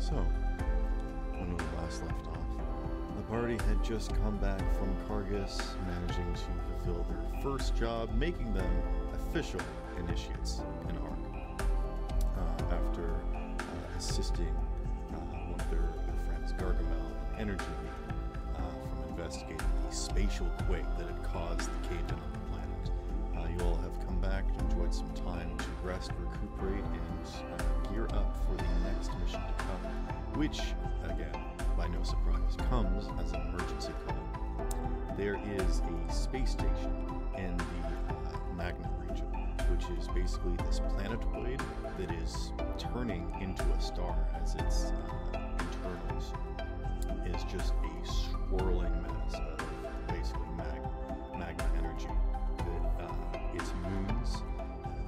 So, when we last left off, the party had just come back from Kargas, managing to fulfill their first job, making them official initiates in Ark. After assisting one of their friends, Gargamel, an energy being, from investigating the spatial quake that had caused the cave-in on the planet. You all have come back, enjoyed some time to rest, recuperate, and gear up for the next mission to come, which, again, by no surprise, comes as an emergency call. There is a space station in the Magna region, which is basically this planetoid that is turning into a star, as its internals is just a swirling mass of basically magma energy that its moons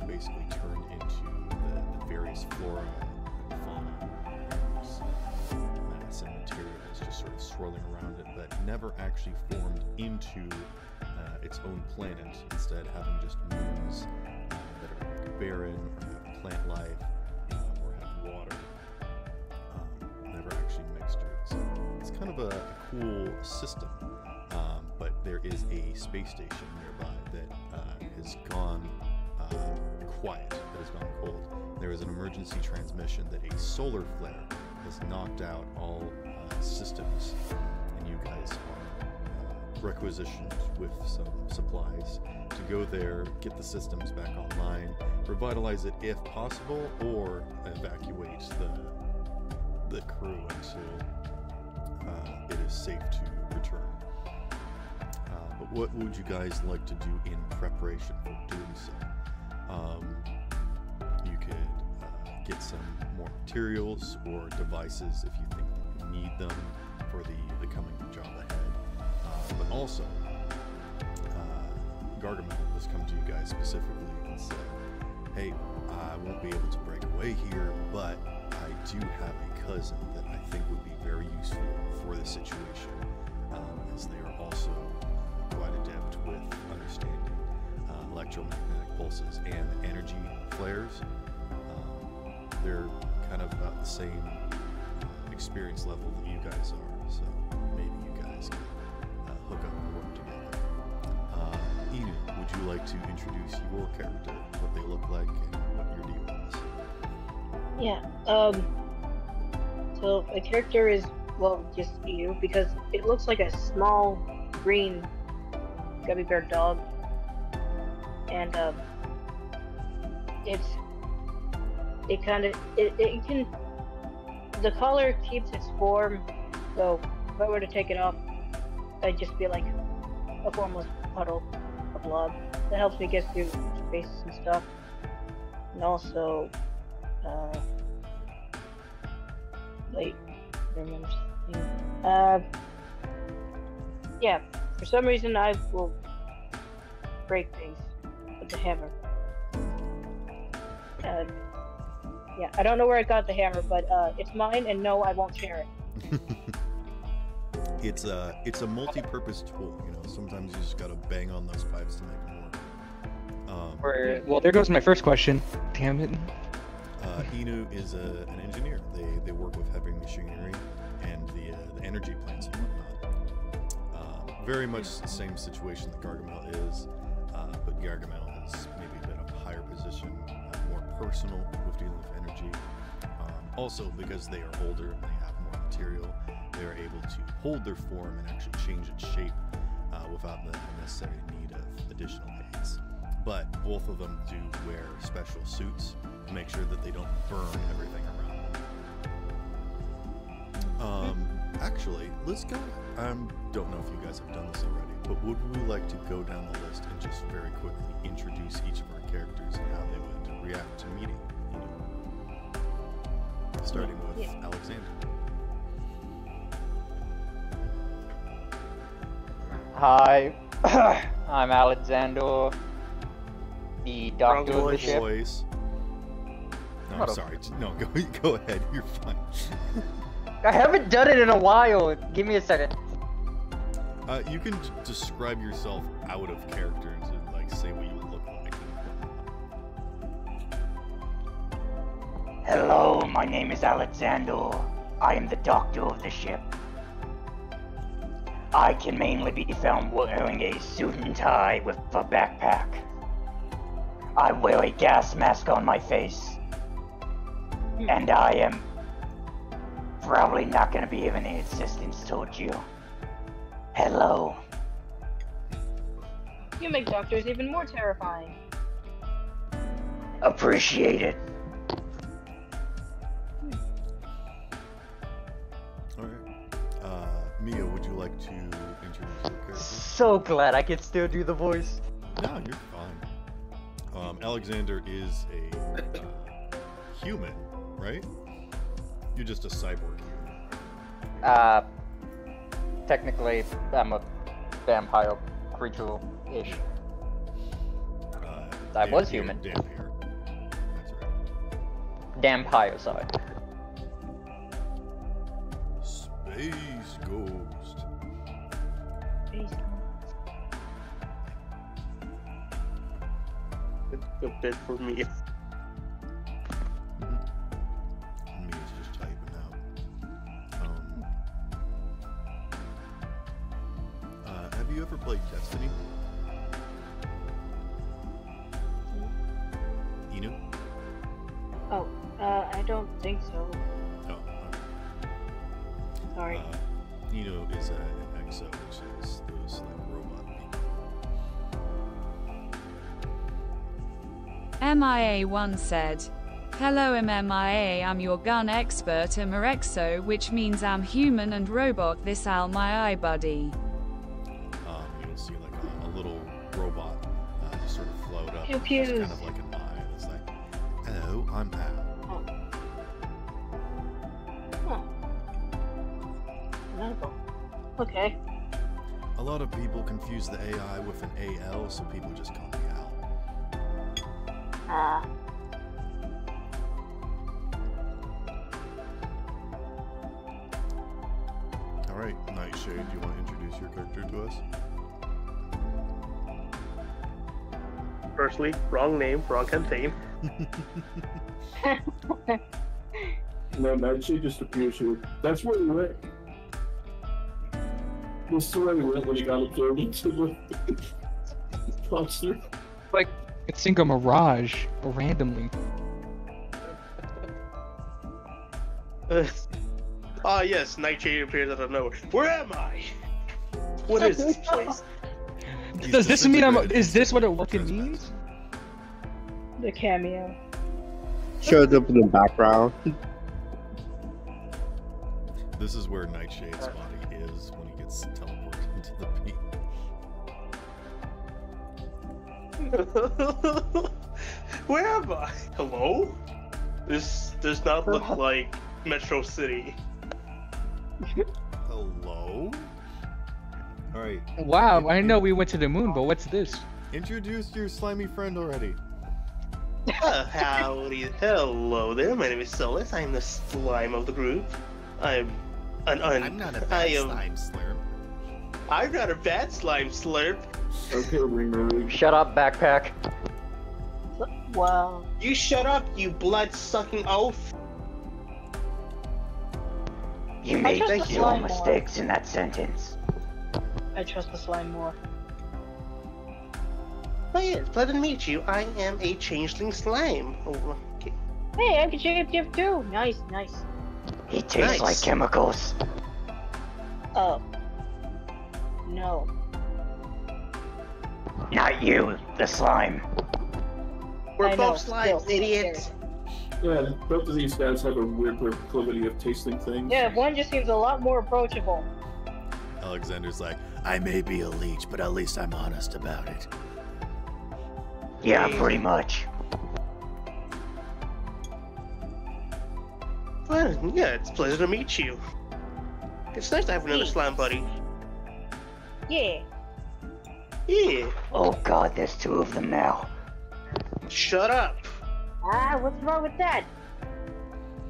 basically turn into the various flora and fauna and mass and materials just sort of swirling around it, but never actually formed into its own planet, instead having just moons that are like barren or have plant life or have water, never actually mixtured. So it's kind of a cool system, but there is a space station nearby that has gone quiet, that has gone cold. There is an emergency transmission that a solar flare has knocked out all systems, and you guys are requisitioned with some supplies to go there, get the systems back online, revitalize it if possible, or evacuate the crew until it is safe to return. But what would you guys like to do in preparation for doing so? You could get some more materials or devices if you think you need them for the coming job ahead. But also, Gargamel has come to you guys specifically and said, hey, I won't be able to break away here, but I do have a cousin that I think would be very useful for the situation, as they are also quite adept with understanding electromagnetic pulses and energy flares. They're kind of about the same experience level that you guys are, so maybe you guys can hook up and work together. Inu, would you like to introduce your character, what they look like, and what your deal is? Yeah, so my character is, well, just Inu, because it looks like a small green gummy bear dog, and it can, the collar keeps its form, so if I were to take it off, I'd just be like a formless puddle, a blob. That helps me get through space and stuff. And also, wait, I remember something. Yeah, for some reason I will break things with the hammer. Yeah, I don't know where I got the hammer, but it's mine, and no, I won't share it. It's a multi-purpose tool. You know, sometimes you just gotta bang on those pipes to make them work. Well, there goes my first question. Damn it. Inu is an engineer. They work with heavy machinery and the energy plants and whatnot. Very much the same situation that Gargamel is, but Gargamel has maybe a bit of a higher position, more personal with dealing with energy. Also, because they are older and they have more material, they are able to hold their form and actually change its shape without the necessary need of additional aids. But both of them do wear special suits to make sure that they don't burn everything around them. Actually, let's go. I don't know if you guys have done this already, but would we like to go down the list and just very quickly introduce each of our characters and how they would react to meeting? Starting with Alexander. Hi, I'm Alexander, the doctor of the ship. Voice. No, I'm sorry. No, go ahead. You're fine. I haven't done it in a while. Give me a second. You can describe yourself out of character and like say what you look like. Hello, my name is Alexander. I am the doctor of the ship. I can mainly be found wearing a suit and tie with a backpack. I wear a gas mask on my face. And I am probably not gonna be of any assistance towards you. Hello. You make doctors even more terrifying. Appreciate it. Alright. Mia, would you like to introduce your character? So glad I can still do the voice. No, you're fine. Alexander is a human, right? You're just a cyborg human. Technically, I'm a vampire creature-ish. I was human. Vampire. That's right. Vampire, sorry. Space Ghost. It's a bit for me. Mia's just typing out. Have you ever played Destiny? Inu? Oh, I don't think so. Oh, okay. Sorry. Inu is an EXO, which is those like robot people. MIA once said, "Hello, I'm MIA, I'm your gun expert, I'm a EXO, which means I'm human and robot, this al my eye buddy." You'll see like a little robot just sort of float up. Pew It's pews. kind of like an eye. It's like, hello, I'm Al. Huh. Wonderful. Okay. A lot of people confuse the AI with an AL, so people just call me Al. Alright, Nightshade, do you want to introduce your character to us? Firstly, wrong name, wrong campaign. No, Nightshade just appears here. That's where he went. This is where he went when he got absorbed into the monster. Like, it's seeing a mirage randomly. Ah, yes, Nightshade appears out of nowhere. Where am I? What is this place? Does this mean I'm? disintegrated Is this what it instantly fucking for means? The cameo. Shows up in the background. This is where Nightshade's body is when he gets teleported into the beam. Where am I? Hello? This does not look like Metro City. Hello? Alright, Wow, I know we went to the moon, but what's this? introduce your slimy friend already. Howdy. Hello there, my name is Solus. I'm the slime of the group. I'm not a bad slime slurp. I'm not a bad slime slurp. Okay, Ring. Shut up, backpack. Wow. You shut up, you blood-sucking oaf. You made trust the no slime more. mistakes in that sentence. I trust the slime more. Oh yes, pleasure to meet you. I am a changeling slime. Oh, okay. Hey, I can shape gift too. Nice, nice. He tastes Nice. like chemicals. Oh. No. Not you, the slime. We're I know, both slimes, still, idiots. Yeah, both of these guys have a weird proclivity of tasting things. Yeah, one just seems a lot more approachable. Alexander's like, I may be a leech, but at least I'm honest about it. Yeah, pretty much. Well, yeah, it's a pleasure to meet you. It's nice to have another slime buddy. Yeah. Yeah. Oh god, there's two of them now. Shut up. Ah, what's wrong with that?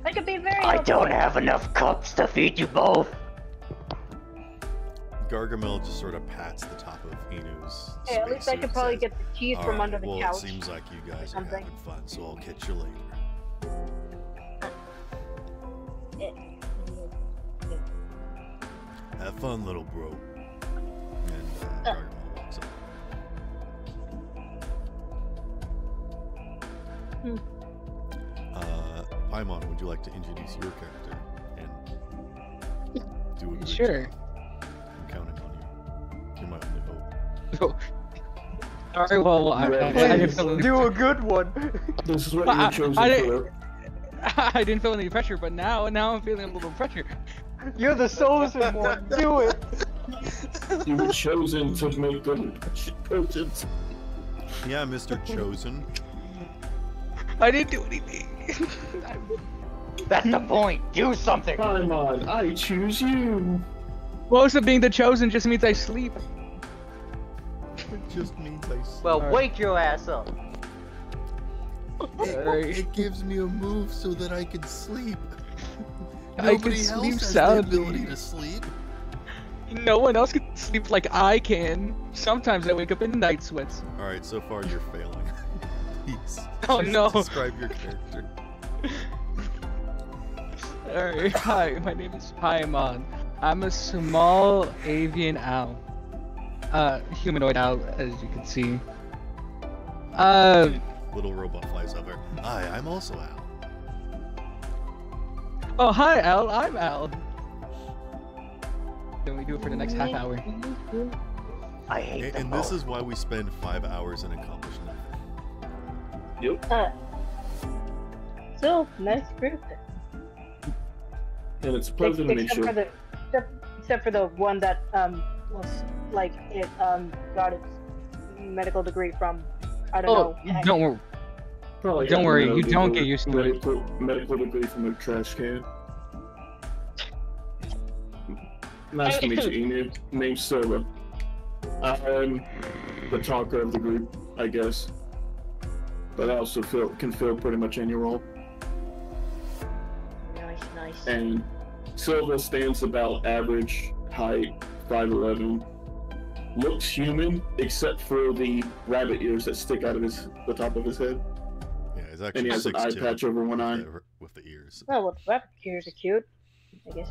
I could be very I don't helpful. have enough cups to feed you both. Gargamel just sort of pats the top of Inu's Hey, at least I spacesuit could and probably says, get the keys from "Alright, under the well, couch. it seems like you guys are something." having fun, so I'll catch you later. Have fun, little bro. And Gargamel walks up. Paimon, would you like to introduce your character and do a good Sure. job? I'm counting on you. You're my only hope. Alright, well, I didn't feel any, Do a good one. This is what I- you're chosen I didn't- for. I didn't feel any pressure, but now I'm feeling a little pressure. You're the chosen one. Do it. You were chosen to make good potions. Yeah, Mr. Chosen. I didn't do anything. That's the point. Do something. Paimon, I choose you. Most of being the chosen just means I sleep. It just means I sleep. Well, Alright. wake your ass up. It gives me a move so that I can sleep. I can Nobody sleep else has soundly. the ability to sleep. No one else can sleep like I can. Sometimes I wake up in night sweats. Alright, so far you're failing. Please. Oh, please no. Describe your character. Alright, hi, my name is Paimon. I'm a small avian owl. Humanoid owl, as you can see. Little robot flies over. Hi, I'm also Al. Oh, hi, Al, I'm Al. Then we do it for the next half hour. I hate them And this both. is why we spend 5 hours and accomplish nothing. Yep. So nice group. And it's a pleasure to meet Except you. for the except for the one that was like it got its medical degree from I don't Oh, know. don't worry. Probably Don't got worry, medical you don't degree- get used to it. Medical degree from a trash can. Nice to meet you, Enu. Name's Sora. I'm the talker of the group, I guess. But I also can fill pretty much any role. Nice. And Silva stands about average height, 5'11". Looks human, except for the rabbit ears that stick out of the top of his head. Yeah, he's And actually he has an eye 6'2" patch over one eye. with the ears. Oh, well, rabbit ears are cute, I guess.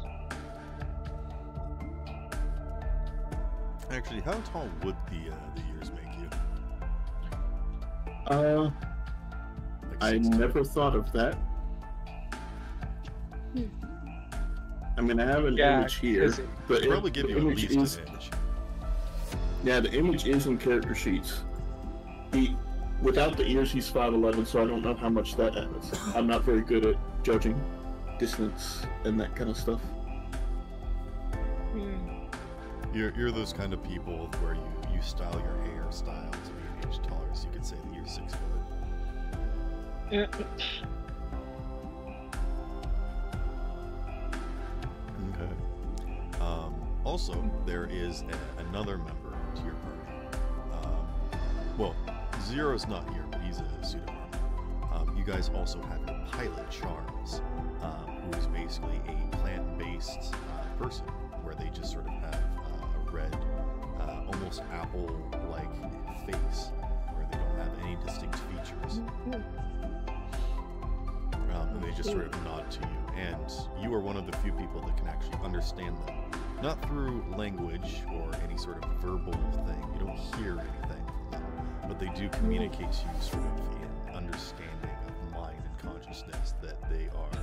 Actually, how tall would the ears make you? Like I 6'2"? never thought of that. I mean, I have an Yeah, image here, 'cause but It'd probably give the you at image least is an inch. yeah, the image is in character sheets. Without the ears, he's 5'11", so I don't know how much that adds. I'm not very good at judging distance and that kind of stuff. You're those kind of people where you style your hairstyle to be an inch taller, so you could say that you're 6 foot. Okay. Also, there is another member to your party. Well, Zero's not here, but he's a pseudo-member. You guys also have your pilot, Charles, who is basically a plant-based person, where they just sort of have a red, almost apple-like face, where they don't have any distinct features. And they just sort of nod to you, and you are one of the few people that can actually understand them. Not through language or any sort of verbal thing, you don't hear anything from them, but they do communicate to you sort of in understanding of mind and consciousness that they are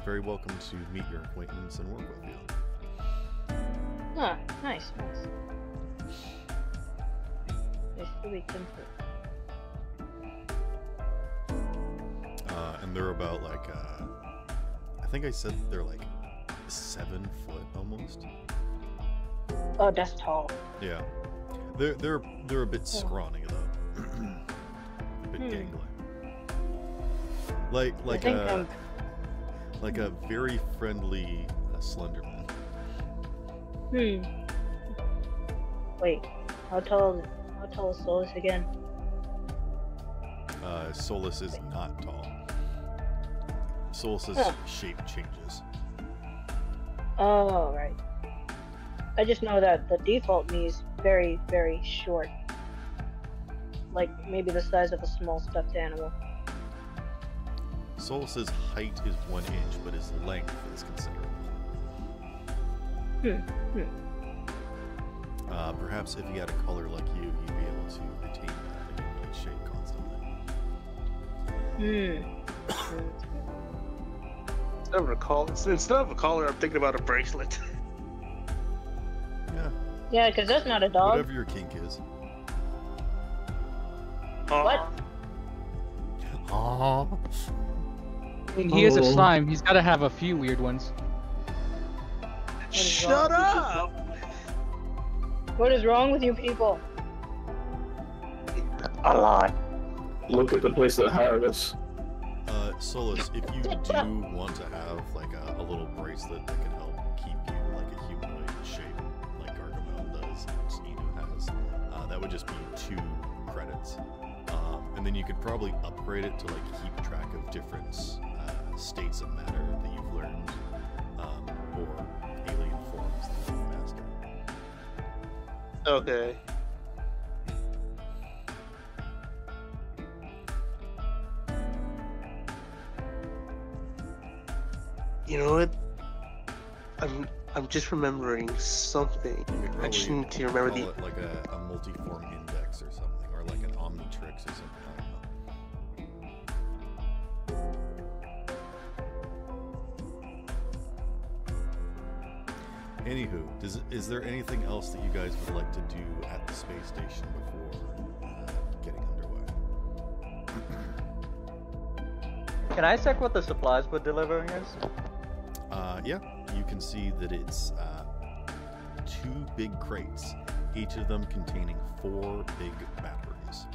very welcome to meet your acquaintance and work with you. Ah, nice. Nice to meet them. And they're about like, I think I said they're like 7 foot almost. Oh, that's tall. Yeah, they're a bit scrawny though, a bit gangly. Like a very friendly Slenderman. Wait, how tall is Solus again? Solus is not tall. Solus's shape changes. Oh, right. I just know that the default me is very, very short. Like, maybe the size of a small stuffed animal. Solus's height is 1 inch, but his length is considerable. Perhaps if he had a color like you, he'd be able to retain that humanoid shape constantly. Instead of a collar, I'm thinking about a bracelet. Yeah. Yeah, because that's not a dog. Whatever your kink is. What? Aww. I mean, he is a slime. He's got to have a few weird ones. Shut up! What is wrong with you people? A lot. Look at the place that hired us. Solus, if you do want to have like a little bracelet that can help keep you like a humanoid shape, like Gargamel does and Inu has, that would just be 2 credits. And then you could probably upgrade it to like keep track of different states of matter that you've learned, or alien forms that you've mastered. Okay. You know what? I'm just remembering something. I just need to remember the. It like a multiform index or something, or like an omnitrix or something. I don't know. Anywho, is there anything else that you guys would like to do at the space station before getting underway? Can I check what the supplies we're delivering is? Yeah, you can see that it's 2 big crates, each of them containing 4 big batteries.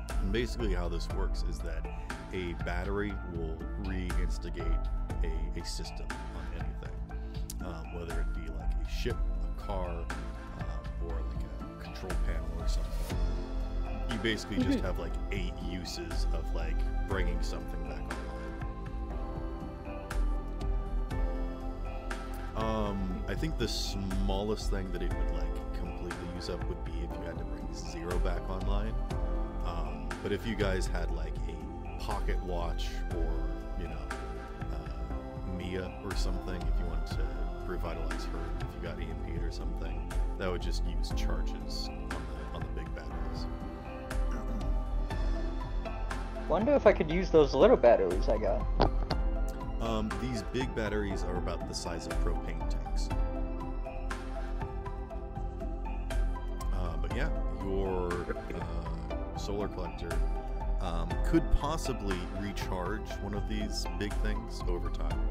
And basically how this works is that a battery will reinstigate a system on anything, whether it be like a ship, a car, or like a control panel or something. You basically just have like 8 uses of like bringing something back online. I think the smallest thing that it would like completely use up would be if you had to bring 0 back online. But if you guys had like a pocket watch or, you know, Mia or something, if you wanted to revitalize her, if you got EMP'd or something, that would just use charges on the big batteries. Wonder if I could use those little batteries I got. These big batteries are about the size of propane tanks. But yeah, your solar collector could possibly recharge one of these big things over time.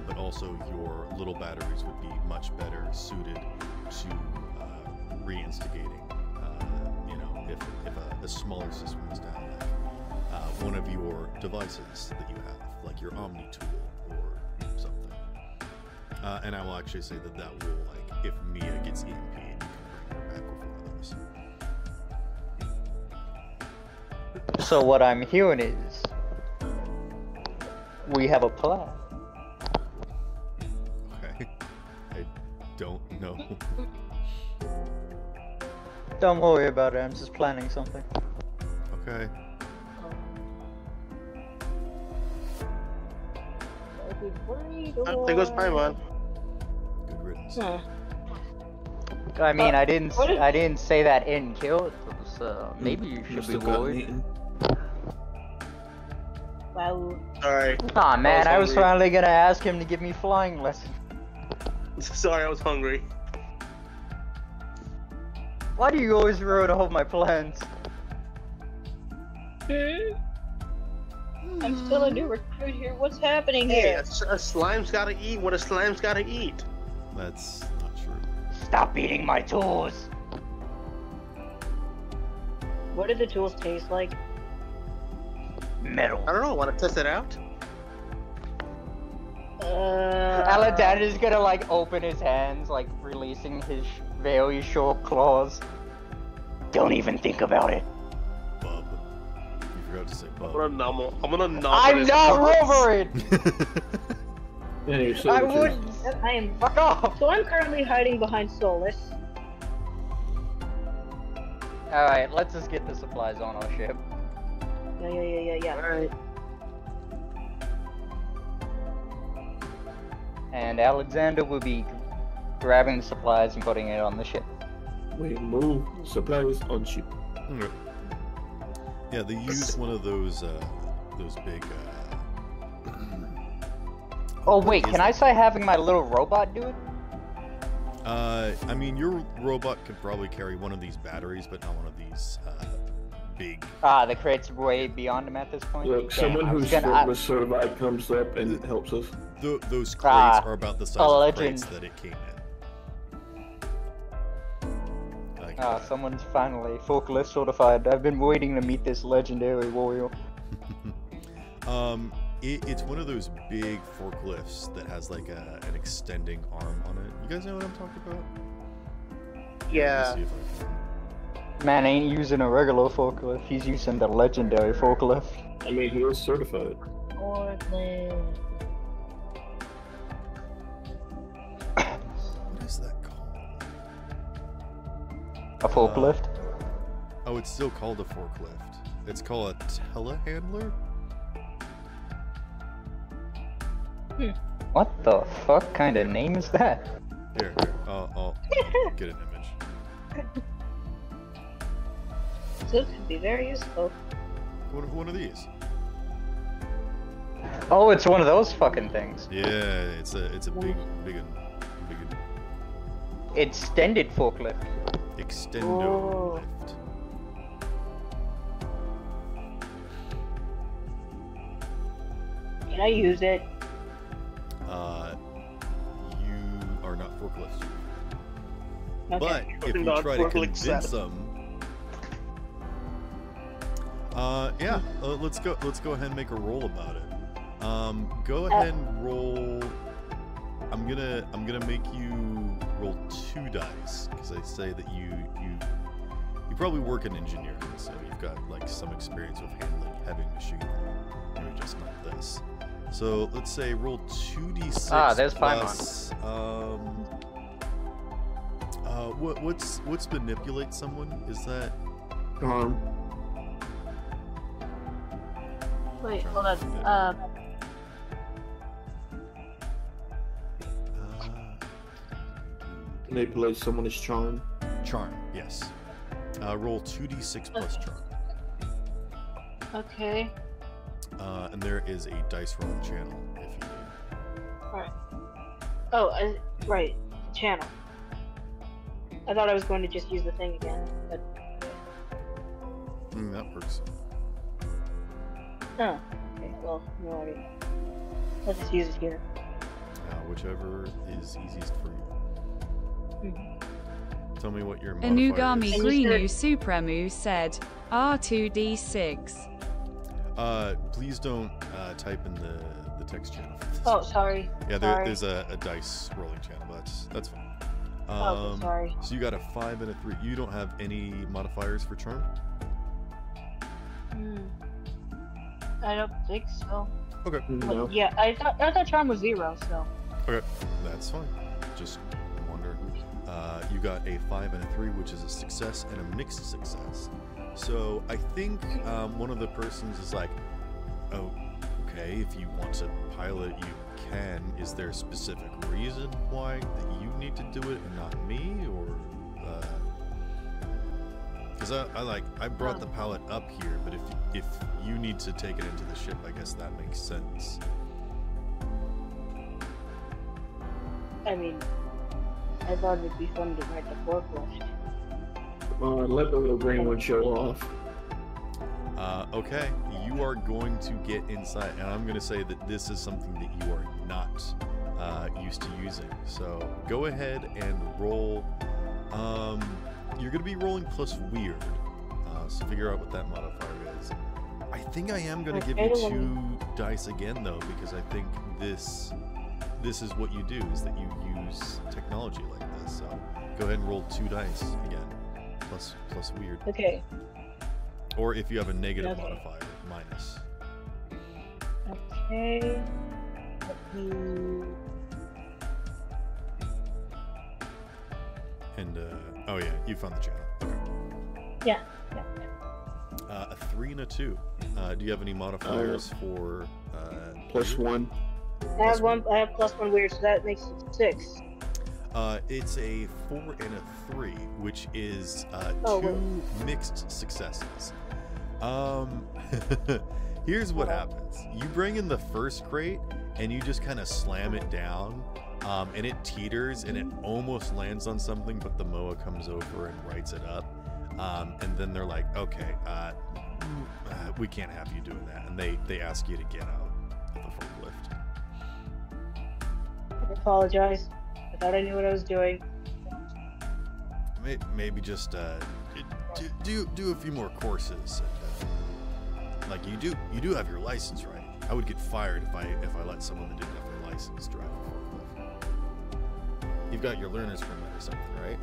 But also your little batteries would be much better suited to reinstigating, you know, if a smaller system is down, like one of your devices that you have, like your Omni tool or something. And I will actually say that will, like, if Mia gets EMP'd, you can bring her back with one of those. So what I'm hearing is, we have a plan. Okay. I don't know. Don't worry about it, I'm just planning something. Okay. There goes Paimon. Good riddance. I mean, I didn't say that in kill, so maybe you should be worried. Wow. Sorry. Aw man, I was finally gonna ask him to give me flying lessons. Sorry, I was hungry. Why do you always ruin all my plans? I'm still a new recruit here. What's happening Hey, here? a slime's gotta eat what a slime's gotta eat. That's not true. Stop eating my tools. What do the tools taste like? Metal. I don't know, wanna test it out? Aladdin gonna like open his hands, like releasing his very short claws. Don't even think about it. Bub. You forgot to say bub. I'm gonna nom I'm his not nuts. Wolverine! Yeah, you're so I good. wouldn't! I am. Fuck off! So I'm currently hiding behind Solus. Alright, let's just get the supplies on our ship. Yeah. Alright. And Alexander will be grabbing the supplies and putting it on the ship. We move supplies on ship. Okay. Yeah, they use one of those big. Oh wait, can I start having my little robot do it? I mean, your robot could probably carry one of these batteries, but not one of these big. The crate's way beyond him at this point. Look, Damn, someone who's was certified comes up and helps us. Those crates are about the size of crates that it came in. Someone's finally forklift certified. I've been waiting to meet this legendary warrior. It's one of those big forklifts that has like an extending arm on it. You guys know what I'm talking about? Yeah. Man ain't using a regular forklift. He's using the legendary forklift. I mean, he is certified. Forklift. What is that called? A forklift? Oh, it's still called a forklift. It's called a telehandler? What the fuck kind of name is that? Here, I'll get an image. This could be very useful. One of these. Oh, it's one of those fucking things. Yeah, it's a big extended forklift. Extendo lift. Can I use it? You are not forklift. Okay. But if you try to convince them, let's go ahead and make a roll about it. Go ahead and roll. I'm gonna make you roll 2 dice because I say that you probably work in engineering, so you've got like some experience with handling heavy machinery. Maybe just not this. So let's say roll 2d6 there's plus. What's manipulate someone? Is that? Wait, hold on. Manipulate someone is charm. Charm, yes. Roll 2d6 plus charm. Okay. And there is a dice rolling channel if you need. Alright. Oh, right. Channel. I thought I was going to just use the thing again, but... that works. Oh. Okay, well, no worries. Let's just use it here. Whichever is easiest for you. Tell me what your Anugami modifier is. Greenu Supremu said, R2D6. Please don't type in the text channel. Oh, sorry. Yeah, sorry. there's a dice rolling channel, but that's fine. Sorry. So you got a 5 and a 3. You don't have any modifiers for charm? I don't think so. Okay. No. Yeah, I thought charm was 0, so. Okay, that's fine. Just wondering. You got a 5 and a 3, which is a success and a mixed success. So I think one of the persons is like, oh, okay, if you want to pilot, you can. Is there a specific reason why that you need to do it and not me, or? Because I brought the pallet up here, but if you need to take it into the ship, I guess that makes sense. I mean, I thought it'd be fun to ride the forklift. Let the little green one show off. Okay, you are going to get inside, and I'm going to say that this is something that you are not used to using. So go ahead and roll. You're going to be rolling plus weird. So figure out what that modifier is. I think I am going to give you 2 dice again, though, because I think this is what you do, is that you use technology like this. So go ahead and roll 2 dice again, plus weird. Okay. Or if you have a negative modifier, minus. Okay. And oh yeah, you found the channel. Okay. Yeah. A 3 and a 2. Do you have any modifiers for +1? I have +1 weird, so that makes it 6. It's a 4 and a 3, which is two mixed successes. Here's what happens. You bring in the first crate, and you just kind of slam it down, and it teeters, and it almost lands on something, but the MOA comes over and rights it up. And then they're like, okay, we can't have you doing that. And they ask you to get out of the forklift. I apologize. I thought I knew what I was doing. Maybe just do a few more courses. And, like you do have your license, right? I would get fired if I let someone that didn't have their license drive a forklift. You've got your learner's permit or something, right?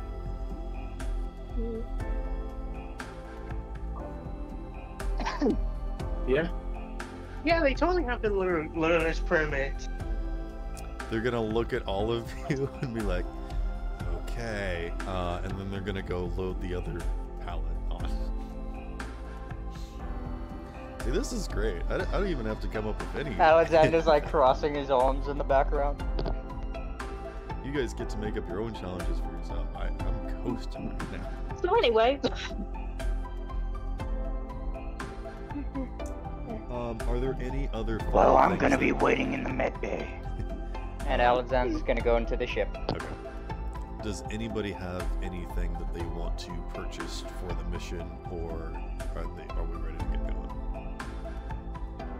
Yeah. Yeah, they totally have the learner's permit. They're gonna look at all of you and be like, okay, and then they're gonna go load the other pallet on. See, this is great. I don't even have to come up with any. Alexander's like crossing his arms in the background. You guys get to make up your own challenges for yourself. I'm coasting right now. So anyway. Are there any other? Well, I'm gonna be waiting in the med bay. And Alexander's gonna go into the ship. Okay. Does anybody have anything that they want to purchase for the mission, or are we ready to get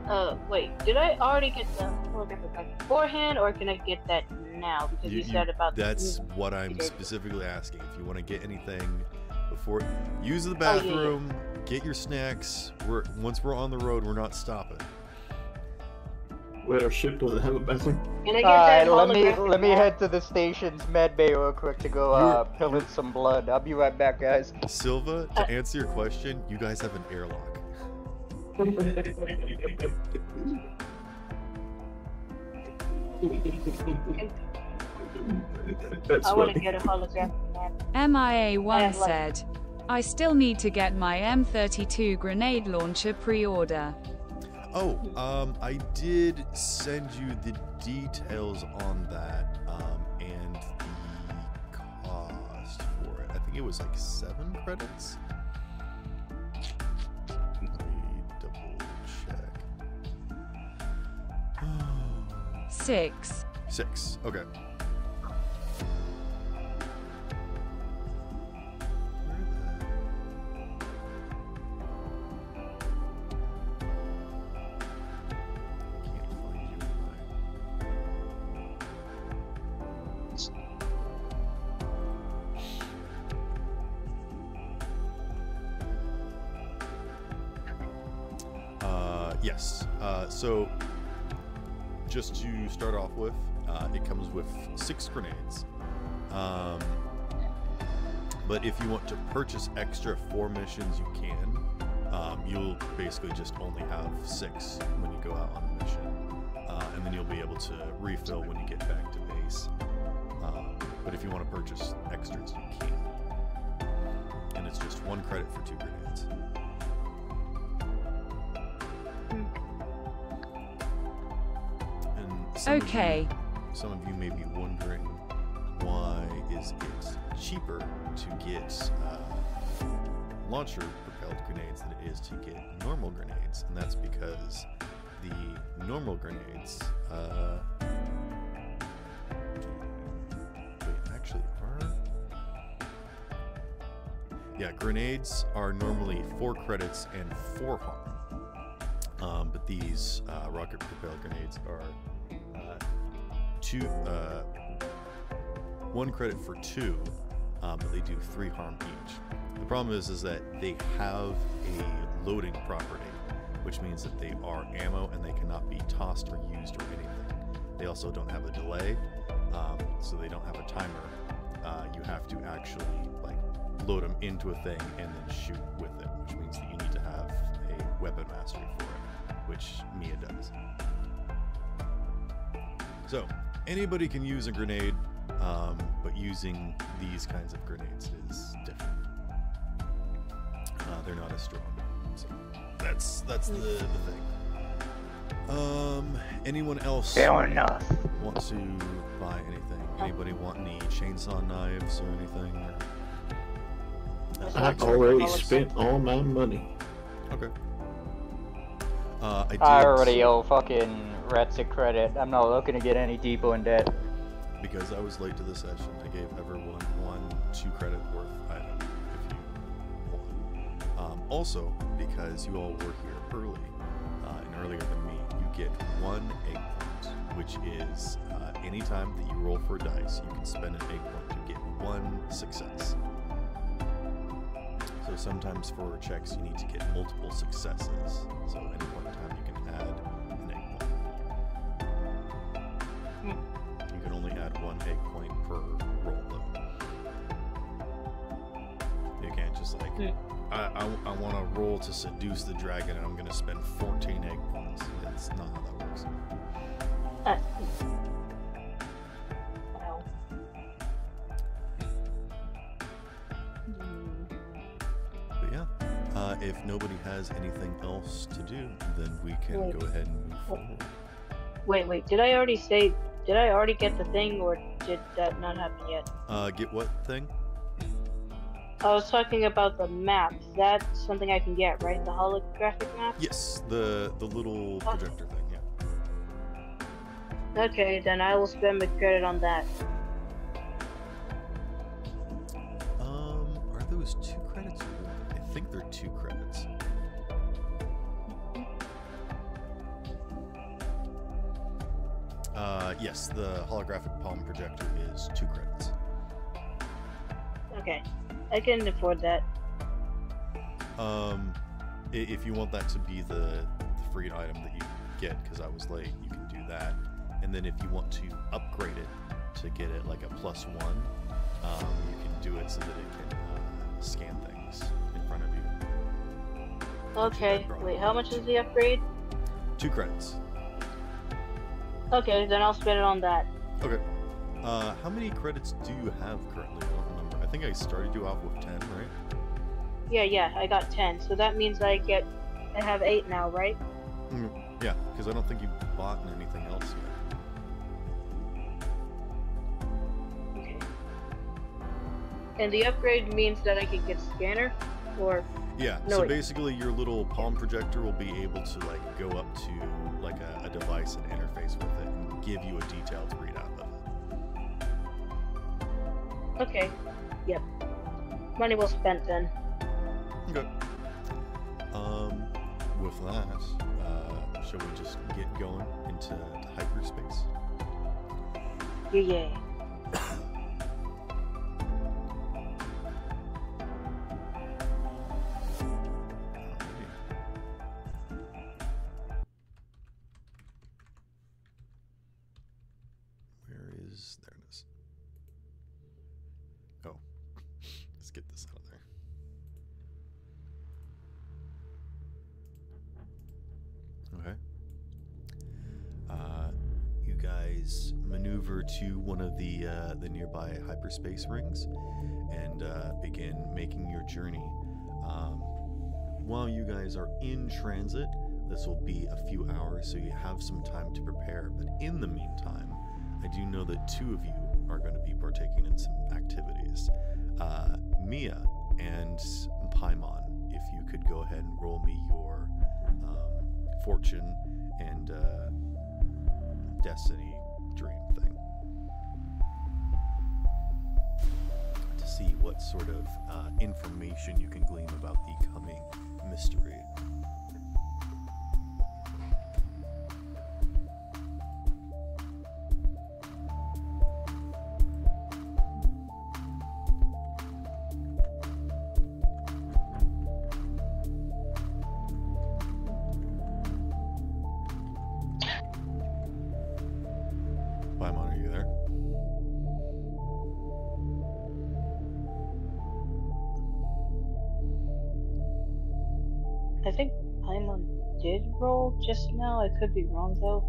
going? Wait, did I already get the holographic back beforehand, or can I get that now? Because you said about that's what I'm specifically asking. If you want to get anything before, use the bathroom, get your snacks. Once we're on the road, we're not stopping. Wait, our ship doesn't have a bathroom? Can I get that let me head to the station's med bay real quick to go pillage some blood. I'll be right back, guys. Silva, to answer your question, you guys have an airlock. I want to get a holographic map. MIA1 said, I still need to get my M32 grenade launcher pre-order. Oh, I did send you the details on that, and the cost for it. I think it was like 7 credits. Let me double check. 6. 6, okay. Yes. So, just to start off with, it comes with 6 grenades. But if you want to purchase extra for missions, you can. You'll basically just only have 6 when you go out on a mission. And then you'll be able to refill when you get back to base. But if you want to purchase extras, you can. And it's just 1 credit for 2 grenades. Some of you may be wondering, why is it cheaper to get launcher propelled grenades than it is to get normal grenades? And that's because the normal grenades grenades are normally 4 credits and 4 harm. But these rocket propelled grenades are 1 credit for 2, but they do 3 harm each. The problem is that they have a loading property, which means that they are ammo and they cannot be tossed or used or anything. They also don't have a delay, so they don't have a timer. You have to actually load them into a thing and then shoot with it, which means that you need to have a weapon mastery for it, which Mia does. So, anybody can use a grenade, but using these kinds of grenades is different. They're not as strong. So that's the thing. Anyone else Fair enough. want to buy anything? Anybody want any chainsaw knives or anything? Or... I already spent all my money. Okay. I already owe fucking Retzik credit. I'm not looking to get any deeper in debt. Because I was late to the session, I gave everyone one 2 credit worth item if you want. Also, because you all were here early, and earlier than me, you get 1 egg point, which is anytime that you roll for a dice, you can spend an egg point to get 1 success. So sometimes for checks, you need to get multiple successes. So at any one time, you can add an egg point. You can only add 1 egg point per roll, though. You can't just like, I want to roll to seduce the dragon, and I'm going to spend 14 egg points. That's not how that works. Wow. But yeah, if nobody has anything else to do, then we can go ahead and move forward. Wait, did I already get the thing, or did that not happen yet? Get what thing? I was talking about the map. That's something I can get, right? The holographic map? Yes, the little projector thing, yeah. Okay, then I will spend my credit on that. Are those 2 credits or 1? I think they're 2 credits. Yes, the holographic palm projector is 2 credits. Okay, I can afford that. If you want that to be the free item that you get, because I was late, you can do that. And then if you want to upgrade it to get it like a +1, you can do it so that it can scan things in front of you. Okay, wait, how much is the upgrade? 2 credits. Okay, then I'll spend it on that. Okay. How many credits do you have currently? I don't remember. I think I started you off with 10, right? Yeah, I got 10. So that means I have 8 now, right? Yeah, because I don't think you've bought anything else yet. Okay. And the upgrade means that I can get scanner, or... Yeah, no, so wait. basically your little palm projector will be able to like go up to like a device and interface with it and give you a detailed readout of it. Okay, yep. Money well spent then. Okay. With that, shall we just get going into hyperspace? Yeah. There it is. Oh, let's get this out of there. Okay. You guys maneuver to one of the nearby hyperspace rings and begin making your journey. While you guys are in transit, this will be a few hours, so you have some time to prepare. But in the meantime, I do know that 2 of you are going to be partaking in some activities. Mia and Paimon, if you could go ahead and roll me your fortune and destiny dream thing. To see what sort of information you can glean about the coming mystery. Paimon, are you there? I think Paimon did roll just now. I could be wrong though.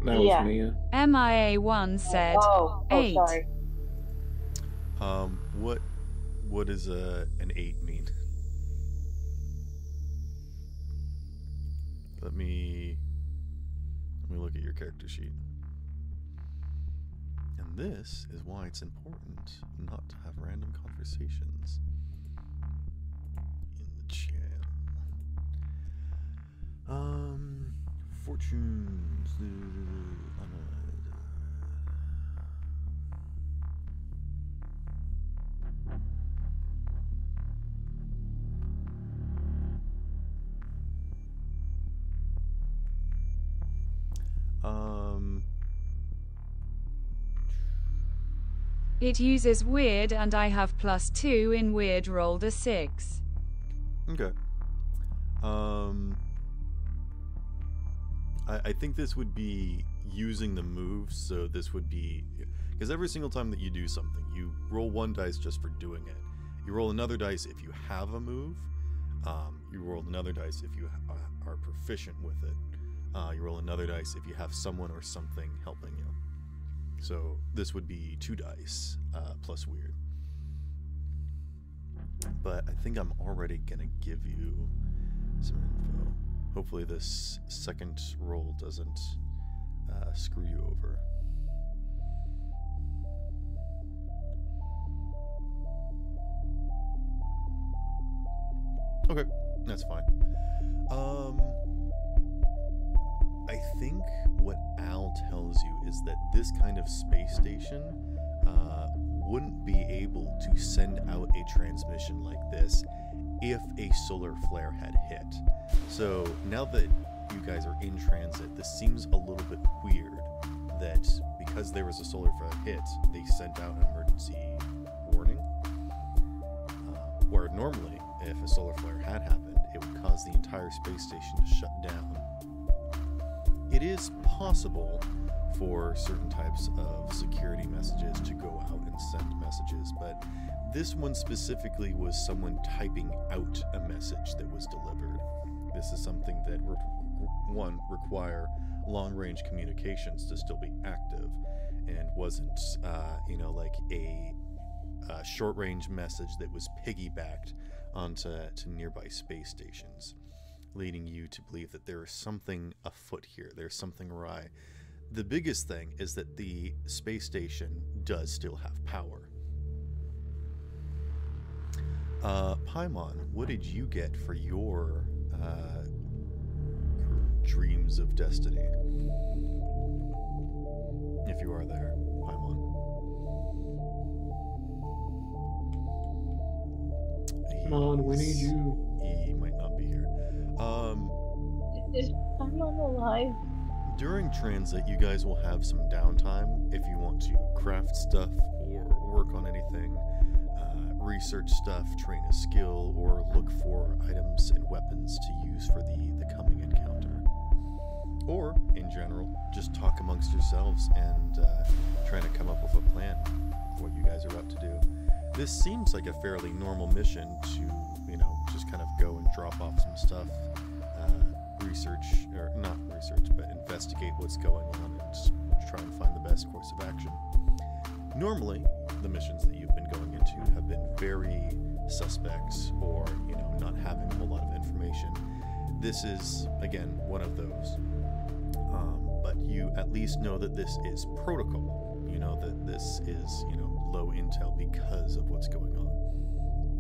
That was Mia. MIA1 said, Oh, 8. sorry. What does an 8 mean? Let me look at your character sheet. And And this is why it's important not to have random conversations in the channel. Fortunes. It uses weird and I have +2 in weird, rolled a 6. Okay. I think this would be using the moves, so this would be... Because every single time that you do something, you roll 1 dice just for doing it. You roll another dice if you have a move. You roll another dice if you are proficient with it. You roll another dice if you have someone or something helping you. So this would be 2 dice plus weird. But I think I'm already gonna give you some info. Hopefully this second roll doesn't screw you over. Okay, that's fine. I think what Al tells you is that this kind of space station wouldn't be able to send out a transmission like this if a solar flare had hit. So now that you guys are in transit, this seems a little bit weird that because there was a solar flare hit, they sent out an emergency warning. Where normally, if a solar flare had happened, it would cause the entire space station to shut down. It is possible for certain types of security messages to go out and send messages, but this one specifically was someone typing out a message that was delivered. This is something that would require long-range communications to still be active, and wasn't, like a short-range message that was piggybacked onto nearby space stations, leading you to believe that there is something afoot here. There's something awry. The biggest thing is that the space station does still have power. Paimon, what did you get for your dreams of destiny? If you are there, Paimon. Paimon, we need you. He might not be here. Is Paimon alive? During transit, you guys will have some downtime if you want to craft stuff or work on anything, research stuff, train a skill, or look for items and weapons to use for the coming encounter. Or, in general, just talk amongst yourselves and try to come up with a plan for what you guys are about to do. This seems like a fairly normal mission to, just kind of go and drop off some stuff, research, or not research, but investigate what's going on and try and find the best course of action. Normally, the missions that you've been going into have been very suspect or, not having a whole lot of information. This is, again, one of those. But you at least know that this is protocol. You know that this is, low intel because of what's going on.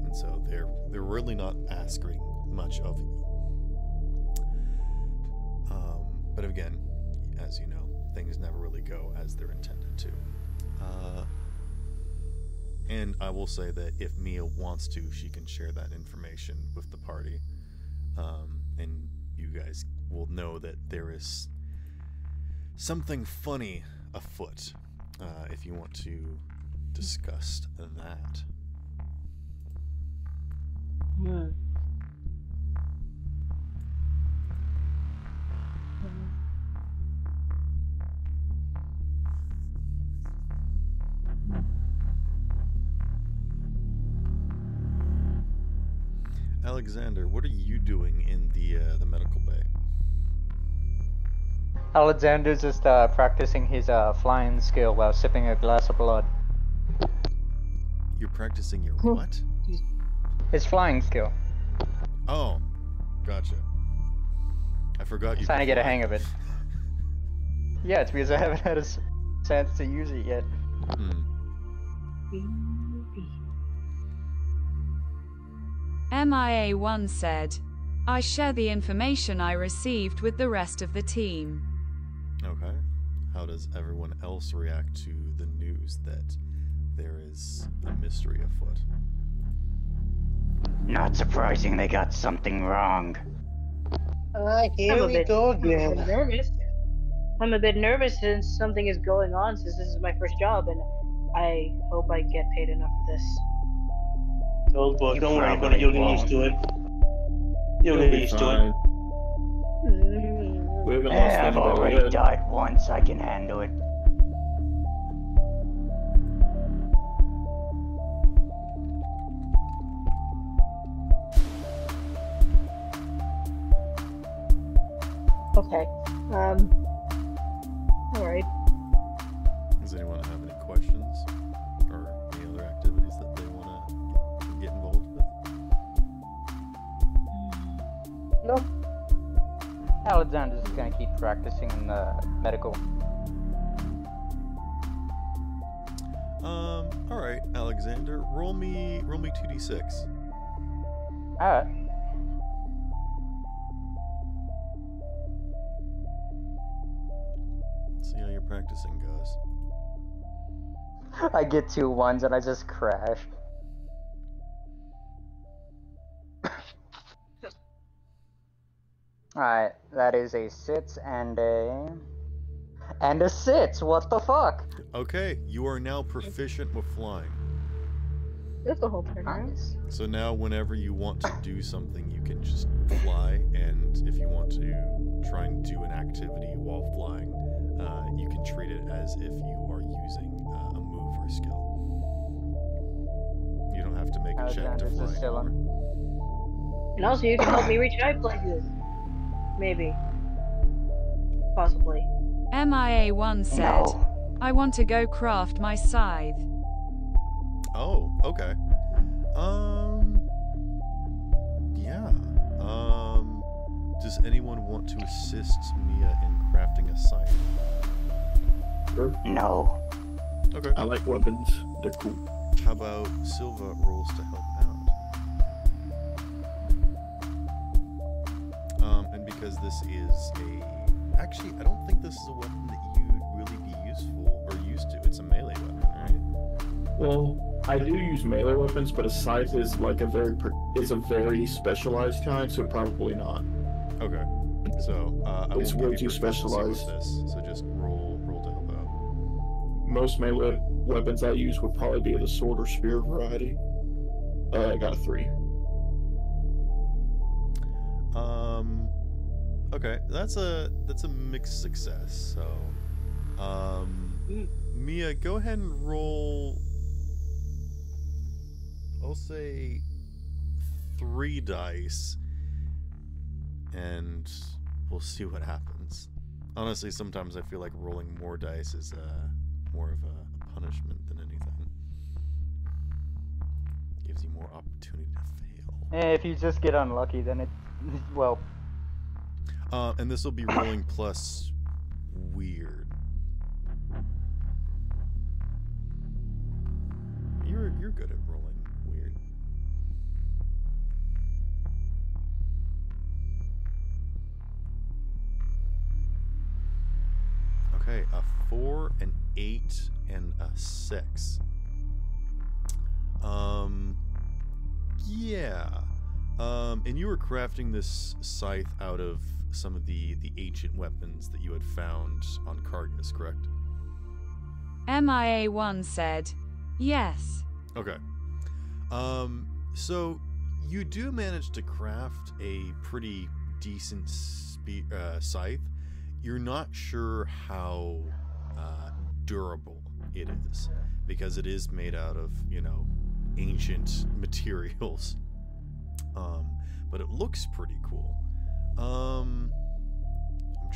And so they're really not asking much of you. But again, as you know, things never really go as they're intended to. And I will say that if Mia wants to, she can share that information with the party. And you guys will know that there is something funny afoot, if you want to discuss that. Alexander, what are you doing in the medical bay? Alexander's just practicing his flying skill while sipping a glass of blood. You're practicing your what? His flying skill. Oh, gotcha. I forgot you. Trying to get a hang of it. Yeah, it's because I haven't had a chance to use it yet. MIA1 said, I share the information I received with the rest of the team. Okay. How does everyone else react to the news that there is a mystery afoot? Not surprising they got something wrong. Here we go again. I'm a bit nervous since something is going on since this is my first job, and I hope I get paid enough for this. Oh boy, don't worry about it, you'll get used to it. You'll get used to it. We haven't lost I've anybody already yet. died once, I can handle it. Okay. Alright. Does anyone have any questions or any other activities that they want to get involved with? No. Alexander's just gonna keep practicing in the medical. Alright, Alexander, roll me 2d6. Alright. See how your practicing goes. I get 2 1s and I just crash. Alright, that is a 6 and a 6. What the fuck? Okay, you are now proficient with flying. That's a whole turnaround. Nice. So now whenever you want to do something, you can just fly, and if you want to try and do an activity while flying, you can treat it as if you are using a move or skill. You don't have to make a check to Alexander's fly just anymore. chilling. And also, you can help me reach high places. Maybe. Possibly. MIA1 said, No. I want to go craft my scythe. Oh, okay. Yeah. Does anyone want to assist Mia in crafting a scythe? Sure. No. Okay. I like weapons. They're cool. How about Silva rolls to help out? And because this is a... Actually, I don't think this is a weapon that you'd really be useful or used to. It's a melee weapon, right? Well, I do use melee weapons, but a scythe is like a very specialized kind, so probably not. Okay. So, I It's won't way give you too proficiency with specialized. this, so just roll to help out. Most melee weapons I use would probably be the sword or spear variety. I got a 3. Okay, that's a mixed success. So, Mia, go ahead and roll. I'll say 3 dice, and we'll see what happens. Honestly, sometimes I feel like rolling more dice is more of a punishment than anything. Gives you more opportunity to fail. If you just get unlucky, then it, well. And this will be rolling plus weird. You're good at rolling weird. Okay, a 4, an 8, and a 6. Yeah. And you were crafting this scythe out of some of the ancient weapons that you had found on Kargas, correct? MIA1 said, yes. Okay. So you do manage to craft a pretty decent scythe. You're not sure how durable it is, because it is made out of, ancient materials. But it looks pretty cool. I'm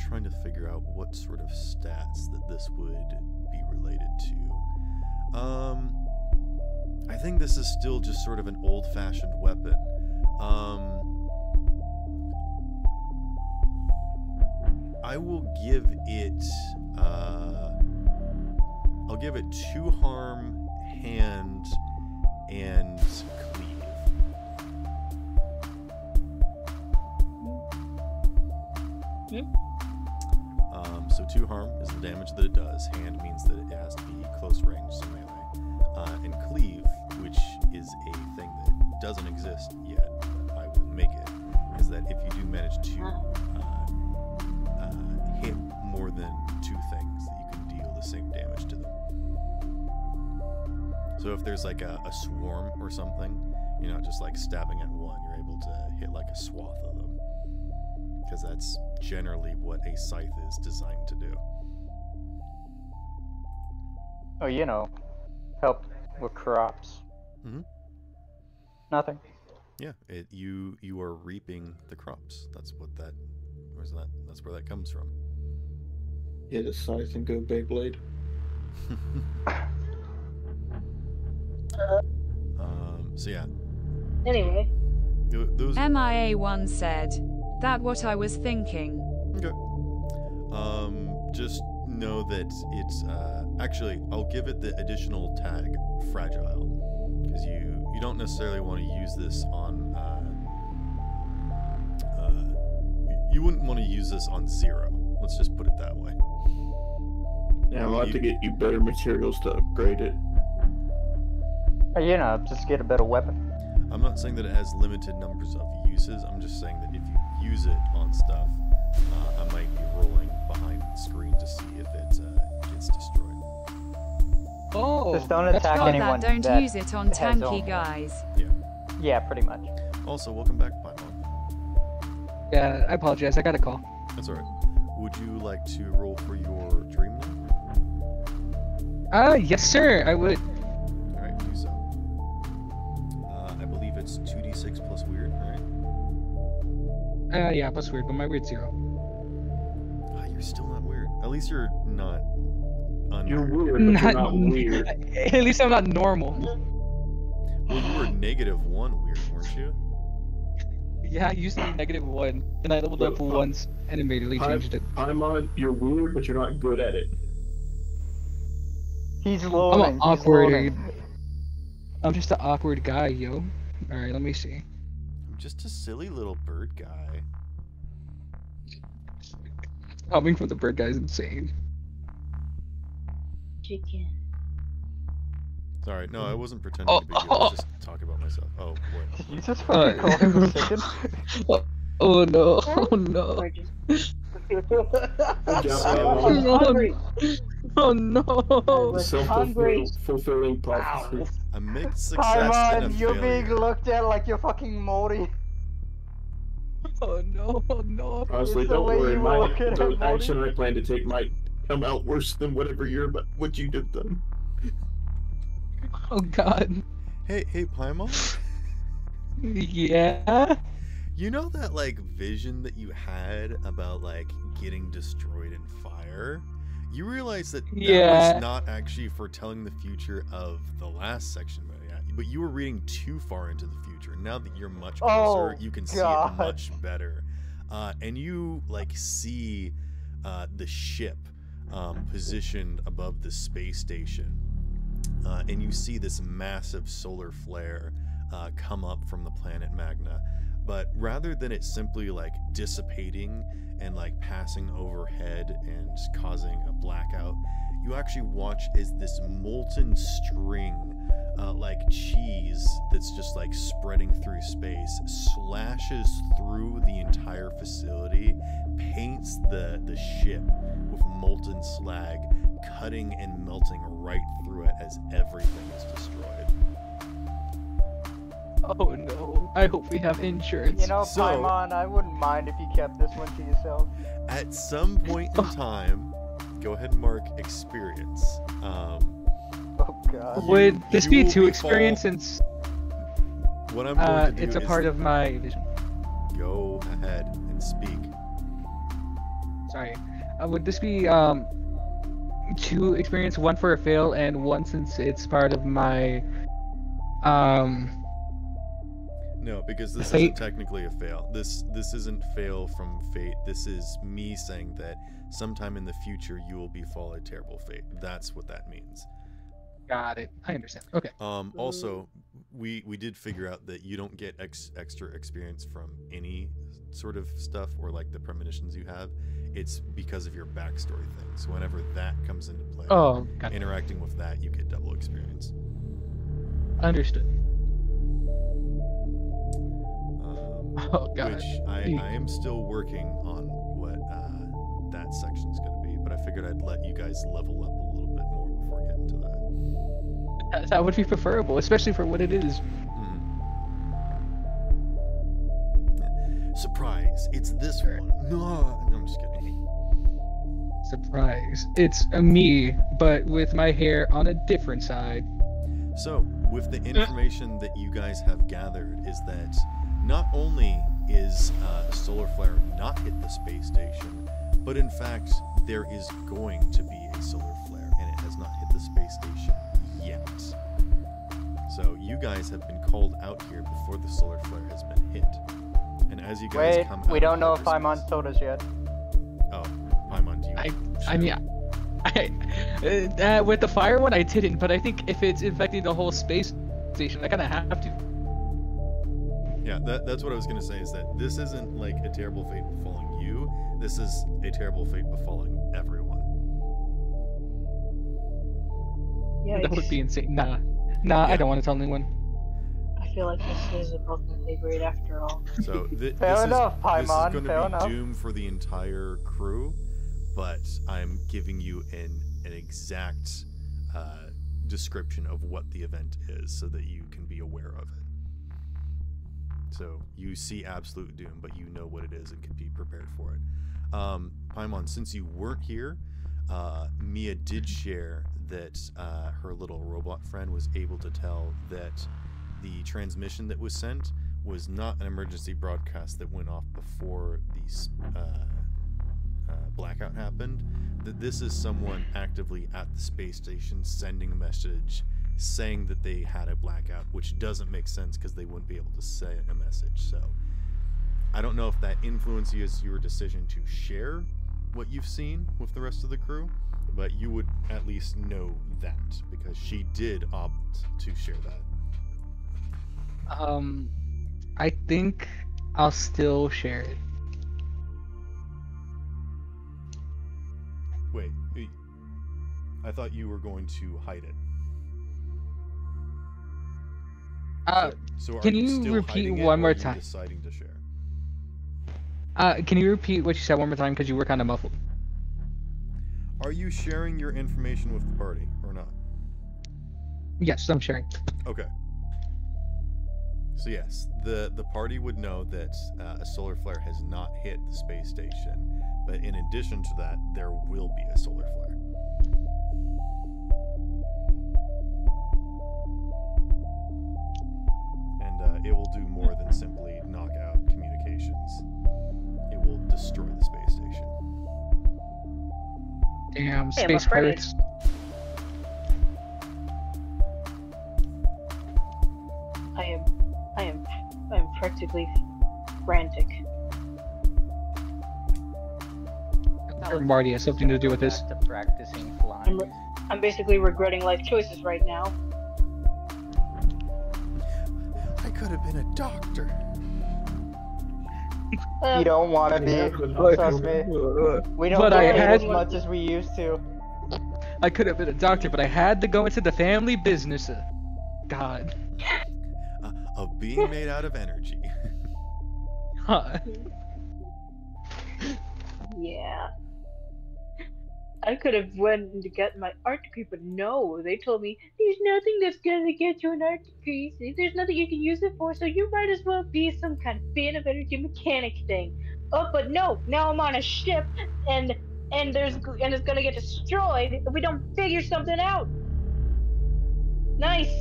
trying to figure out what sort of stats that this would be related to. I think this is still just sort of an old-fashioned weapon. I will give it, I'll give it 2 harm, hand, and cleave. So 2 harm is the damage that it does. Hand means that it has to be close range, so melee. And cleave, which is a thing that doesn't exist yet, but I will make it, is that if you do manage to hit more than 2 things, that you can deal the same damage to them. So if there's like a swarm or something, you're not just like stabbing at one, you're able to hit like a swath of them. Because that's generally what a scythe is designed to do. Oh, you know, help with crops. Mm-hmm. Nothing. Yeah, you are reaping the crops. That's what that. Where's that? That's where that comes from. Hit a scythe and go Beyblade. So yeah. Anyway. Those. MIA1 said, "That what I was thinking." Okay. Just know that it's actually I'll give it the additional tag fragile, because you don't necessarily want to use this on you wouldn't want to use this on 0. Let's just put it that way. Yeah, I'll have to get you better materials to upgrade it. You know, just get a better weapon. I'm not saying that it has limited numbers of uses. I'm just saying that if you use it on stuff, I might be rolling behind the screen to see if it gets destroyed. Oh, just don't attack anyone. Don't use it on tanky guys. Yeah. Yeah, pretty much. Also, welcome back, Paimon. Yeah, I apologize. I got a call. That's alright. Would you like to roll for your dream now? Yes, sir. I would. Alright, do so. I believe it's 2d6 plus weird, right? Yeah, plus weird, but my weird's 0. You're still not weird. At least you're not You're weird, but you're not weird. At least I'm not normal. Well, you were -1 weird, weren't you? Yeah, I used to be -1, and I leveled up once and immediately changed it. Paimon, you're weird, but you're not good at it. He's loading. I'm an awkward. I'm just an awkward guy, yo. Alright, let me see. I'm just a silly little bird guy. Coming from the bird guy is insane. Chicken. Sorry, no, I wasn't pretending to be you. I was just talking about myself. Oh, what? Did you just fucking call him a chicken? Oh no, oh no. I'm hungry. Oh no. Self-fulfilling prophecy. A mixed success and a you're failure. being looked at like you're fucking Morty. Oh no, oh no. Honestly, don't worry. The action I plan to take might come out worse than what you did done. Oh god. Hey, Paimon? Yeah? You know that, like, vision that you had about, like, getting destroyed in fire? You realize that that was not actually foretelling the future of the last section, but you were reading too far into the future. Now that you're much closer, you can see it much better. And you, like, see the ship positioned above the space station. And you see this massive solar flare come up from the planet Magna. But rather than it simply like dissipating and like passing overhead and causing a blackout, you actually watch as this molten string, like cheese that's just like spreading through space, slashes through the entire facility, paints the ship with molten slag, cutting and melting right through it as everything is destroyed. Oh no, I hope we have insurance. You know, Paimon, I wouldn't mind if you kept this one to yourself. At some point in time, go ahead and mark experience. Oh god. Would this be 2 experience since what I'm going to do it's a part of my vision? Go ahead and speak. Sorry. Would this be 2 experience, 1 for a fail and 1 since it's part of my No, because this isn't technically a fail. This isn't fail from fate. This is me saying that sometime in the future you will befall a terrible fate. That's what that means. Got it. I understand. Okay. Also, we did figure out that you don't get extra experience from any sort of stuff or like the premonitions you have. It's because of your backstory thing. So whenever that comes into play, interacting with that, you get double experience. Understood. Oh god. Which I am still working on what that section's going to be, but I figured I'd let you guys level up a little bit more before getting to that. That would be preferable, especially for what it is. Surprise! It's this one. No, I'm just kidding. Surprise! It's me, but with my hair on a different side. So, with the information that you guys have gathered, is that not only is a solar flare not hit the space station, but in fact there is going to be a solar flare, and it has not hit the space station yet. So you guys have been called out here before the solar flare has been hit. And as you guys come out, we don't know if Paimon told us yet. Oh, Paimon, do you? I mean, with the fire one, I didn't, but I think if it's infecting the whole space station, I kind of have to. Yeah, that's what I was going to say, is that this isn't like a terrible fate befalling you. This is a terrible fate befalling everyone. Yikes. That would be insane. Nah, yeah. I don't want to tell anyone. I feel like this is above my pay grade after all. So this is Paimon, going to be doom for the entire crew, but I'm giving you an exact description of what the event is so that you can be aware of it. So you see absolute doom, but you know what it is and can be prepared for it. Paimon, since you weren't here, Mia did share that her little robot friend was able to tell that the transmission that was sent was not an emergency broadcast that went off before the blackout happened, that this is someone actively at the space station sending a message saying that they had a blackout, which doesn't make sense because they wouldn't be able to say a message. So I don't know if that influences your decision to share what you've seen with the rest of the crew, but you would at least know that because she did opt to share that. I think I'll still share it. Wait, I thought you were going to hide it. So can you repeat one more time? Deciding to share? Can you repeat what you said one more time, because you were kind of muffled? Are you sharing your information with the party or not? Yes, I'm sharing. Okay. So yes, the party would know that a solar flare has not hit the space station, but in addition to that, there will be a solar flare. And it will do more than simply knock out communications. It will destroy the space station. Damn, space pirates. I am practically frantic. Marty has something to do with this. To practicing flying. I'm basically regretting life choices right now. I could have been a doctor. You don't want to be, trust me. We don't but get as much as we used to. I could have been a doctor, but I had to go into the family business. God. Of being made out of energy. Huh. Yeah. I could have went to get my art degree, but no. They told me, there's nothing that's gonna get you an art degree. There's nothing you can use it for, so you might as well be some kind of fan of energy mechanic thing. Oh, but no. Now I'm on a ship, and it's gonna get destroyed if we don't figure something out. Nice.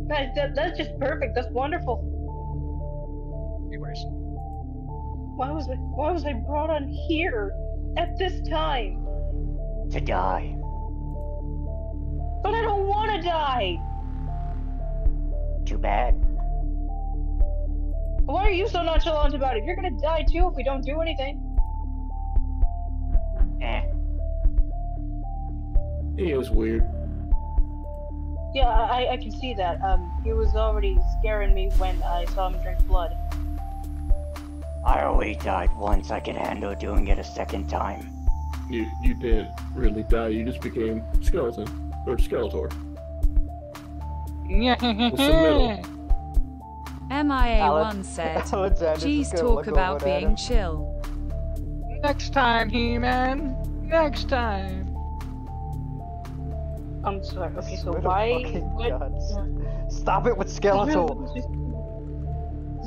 That's just perfect. That's wonderful. Anyways. Why was I brought on here at this time? To die. But I don't want to die. Too bad. Why are you so nonchalant about it? You're gonna die too if we don't do anything. He is weird. Yeah, I can see that. He was already scaring me when I saw him drink blood. I already died once. I can handle doing it a second time. You didn't really die. You just became skeleton or Skeletor. What's the middle? MIA1 said, "Geez, talk about being chill." Next time, He-Man. Next time. I'm sorry. Okay, so why? Stop it with Skeletor. This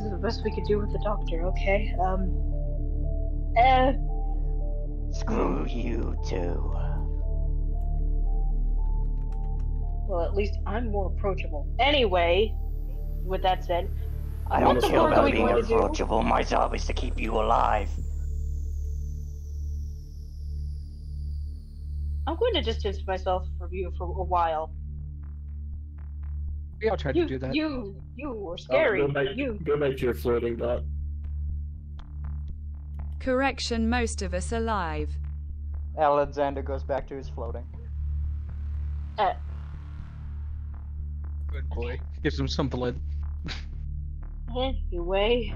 is the best we could do with the doctor. Okay. Screw you too. Well, at least I'm more approachable. Anyway, with that said, I don't care about being approachable. My job is to keep you alive. I'm going to distance myself from you for a while. We all tried to do that. You were scary. Go back to your floating dot. Correction, most of us alive. Alexander goes back to his floating. Good boy. Gives him some blood. Anyway.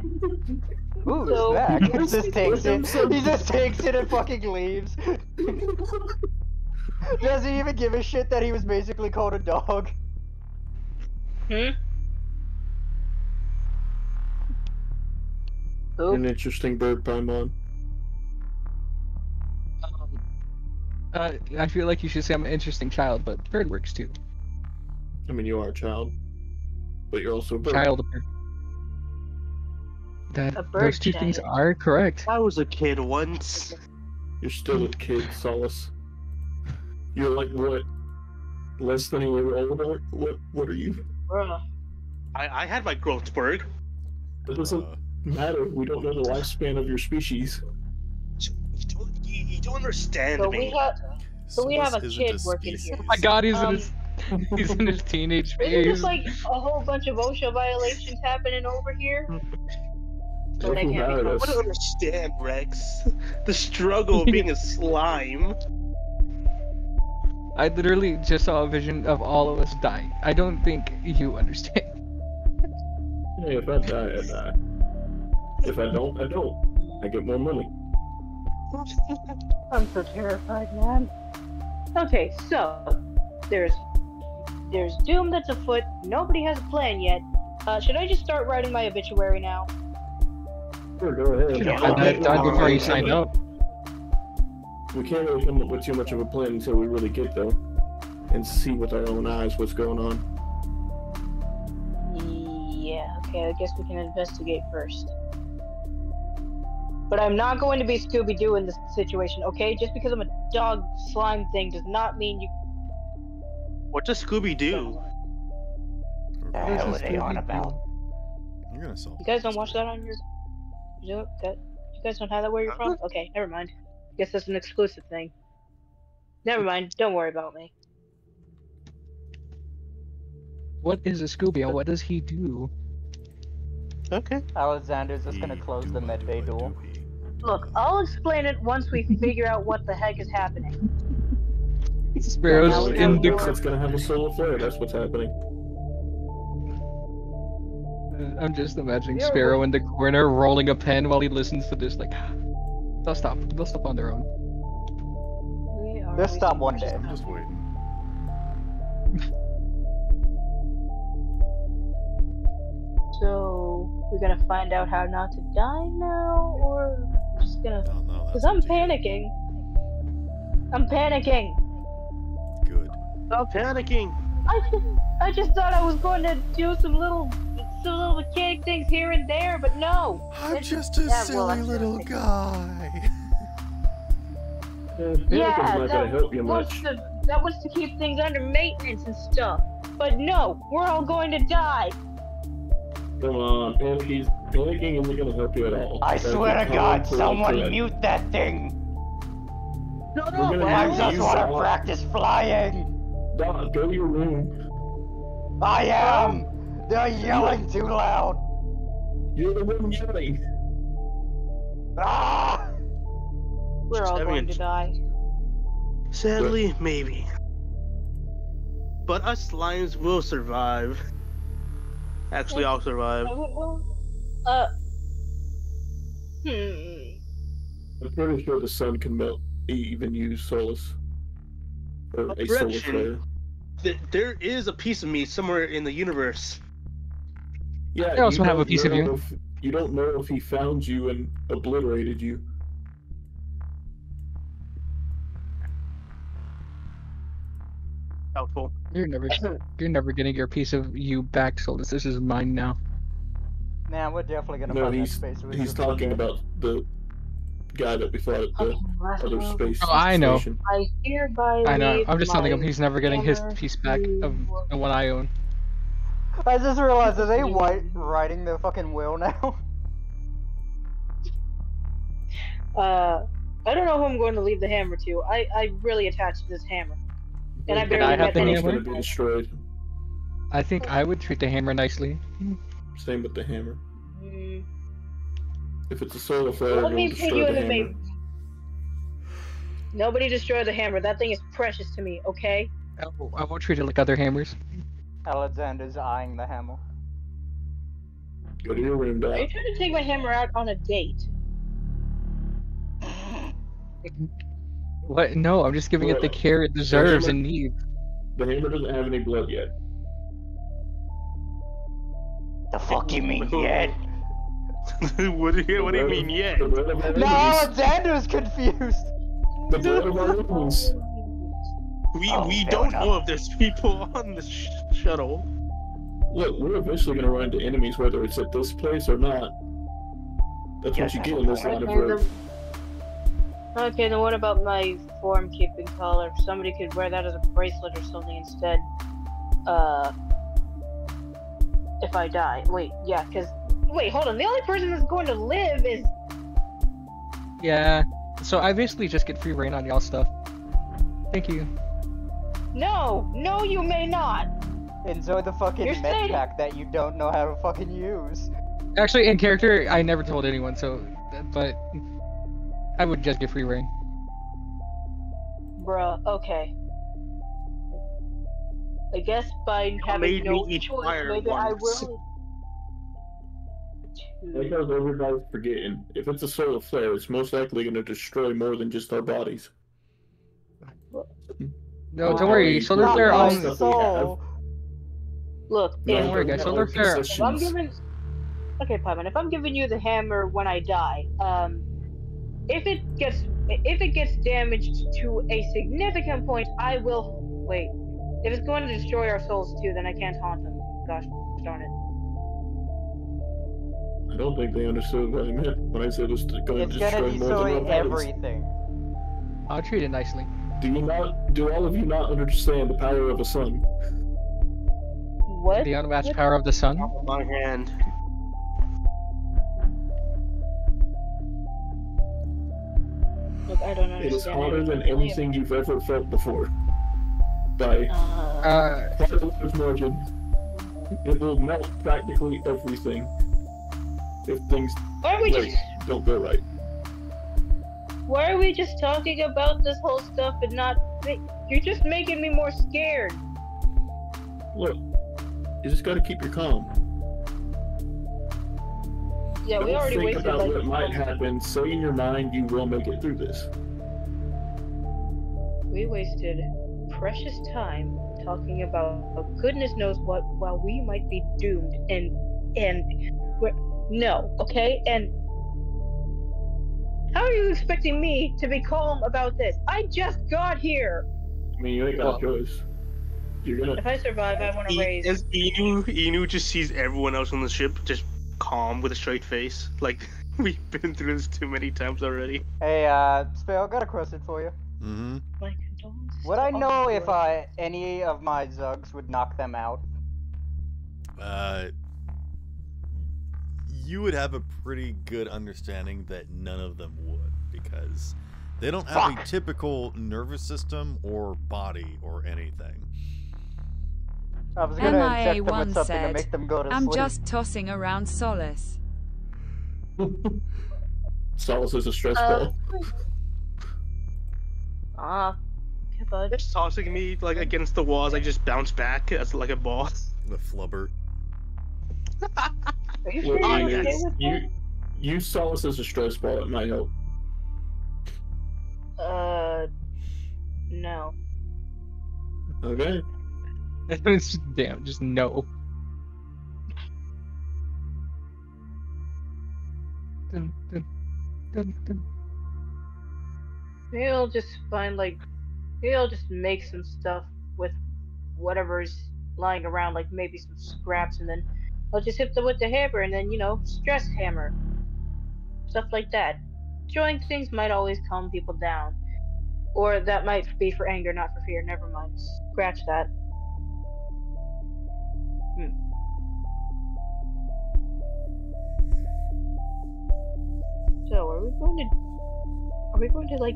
Who's back? He just takes it. He just takes it and fucking leaves. Doesn't even give a shit that he was basically called a dog. You're an interesting bird, Paimon. I feel like you should say I'm an interesting child, but bird works too. I mean, you are a child, but you're also a bird. Child of bird. Those two things are correct. I was a kid once. You're still a kid, Solace. You're like what? Less than a year old? What are you? I had my growth spurt. It doesn't matter. We don't know the lifespan of your species. You don't understand me. So we have a kid working here. Oh my god, he's in his teenage phase. Isn't this like a whole bunch of OSHA violations happening over here? So they can't be I don't understand, Rex. The struggle of being a slime. I literally just saw a vision of all of us dying. I don't think you understand. Hey, if I die, I die. If I don't, I don't. I get more money. I'm so terrified, man. Okay, so there's doom that's afoot. Nobody has a plan yet. Should I just start writing my obituary now? Sure, go ahead. I've done before you signed up. We can't really come up with too much of a plan until we really get there and see with our own eyes what's going on. Yeah, okay, I guess we can investigate first. But I'm not going to be Scooby-Doo in this situation, okay? Just because I'm a dog slime thing does not mean you... What's a Scooby-Doo? What the hell are they on about? You're gonna solve. You guys don't watch that on your... You guys don't have that where you're from? Okay, never mind. Guess that's an exclusive thing. Never mind, don't worry about me. What is a Scooby and what does he do? Okay. Alexander's just gonna close the medbay door. Look, I'll explain it once we figure out what the heck is happening. Sparrow's in the... It's gonna have a solar flare, that's what's happening. I'm just imagining Sparrow in the corner rolling a pen while he listens to this, like... They'll stop on their own. They'll stop one day. I'm just waiting. So, we're gonna find out how not to die now, or just gonna... Because I'm panicking. I'm panicking! Good. Stop panicking! I just thought I was going to do some little mechanic things here and there, but no! I'm just a silly little guy. Yeah, not gonna help you much. That was to keep things under maintenance and stuff. But no, we're all going to die! Come on, panicking isn't gonna help you at all. I swear to God, someone mute that thing! No, I just want to practice flying! Dot, go to your room. I am! They're yelling too loud! You're the one yelling. Ah! We're all going to die. Sadly, maybe. But us lions will survive. Actually, I'll survive. I'm pretty sure the sun can melt, even use Solus. Or a solar flare. There is a piece of me somewhere in the universe. Yeah, I also have a piece of you. You don't know if he found you and obliterated you. Doubtful. You're never getting your piece of you back, Solus. This is mine now. Nah, we're definitely gonna No, find that space. he's talking about the guy that we fought at the other space Oh, I know. station. I hereby I know. leave I'm just telling him my he's never getting his hammer piece back of the one I own. I just realized, are they writing the fucking will now? I don't know who I'm going to leave the hammer to. I really attached to this hammer. And I barely have the met hammer? Be destroyed. I think I would treat the hammer nicely. Same with the hammer. Mm. If it's a solar flare, Let me don't put you destroy in the the hammer. Nobody destroy the hammer. That thing is precious to me, okay? I won't treat it like other hammers. Alexander's eyeing the hammer. Go to your room, Are you Dad. trying to take my hammer out on a date? What? No, I'm just giving it the care it deserves and needs. The hammer doesn't have any blood yet. The fuck you mean yet? What do you mean yet? The blood of our No, enemies. Alexander's confused! The blood of our enemies. We don't know if there's people on the shuttle. Look, we're eventually gonna run into enemies, whether it's at this place or not. That's what you get in this line of road. Okay, then what about my form-keeping collar? Somebody could wear that as a bracelet or something instead. If I die. Wait, yeah, because... Wait, hold on. The only person that's going to live is... Yeah. So I basically just get free reign on y'all stuff. Thank you. No! No, you may not! Enjoy the fucking You're med saying- pack that you don't know how to fucking use. Actually, in character, I never told anyone, so... But... I would just get free reign. Bruh, okay. I guess by having Made me no eat choice, fire maybe I once. will... Because everybody's forgetting, if it's a solar flare, it's most likely gonna destroy more than just our bodies. No, don't worry. Solar flare Not on... my soul. Look, Don't worry, guys. Solar flare... if I'm giving... Okay, Paimon, if I'm giving you the hammer when I die, if it gets damaged to a significant point, I will... Wait. If it's going to destroy our souls too, then I can't haunt them. Gosh darn it. I don't think they understood what I meant when I said it's going to It's destroy gonna more than our destroy bodies. everything. I'll treat it nicely. Do all of you not understand the power of a sun? What? The unmatched power of the sun? My hand. Look, I don't understand. It is hotter than anything. anything you've ever felt before. By quite a large margin. It will melt practically everything if things Why are we just... don't go right. Why are we just talking about this whole stuff and not... You're just making me more scared. Look, you just gotta keep your calm. Yeah, we Don't already think wasted about like... what might happen. Say in your mind you will make it through this. We wasted precious time talking about goodness knows what while we might be doomed and we're... No, okay? And how are you expecting me to be calm about this? I just got here! I mean, you ain't got a choice. You're gonna... If I survive, I want to raise... As Inu just sees everyone else on the ship just calm with a straight face. Like, we've been through this too many times already. Hey, Spell, got a question for you. Mm-hmm. My condolences Would I to know all if of you. any of my Zugs would knock them out? You would have a pretty good understanding that none of them would, because they don't have a typical nervous system or body or anything. I was gonna inject them with MIA1 something to said, make them go to I'm sleep. just tossing around solace. Solace is a stress ball. Okay, bud. Just tossing me like against the walls. I just bounce back as like a ball. The flubber. Are you sure you're okay with that? Use Solace as a stress ball. It might help. No. Okay. Damn, just no. Dun, dun, dun, dun. Maybe I'll just find maybe I'll just make some stuff with whatever's lying around, like maybe some scraps, and then I'll just hit them with the hammer, and then, stress hammer. Stuff like that. Throwing things might always calm people down. Or that might be for anger, not for fear. Never mind. Scratch that. So, are we going to like...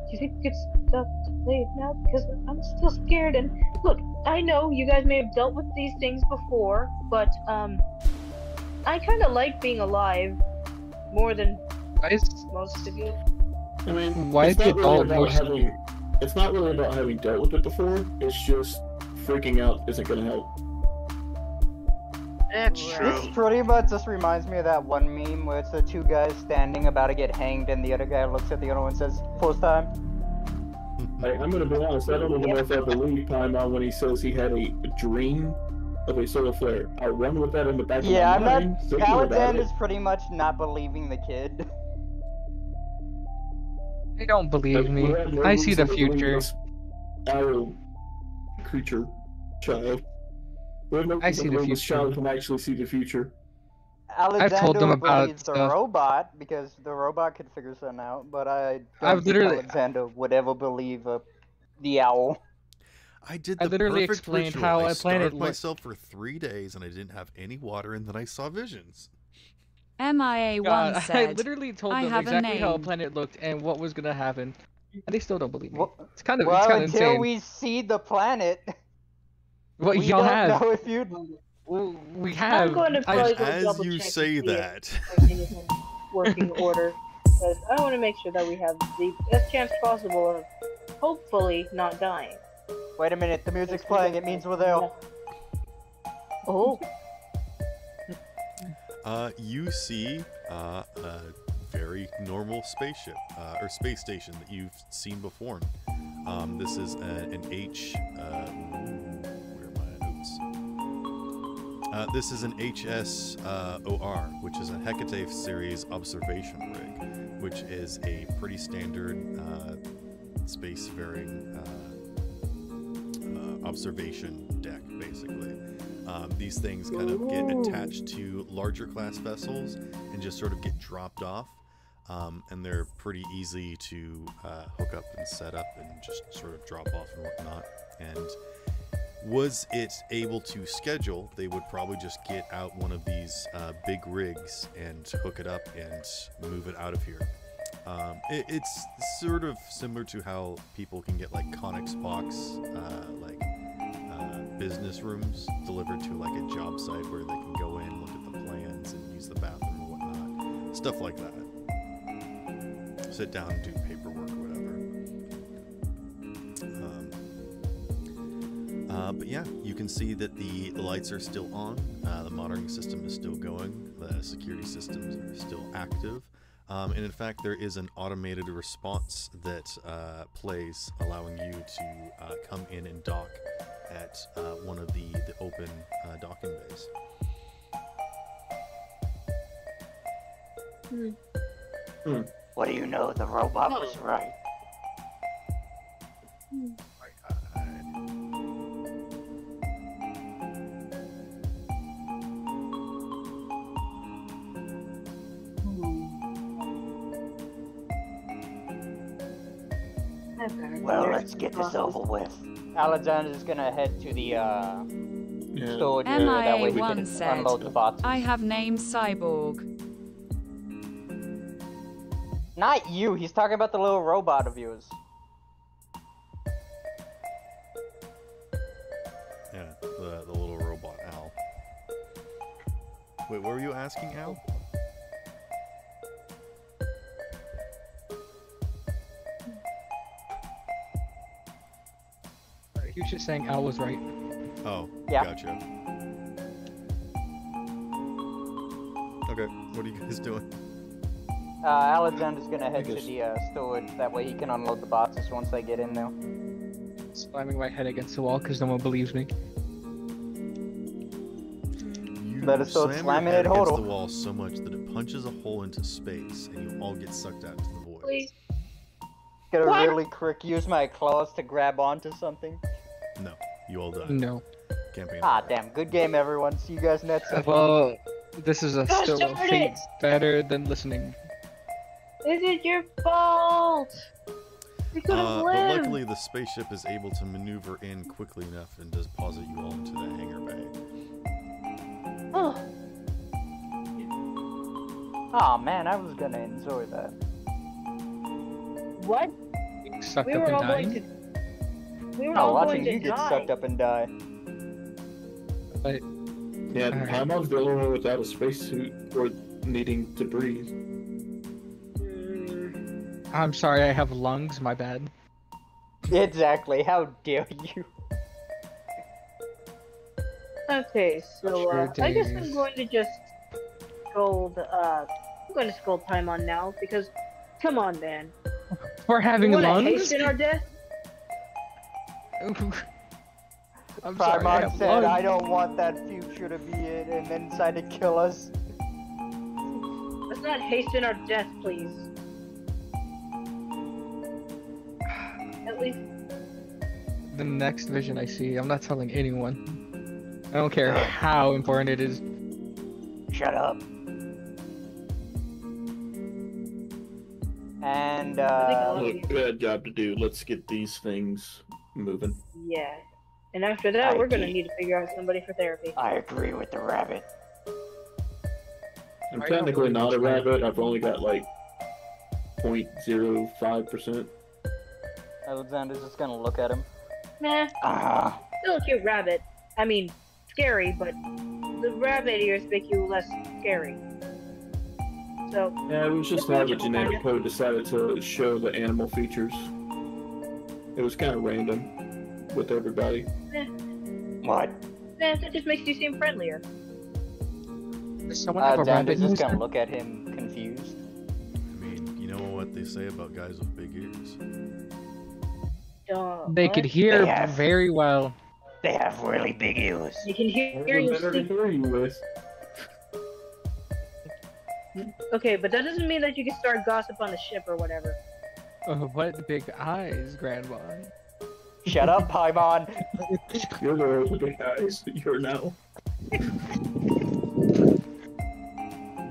Do you think we could stop delayed now? Because I'm still scared, and look, I know you guys may have dealt with these things before, but, I kinda like being alive more than most of you. I mean, why it's is not it really all about it's not really about having dealt with it before, it's just freaking out isn't gonna help. That's true. This pretty much just reminds me of that one meme where it's the two guys standing about to get hanged and the other guy looks at the other one and says, first time. I'm gonna be honest, I don't even know if I believe Paimon when he says he had a dream of a solar flare. I run with that in the back of my mind. Alexander's pretty much not believing the kid. They don't believe me. I see the future. Our creature child. I see the future. Child can actually see the future. Alexander I've told them about believes the stuff. robot because the robot could figure something out, but I don't think Alexander would ever believe the owl. I did the literally perfect explained ritual. how I a planet starved myself for 3 days and I didn't have any water, and then I saw visions. MIA1 God, said, I literally told I them have a exactly how a name. planet looked and what was gonna happen, and they still don't believe me. It's kind of Well, until insane. we see the planet, What we y'all don't have? know if you. We have. I'm going to probably go As double you check say and see that, if everything is in working order, because I want to make sure that we have the best chance possible of hopefully not dying. Wait a minute, the music's playing. It means we're there. Oh. You see a very normal spaceship or space station that you've seen before. This is an H. Where are my notes? This is an HSOR, which is a Hecate series observation rig, which is a pretty standard spacefaring observation deck, basically. These things kind of get attached to larger class vessels and just sort of get dropped off, and they're pretty easy to hook up and set up and just sort of drop off and whatnot. And was it able to schedule, they would probably just get out one of these big rigs and hook it up and move it out of here. It's sort of similar to how people can get like Connex box business rooms delivered to like a job site where they can go in, look at the plans, and use the bathroom and whatnot. Stuff like that. Sit down and do paperwork or whatever. But yeah, you can see that the lights are still on. The monitoring system is still going. The security systems are still active. And in fact, there is an automated response that plays, allowing you to come in and dock at one of the open docking bays. What do you know? The robot was right. Well, let's get this over with. Alexander's gonna head to the storage area that way we MIA1 can said, unload the boxes. I have named Cyborg. Not you, he's talking about the little robot of yours. Yeah, the little robot owl. Wait, what were you asking, Al? He was just saying Al was right. Oh, Yeah. gotcha. Okay, what are you guys doing? Alexander's gonna head to the storage. That way he can unload the boxes once I get in there. Slamming my head against the wall because no one believes me. You Better start slam slamming your head it against harder. the wall so much that it punches a hole into space, and you all get sucked out into the void. Please. Gonna What? really quick use my claws to grab onto something. No, you all die. No. Campaign. Ah, over. damn. Good game, everyone. See you guys next time. Well, this is Gosh still a darn fate it! better than listening. This is your fault. You could have But lived. luckily, the spaceship is able to maneuver in quickly enough and does posit you all into the hangar bay. Oh, Aw, man, I was gonna enjoy that. what? Being sucked We up were and all dying. going to. We were No, all watching going you to get die. sucked up and die. But Yeah, Alright. Paimon's the only one without a spacesuit or needing to breathe. I'm sorry, I have lungs. My bad. Exactly. How dare you? Okay, so Sure I guess days. I'm going to just scold. I'm going to scold Paimon now because, come on, man. We're having You want to lungs. hasten our death? I'm sorry, I Paimon have said, lungs. I don't want that future to be it, and then decided to kill us. Let's not hasten our death, please. At least, The next vision I see, I'm not telling anyone. I don't care how important it is. Shut up. And, Look, we had a job to do. Let's get these things moving. yeah. And after that, I we're going to agree. need to figure out somebody for therapy. I agree with the rabbit. I'm I don't technically really not a much matter. rabbit. I've only got like 0.05%. Alexander's just gonna look at him. Nah, Ah, still a cute rabbit. I mean, scary, but the rabbit ears make you less scary. So, Yeah, it was just how the genetic code decided to show the animal features. It was kind of random with everybody. what? that just makes you seem friendlier. Does someone have a Alexander's rabbit just nose? gonna look at him confused. I mean, you know what they say about guys with big ears. They could hear They have- very well. They have really big ears. You can hear They're you better to sleep. hear you with. Okay, but that doesn't mean that you can start gossip on the ship or whatever. What big eyes, Grandma. Shut up, Paimon! You're the big guys. You're now.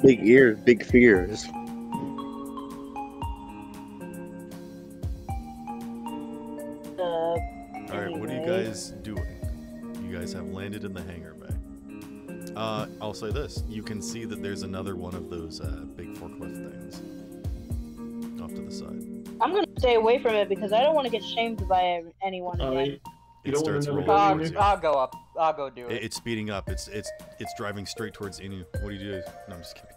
Big ears, big fears. Alright, what are you Anyway. guys doing? You guys have landed in the hangar bay. I'll say this. You can see that there's another one of those big forklift things off to the side. I'm gonna stay away from it because I don't want to get shamed by anyone again. You It don't starts wanna know rolling what towards you. I'll go up. I'll go do it. It's speeding up. It's driving straight towards Inu. What do you do? No, I'm just kidding.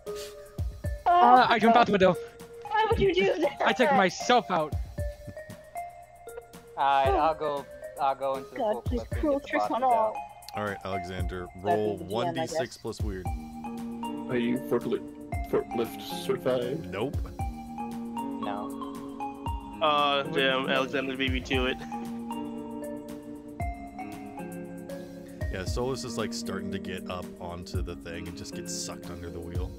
I jumped out the window. Why would you do that? I took myself out. Alright, I'll go into the God, please, forklift and cruel get the trick boxes on out. all. Alright, Alexander, roll the GM, I 1d6 guess. plus weird. Are you forklift certified? Nope. No. Damn, Alexander beat me to it. Yeah, Solus is like starting to get up onto the thing and just gets sucked under the wheel.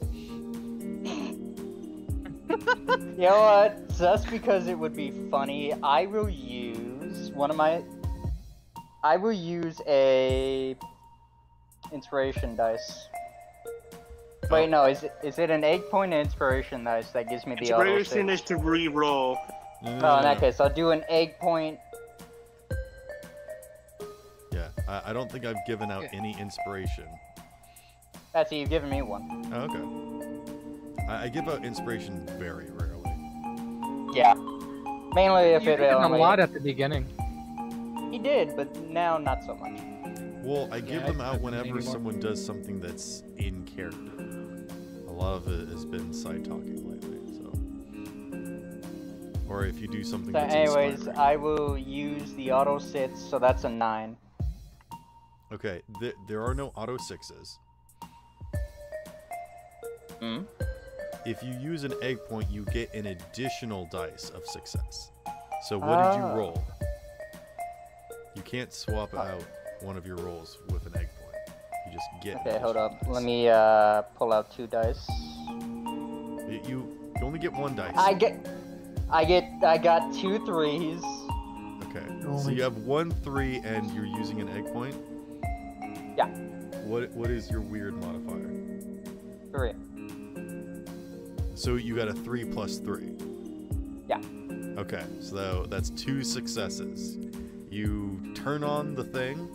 You know what? Just because it would be funny, I will use a inspiration dice. Wait, no, is it an 8-point inspiration dice that gives me the auto Inspiration save? is to re-roll. Oh, in that case, I'll do an 8-point. Yeah, I don't think I've given out any inspiration. That's it, you've given me one. Oh, okay. I give out inspiration very rarely. Yeah. Mainly if You it did a only... lot at the beginning. He did, but now not so much. Well, I give them out whenever anymore. someone does something that's in character. A lot of it has been side talking lately, so. Or if you do something So that's anyways, inspiring. I will use the auto sits, so that's a 9. Okay, there are no auto 6s. Hmm? If you use an egg point, you get an additional dice of success. So what did you roll? You can't swap out one of your rolls with an egg point. You just get. Okay, hold up. dice. Let me pull out 2 dice. You only get 1 dice. I got 2 3s. Okay, so you have 1 3 and you're using an egg point? Yeah. What is your weird modifier? 3. So you got a 3 plus 3. Yeah. Okay, so that's 2 successes. You turn on the thing,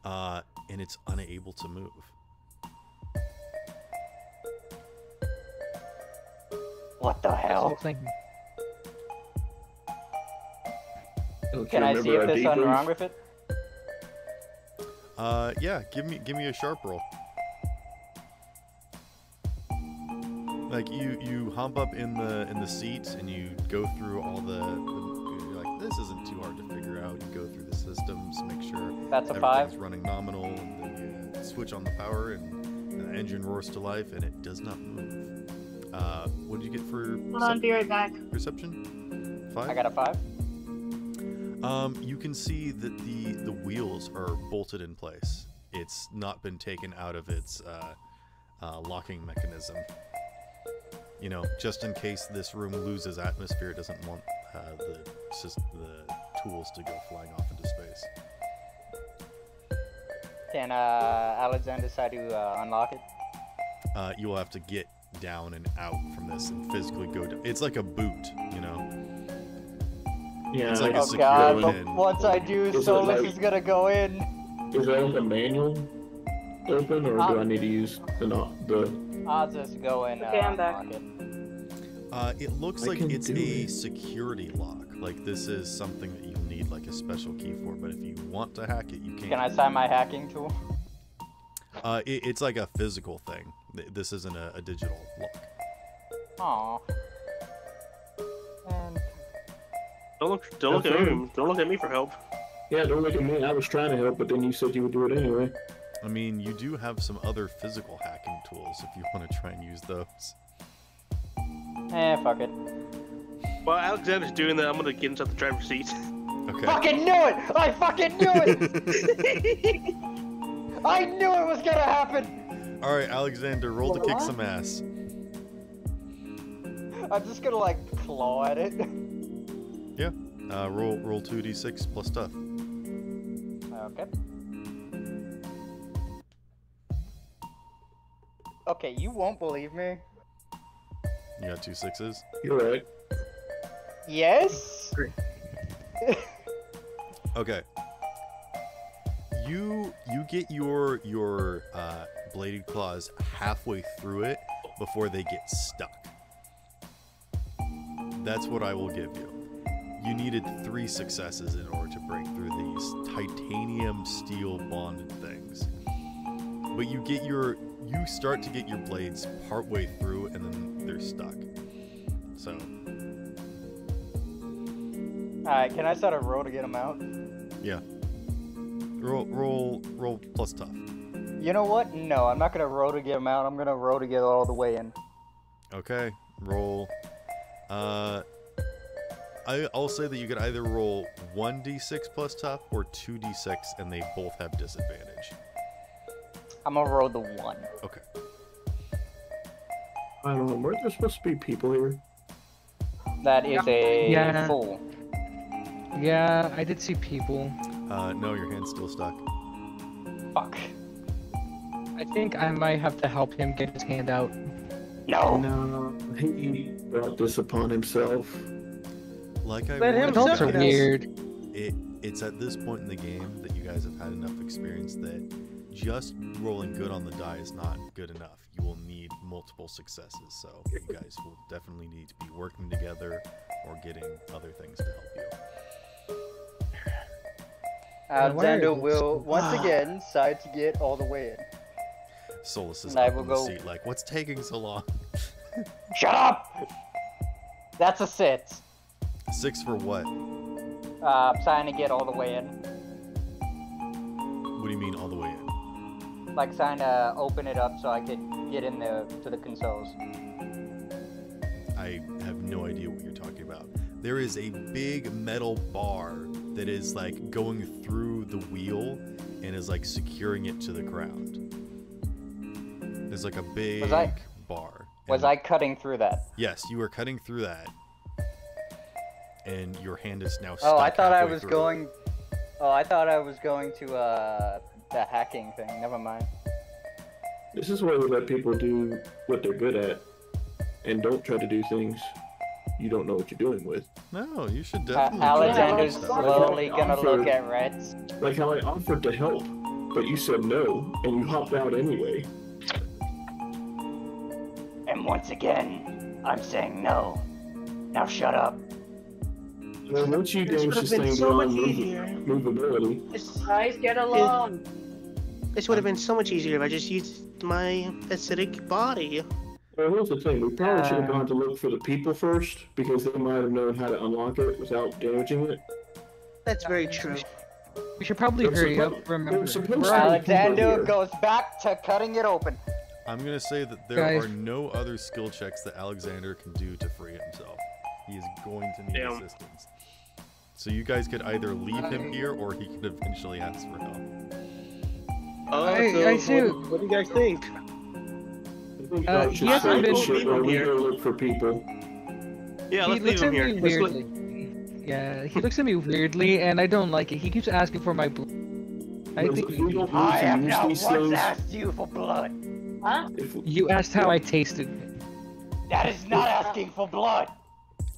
and it's unable to move. What the hell? Don't Can you I see remember if there's our something debrief? wrong with it? Yeah, give me a sharp roll. Like you hump up in the seat and you go through all you're like, this isn't too hard to figure out. You go through the systems, make sure That's a everything's 5. running nominal, and then you switch on the power and the engine roars to life and it does not move. What did you get for Hold on, be right back. perception? 5? I got a 5. You can see that the wheels are bolted in place. It's not been taken out of its locking mechanism. You know, just in case this room loses atmosphere, it doesn't want the tools to go flying off into space. Can Alexander decide to unlock it? You will have to get down and out from this and physically go down. It's like a boot, you know? Yeah. It's like a Oh secure god, but pin. once I do, Is it Solus like- is gonna go in. Is that like a manual open, or do I need to use the I'll just go and Okay, I'm back. unlock it. It looks I like can it's do a it. security lock. Like this is something that you need like a special key for, but if you want to hack it, you can. Can I sign my hacking tool? It's like a physical thing. This isn't a digital lock. Aw. And Don't look at me. Don't look at me for help. Yeah, don't look at me. I was trying to help, but then you said you would do it anyway. I mean, you do have some other physical hacking tools if you want to try and use those. fuck it. While Alexander's doing that, I'm gonna get inside the driver's seat. Okay. Fucking knew it! I fucking knew it! I knew it was gonna happen! All right, Alexander, roll to kick some ass. I'm just gonna like claw at it. Yeah. Roll 2d6 plus tough. Okay. Okay, you won't believe me. You got 2 6s. You're right. Yes? Okay. You get your bladed claws halfway through it before they get stuck. That's what I will give you. You needed 3 successes in order to break through these titanium steel bonded things. But you start to get your blades partway through and then they're stuck. So. Alright, can I start a roll to get him out? Yeah. Roll plus tough. You know what? No, I'm not gonna roll to get him out. I'm gonna roll to get all the way in. Okay. Roll. I'll say that you could either roll 1d6 plus tough or 2d6 and they both have disadvantage. I'm gonna roll the 1. Okay. I don't know. Weren't there supposed to be people here? That is a Yeah. full. Yeah, I did see people. No, your hand's still stuck. Fuck. I think I might have to help him get his hand out. No. No, he brought this upon himself. Like I Let him mentioned, Adults are suck it. weird. it's at this point in the game that you guys have had enough experience that just rolling good on the die is not good enough. You will need multiple successes, so you guys will definitely need to be working together or getting other things to help you. Alexander will once again decide to get all the way in. Solus is And I up will in the go- seat like, what's taking so long? Shut up! That's a 6. 6 for what? I'm trying to get all the way in. What do you mean all the way in? Like trying to open it up so I could get in to the consoles. I have no idea what you're talking about. There is a big metal bar that is like going through the wheel and is like securing it to the ground. There's like a big bar. Was I cutting through that? Yes, you were cutting through that. And your hand is now Oh, stuck I thought I halfway was through. going. Oh, I thought I was going to the hacking thing. Never mind. This is why we let people do what they're good at, and don't try to do things you don't know what you're doing with. No, you should definitely. try Alexander's that stuff. slowly gonna look at Reds. Like how I offered to help, but you said no, and you hopped out anyway. And once again, I'm saying no. Now shut up. Well, once you This damage would this have been thing so much beyond easier. movability, Guys, get along. This would have been so much easier if I just used my acidic body. well, here's the thing. We probably should have gone to look for the people first, because they might have known how to unlock it without damaging it. That's very true. We should probably They're hurry suppo- up. Remember, they're supposed to be Alexander people here. goes back to cutting it open. I'm gonna say that there Guys. are no other skill checks that Alexander can do to free himself. He is going to need Damn. assistance. So you guys could either leave him here, or he could eventually ask for help. I see. What do you guys think? I think Uh, I he should hasn't start been- this shit while we here. go look for people. Yeah, He let's looks leave at him me here. weirdly. Yeah, he looks at me weirdly, and I don't like it. He keeps asking for my blood. I Well, think if we don't need I to have use not these once things, asked you for blood. Huh? you asked how I tasted. That is not asking for blood.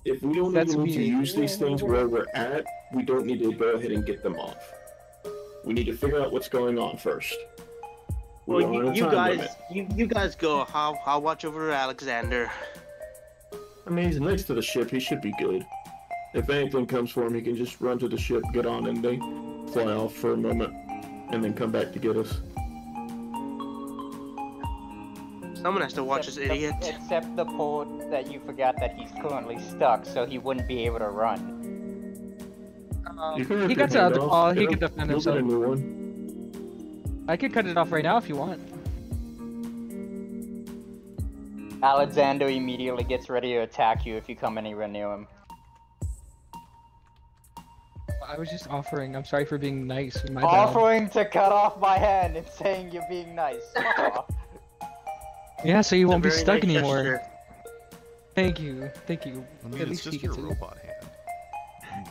if we don't That's even need to weird. use these things where we're at, we don't need to go ahead and get them off. We need to figure out what's going on first. We Well, are on a you time guys, limit. you guys go. I'll watch over Alexander. I mean, he's next to the ship. He should be good. If anything comes for him, he can just run to the ship, get on, and they fly off for a moment, and then come back to get us. Someone has to watch this idiot. Except the port that you forgot that he's currently stuck, so he wouldn't be able to run. You can rip He your got hand to off. he It'll- can defend you'll get a himself. new one. I could cut it off right now if you want. Alexander immediately gets ready to attack you if you come anywhere near him. I was just offering. I'm sorry for being nice. My bad. Offering to cut off my hand and saying you're being nice. Fuck off. Yeah, so you won't be Very stuck nice anymore. gesture. Thank you. Thank you. I mean, At it's least just he your gets it. robot hand.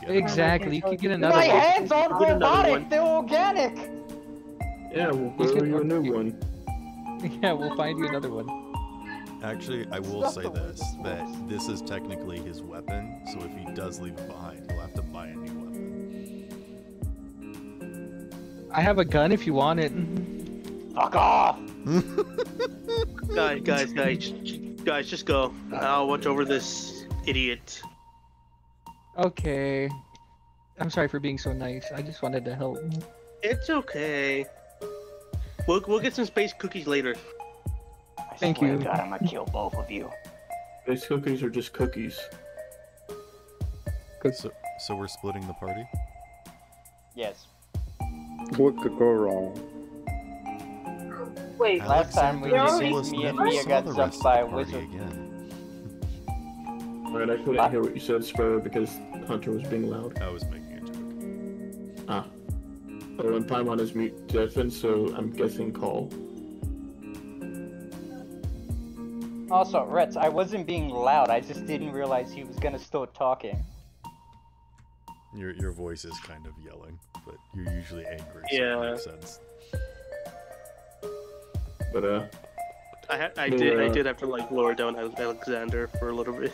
You get it. Exactly. You could get another My one. hands aren't Get another robotic, one. they're organic! Yeah, we'll He's borrow gonna- you a new one. Yeah, we'll find you another one. Actually, I will Stuff say the way this, this that works. this is technically his weapon, so if he does leave it behind, he'll have to buy a new weapon. I have a gun if you want it. Fuck off! Guys, just go. I'll watch over this idiot. Okay. I'm sorry for being so nice. I just wanted to help. It's okay. We'll get some space cookies later. I Thank swear you. to God, I'm gonna kill both of you. These cookies are just cookies. So we're splitting the party? Yes. What could go wrong? Wait, Last time we Alexander did, Solus me and never Mia saw got the jumped rest by a of the party wizard. again. Alright, I couldn't hear what you said, Spur, because Hunter was being loud. I was making a joke. Ah. Oh, and Paimon is mute deafened, so I'm guessing call. Also, Retz, I wasn't being loud, I just didn't realize he was gonna start talking. Your voice is kind of yelling, but you're usually angry, so Yeah. it makes sense. But, I Yeah. did have to like lower down Alexander for a little bit.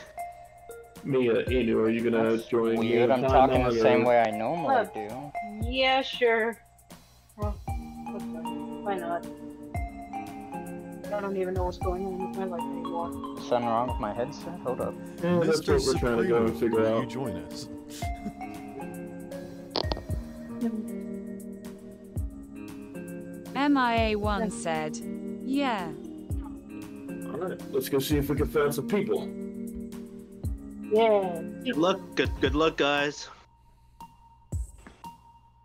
Mia, Inu, are you gonna join me? Weird, I'm and talking the Paimon, same or- way I normally do. yeah, sure. Well, okay. Why not? I don't even know what's going on with my life anymore. Something wrong with my headset? Hold up. Yeah, that's Mr. what we're trying to go and Supremo, figure will you out. join us? MIA1 said. Yeah. Alright, let's go see if we can find some people. Yeah. Good luck, good luck, guys.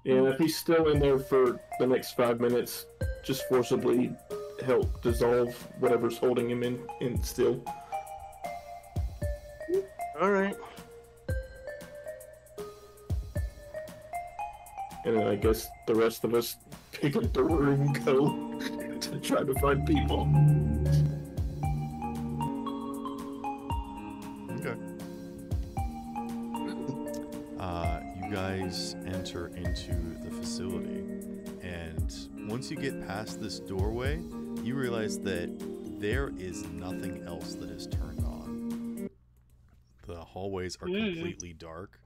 Yeah, if he's still in there for the next 5 minutes, just forcibly help dissolve whatever's holding him in still. All right. And then I guess the rest of us pick up the room and go to try to find people. Okay. You guys enter into the facility, and once you get past this doorway, you realize that there is nothing else that is turned on. The hallways are completely dark.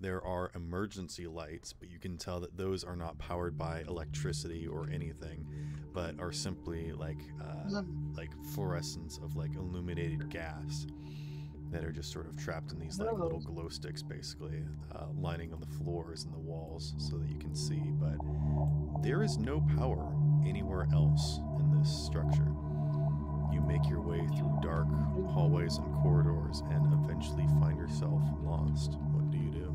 There are emergency lights, but you can tell that those are not powered by electricity or anything, but are simply like fluorescence of like illuminated gas that are just sort of trapped in these like little glow sticks, basically, lining on the floors and the walls so that you can see. But there is no power anywhere else in this structure. You make your way through dark hallways and corridors and eventually find yourself lost. What do you do?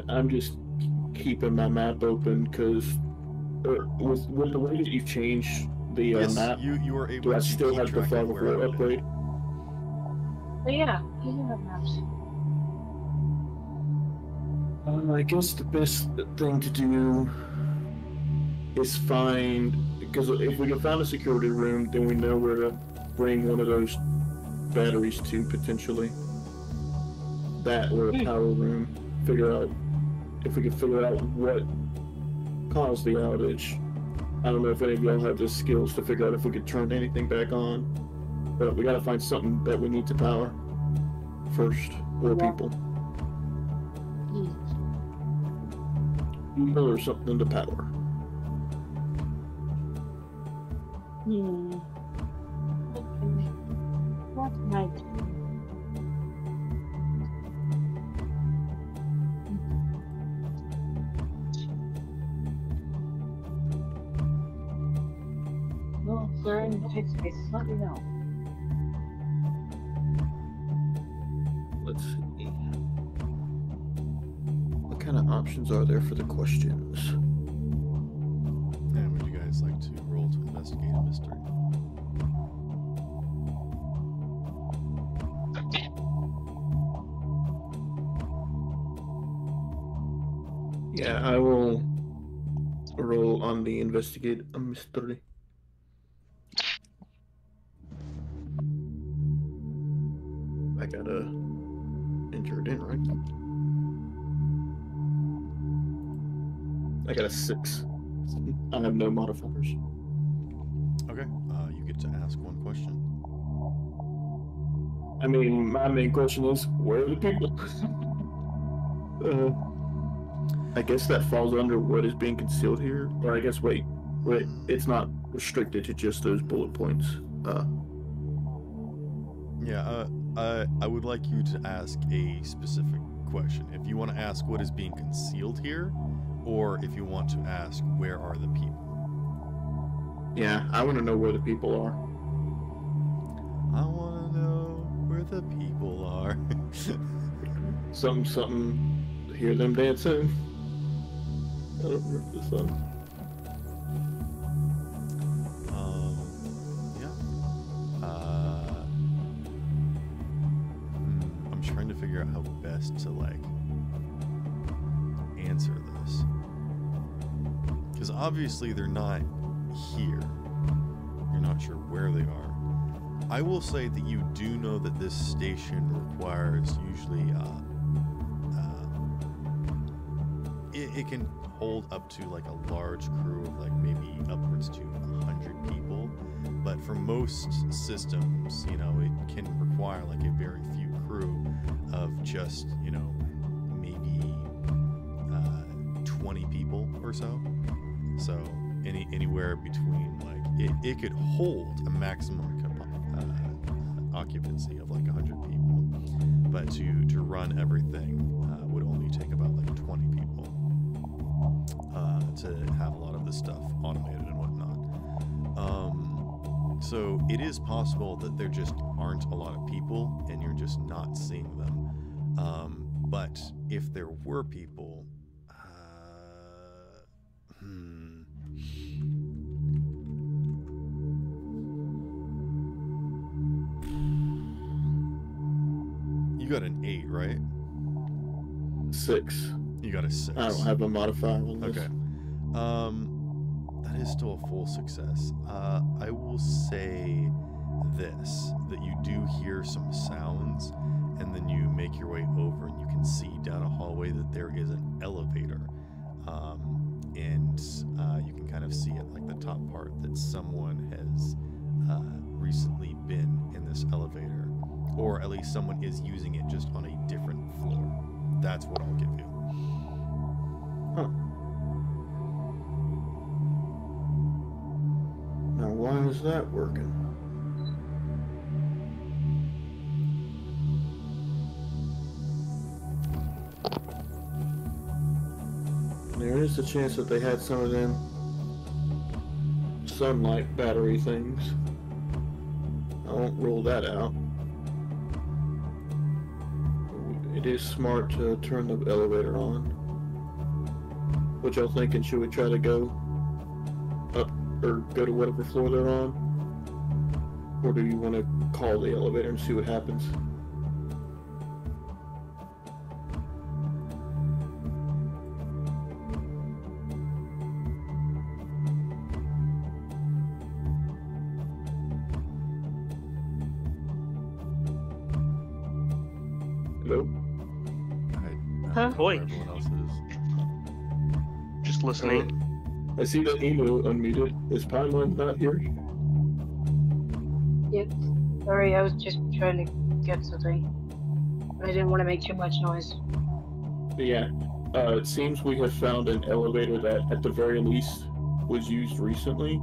I'm just keeping my map open because with the way that you've changed the Yes, map, you are able do I to still keep have the track of 5 where it is. upgrade? But yeah, you do have maps. I guess the best thing to do is find, because if we can find a security room, then we know where to bring one of those batteries to, potentially. That or a power room. Figure out if we can figure out what caused the outage. I don't know if any of y'all have the skills to figure out if we could turn anything back on, but we gotta find something that we need to power first, or people. Or something to power. What can I do? Well, if they're in the tight spaces, let me know. Let's see. What kind of options are there for the questions? And would you guys like to roll to investigate a mystery? Yeah, I will roll on the investigate a mystery. I gotta enter it in, right? I got a 6. I have no modifiers. Okay, you get to ask one question. I mean, my main question is, where are the people? I guess that falls under what is being concealed here. Or I guess, wait, it's not restricted to just those bullet points. I would like you to ask a specific question. If you want to ask what is being concealed here, or if you want to ask where are the people. Yeah, I want to know where the people are. I want to know where the people are. Something, hear them dancing. I don't remember the song. I'm trying to figure out how best to answer this, because obviously they're not here. You're not sure where they are. I will say that you do know that this station requires usually it can hold up to like a large crew of like maybe upwards to 100 people, but for most systems, you know, it can require like a very few crew of just, you know, maybe 20 people or so. So anywhere between like it could hold a maximum occupancy of like 100 people, but to run everything would only take about like 20 to have a lot of this stuff automated and whatnot. So it is possible that there just aren't a lot of people and you're just not seeing them. But if there were people, You got an 8, right? 6. You got a 6. I don't have a modifier on this. Okay. That is still a full success. I will say this, that you do hear some sounds, and then you make your way over and you can see down a hallway that there is an elevator. And you can kind of see at like the top part that someone has recently been in this elevator, or at least someone is using it just on a different floor. That's what I'll give you. Huh. Now, why is that working? There is a chance that they had some of them sunlight battery things. I won't rule that out. It is smart to turn the elevator on. What y'all thinking? Should we try to go up or go to whatever floor they're on? Or do you want to call the elevator and see what happens? Hello? Huh? Boy. Everyone else is. Just listening. I see that Emu unmuted. Is Paimon not here? Yep. Sorry, I was just trying to get something. I didn't want to make too much noise. But yeah, it seems we have found an elevator that, at the very least, was used recently,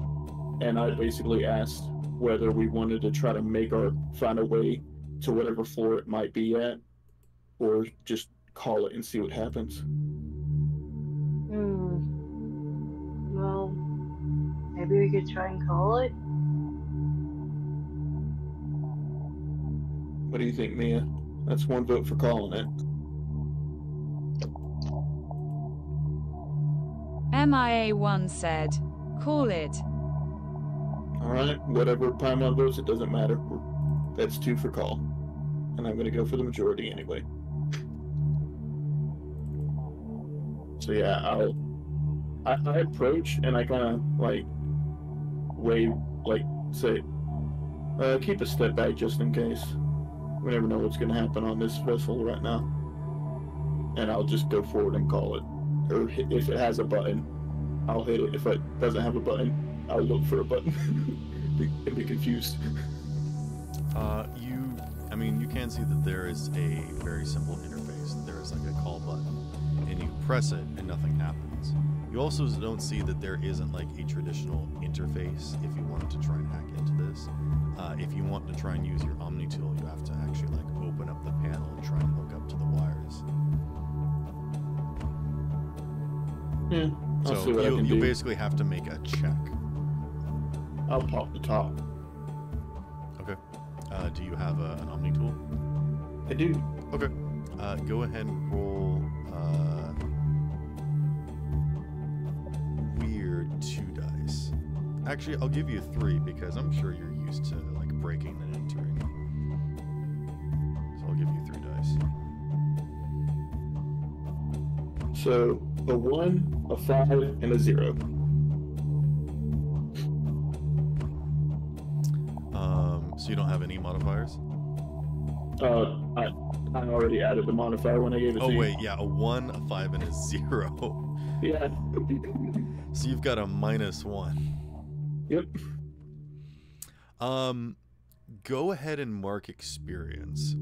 and I basically asked whether we wanted to try to find a way to whatever floor it might be at, or just call it and see what happens. Well, maybe we could try and call it. What do you think, Mia? That's one vote for calling it. MIA1 said, call it. Alright, whatever Paimon votes, it doesn't matter. That's 2 for call. And I'm gonna go for the majority anyway. So yeah, I approach and I kind of like wave, like say, keep a step back just in case. We never know what's gonna happen on this vessel right now. And I'll just go forward and call it. Or if it has a button, I'll hit it. If it doesn't have a button, I'll look for a button and be confused. You can see that there is a very simple interface. There is like a call button, and you press it and nothing happens. You also don't see that there isn't like a traditional interface if you wanted to try and hack into this. If you want to try and use your Omni tool, you have to actually like open up the panel and try and hook up to the wires. Yeah, I'll see what I can you do. basically have to make a check. I'll pop the top. Okay. Do you have an Omni tool? I do. Okay. Go ahead and roll weird 2 dice. Actually, I'll give you 3 because I'm sure you're used to like breaking and entering. So I'll give you 3 dice. So a 1, a 5, and a 0. So you don't have any modifiers? I already added the modifier when I gave it to you. Oh wait, yeah, a 1, a 5, and a 0. Yeah. So you've got a -1. Yep. Go ahead and mark experience.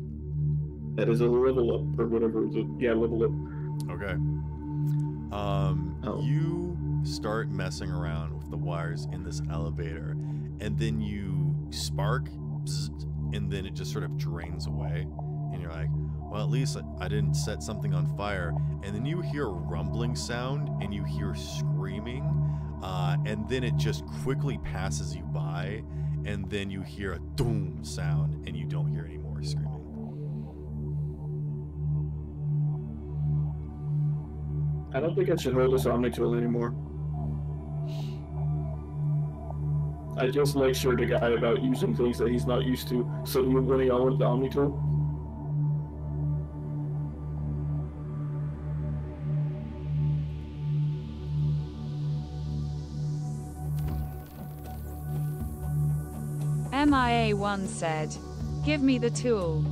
That is a level up, or whatever. Yeah, level up. Okay. You start messing around with the wires in this elevator, and then you spark, bzzzt, and then it just sort of drains away. And you're like, well, at least I didn't set something on fire. And then you hear a rumbling sound, and you hear screams. screaming, and then it just quickly passes you by, and then you hear a doom sound, and you don't hear any more screaming. I don't think I should hold this Omni tool anymore. I just lectured the guy about using things that he's not used to, so you when y'all want the Omni tool? MIA1 said, "Give me the tool."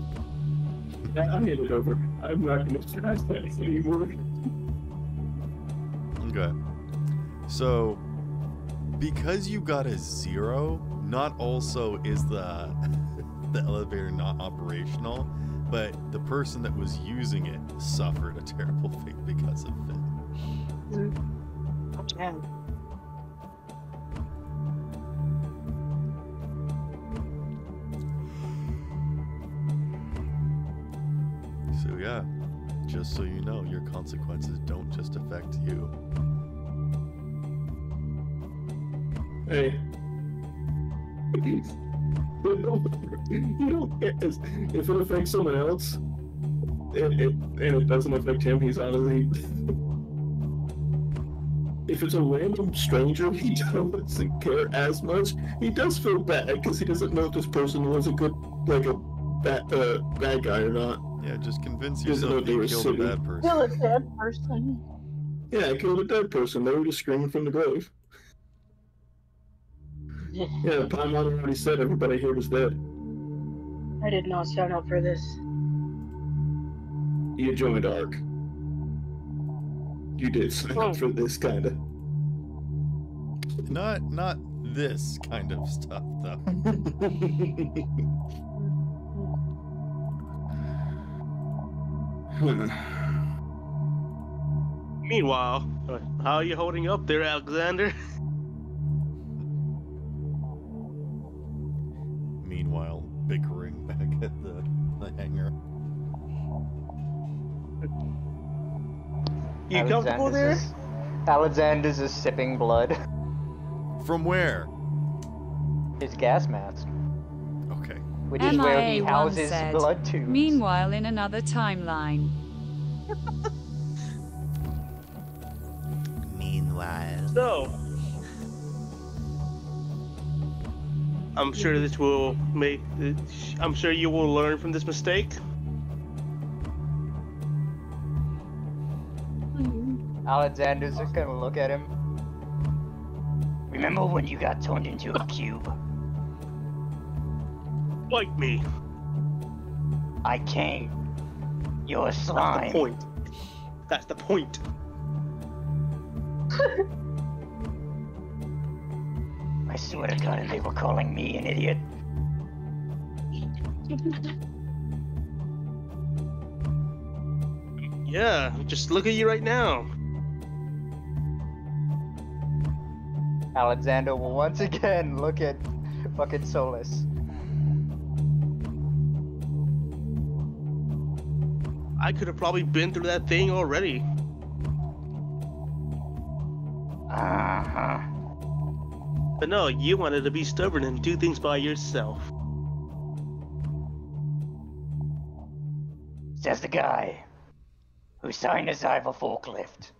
Yeah, I hand it over. I'm not going to try that anymore. Okay. So, because you got a 0, not also is the the elevator not operational, but the person that was using it suffered a terrible fate because of it. Yeah. So yeah, just so you know, your consequences don't just affect you. Hey. You don't get this. If it affects someone else, and it doesn't affect him, he's honestly... If it's a random stranger, he doesn't care as much. He does feel bad, because he doesn't know if this person was a good, like a bad guy or not. Yeah, just convince Doesn't know yourself if they you were killed silly. a bad person. Kill a dead person. Yeah, I killed a dead person. They were just screaming from the grave. Yeah, Paimon already said everybody here was dead. I did not sign up for this. You joined ARC. You did sign up for this, kinda. Not this kind of stuff, though. Meanwhile, how are you holding up there, Alexander? Meanwhile, bickering back at the hangar. You comfortable there? Alexander's is sipping blood. From where? His gas mask. Okay. Which is where he MIA1 houses said, blood tubes. "Meanwhile, in another timeline." Meanwhile. So, I'm sure this will make. I'm sure you will learn from this mistake. Alexander's just gonna look at him. Remember when you got turned into a cube? Like me. I came. You're a That's the slime. point. That's the point. I swear to God, and they were calling me an idiot. Yeah, just look at you right now. Alexander will once again look at fucking Solus. I could have probably been through that thing already. Uh-huh. But no, you wanted to be stubborn and do things by yourself. Says the guy who signed to drive a forklift.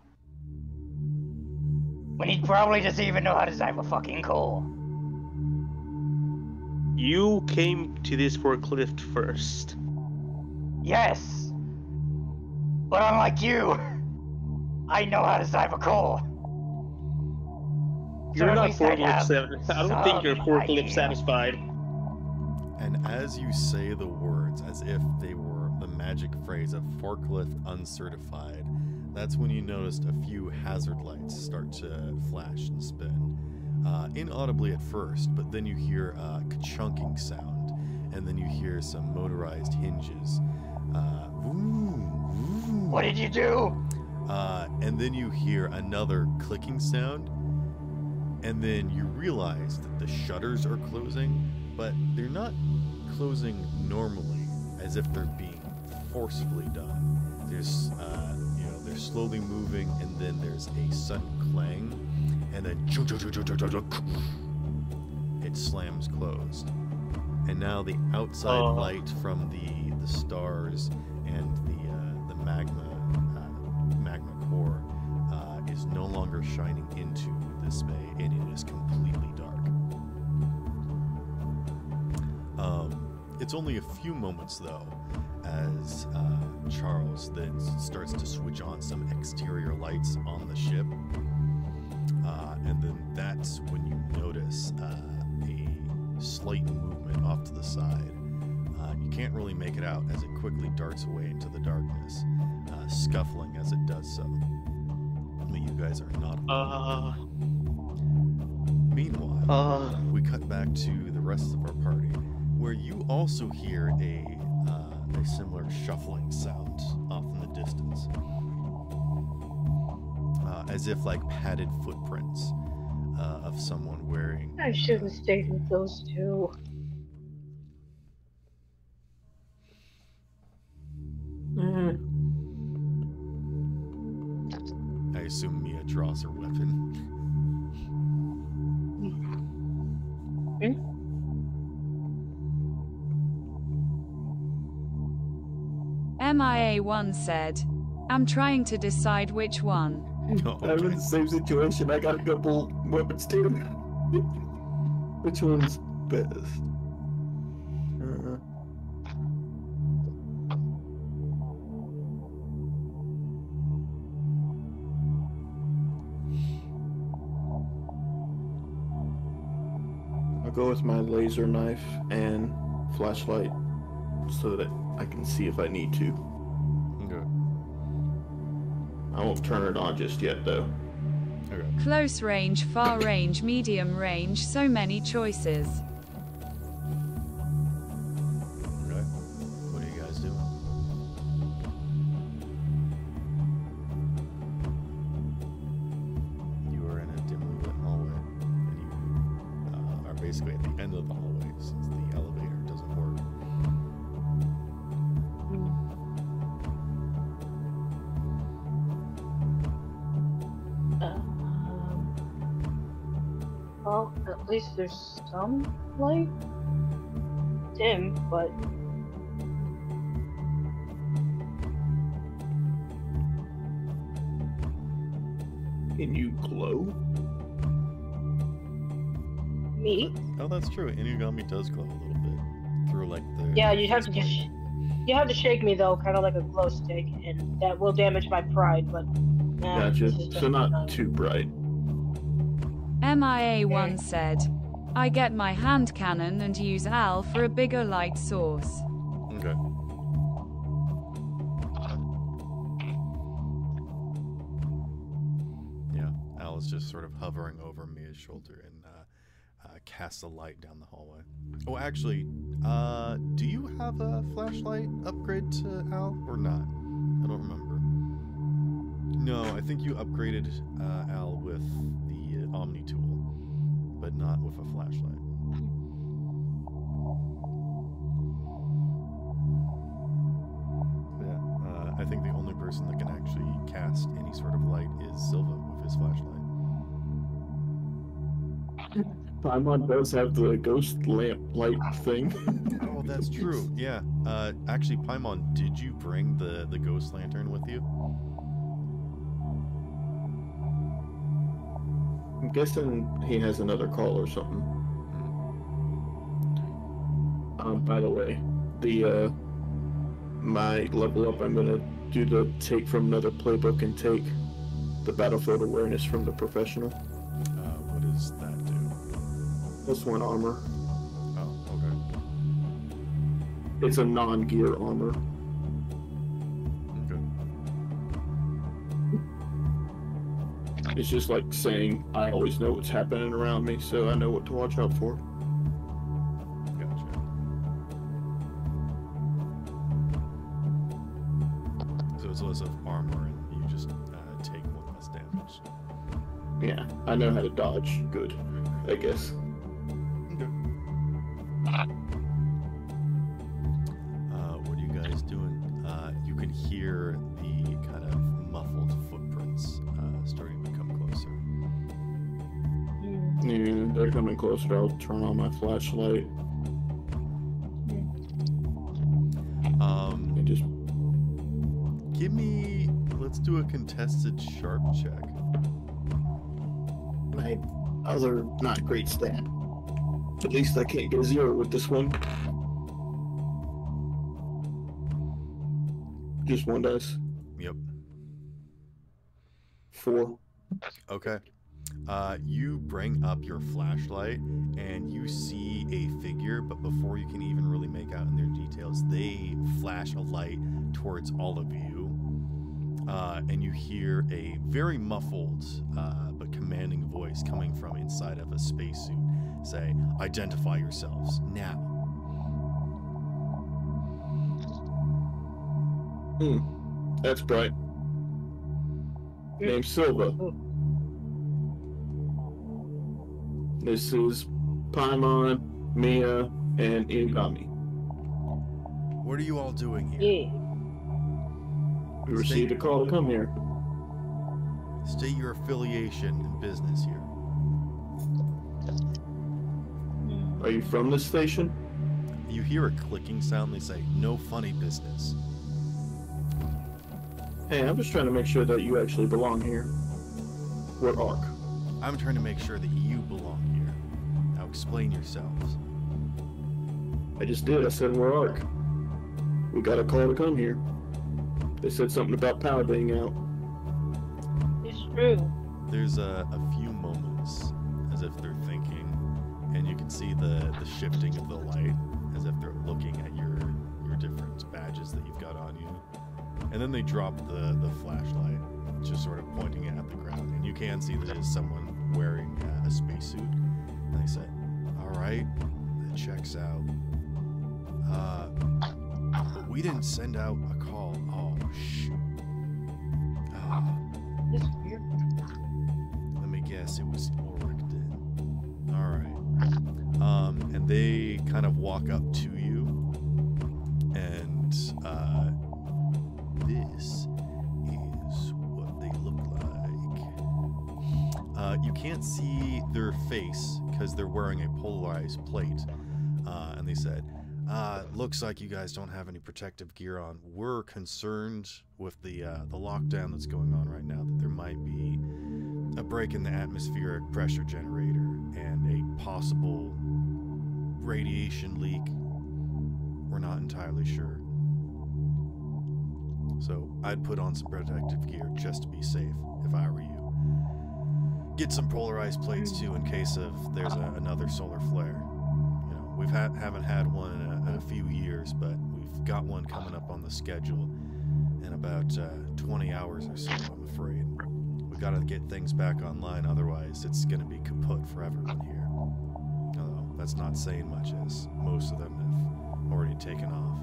When he probably doesn't even know how to drive a fucking car. You came to this forklift first. Yes. But unlike you, I know how to drive a car. You're at not least I forklift have satisfied. I don't think you're some forklift idea. satisfied. And as you say the words as if they were the magic phrase of forklift uncertified, that's when you noticed a few hazard lights start to flash and spin. Inaudibly at first, but then you hear a chunking sound, and then you hear some motorized hinges. What did you do? And then you hear another clicking sound, and then you realize that the shutters are closing, but they're not closing normally, as if they're being forcibly done. There's slowly moving, and then there's a sudden clang, and then it slams closed. And now the outside light from the stars and the magma core is no longer shining into this bay, and it is completely dark. It's only a few moments though, as Charles then starts to switch on some exterior lights on the ship, and then that's when you notice a slight movement off to the side. You can't really make it out as it quickly darts away into the darkness, scuffling as it does so. But you guys are not alone. Meanwhile, we cut back to the rest of our party, where you also hear a similar shuffling sound off in the distance, as if like padded footprints of someone wearing. I should have stayed with those two. I assume Mia draws her weapon. MIA1 said, I'm trying to decide which one. I'm in the same situation. I got a couple weapons too. Which one's best? I'll go with my laser knife and flashlight so that I can see if I need to. Okay. I won't turn it on just yet, though. Okay. Close range, far range, medium range, so many choices. Okay. What are you guys doing? You are in a dimly lit hallway, and you are basically at the end of the hallway since the elevator doesn't work. Well, at least there's some light. Dim, but Can you glow? me. Oh, that's true. Inugami does glow a little bit through like the. Yeah, you have to shake me though, kind of like a glow stick, and that will damage my pride. But Gotcha. So not too bright. MIA1 said, I get my hand cannon and use Al for a bigger light source. Okay. Yeah, Al is just sort of hovering over Mia's shoulder and casts a light down the hallway. Oh, actually, do you have a flashlight upgrade to Al or not? I don't remember. No, I think you upgraded Al with the Omni tool, but not with a flashlight. Yeah, I think the only person that can actually cast any sort of light is Silva with his flashlight. Paimon does have the ghost lamp light thing. Oh, that's true. Yeah. Actually, Paimon, did you bring the ghost lantern with you? I'm guessing he has another call or something. By the way, the my level up, I'm gonna do the take from another playbook and take the battlefield awareness from the professional. What does that do? +1 armor. Oh, okay. It's a non-gear armor. Okay. It's just like saying I always know what's happening around me, so I know what to watch out for. Gotcha. So it's less of armor, and you just take one less damage. Yeah, I know how to dodge good, I guess. Okay. What are you guys doing? You can hear the kind of muffled they're coming closer, I'll turn on my flashlight. And just Give me. Let's do a contested sharp check. my other not great stat. At least I can't get a 0 with this one. Just one dice. Yep. 4. Okay. You bring up your flashlight and you see a figure, but before you can even really make out in their details, they flash a light towards all of you. And you hear a very muffled but commanding voice coming from inside of a spacesuit say, "Identify yourselves now." That's bright. Name's Silva. This is Paimon, Mia, and Inugami. What are you all doing here? Yeah. We received a call to come here. State your affiliation and business here. Are you from this station? You hear a clicking sound. They say, "No funny business." Hey, I'm just trying to make sure that you actually belong here. We're ARC. I'm trying to make sure that you belong here. Now explain yourselves. I just did. I said we're ARC. We got a call to come here. They said something about power being out. It's true. There's a few moments as if they're thinking, and you can see the shifting of the light as if they're looking at your different badges that you've got on you. And then they drop the flashlight, just sort of pointing it at the ground. And you can see that it's someone wearing a spacesuit. And they say, "All right, that checks out. But we didn't send out a call. Oh, shoot. This is weird. Let me guess, it was Ulrich then. All right." And they kind of walk up to you, and this is what they look like. You can't see their face because they're wearing a polarized plate. And they said, "Looks like you guys don't have any protective gear on. We're concerned with the lockdown that's going on right now, that there might be a break in the atmospheric pressure generator and a possible radiation leak. We're not entirely sure. So I'd put on some protective gear just to be safe if I were you. Get some polarized plates too in case of there's another solar flare. You know, we haven't had one in a few years, but we've got one coming up on the schedule in about 20 hours or so, I'm afraid. We gotta get things back online, otherwise it's gonna be kaput for everyone here. Although that's not saying much, as most of them have already taken off.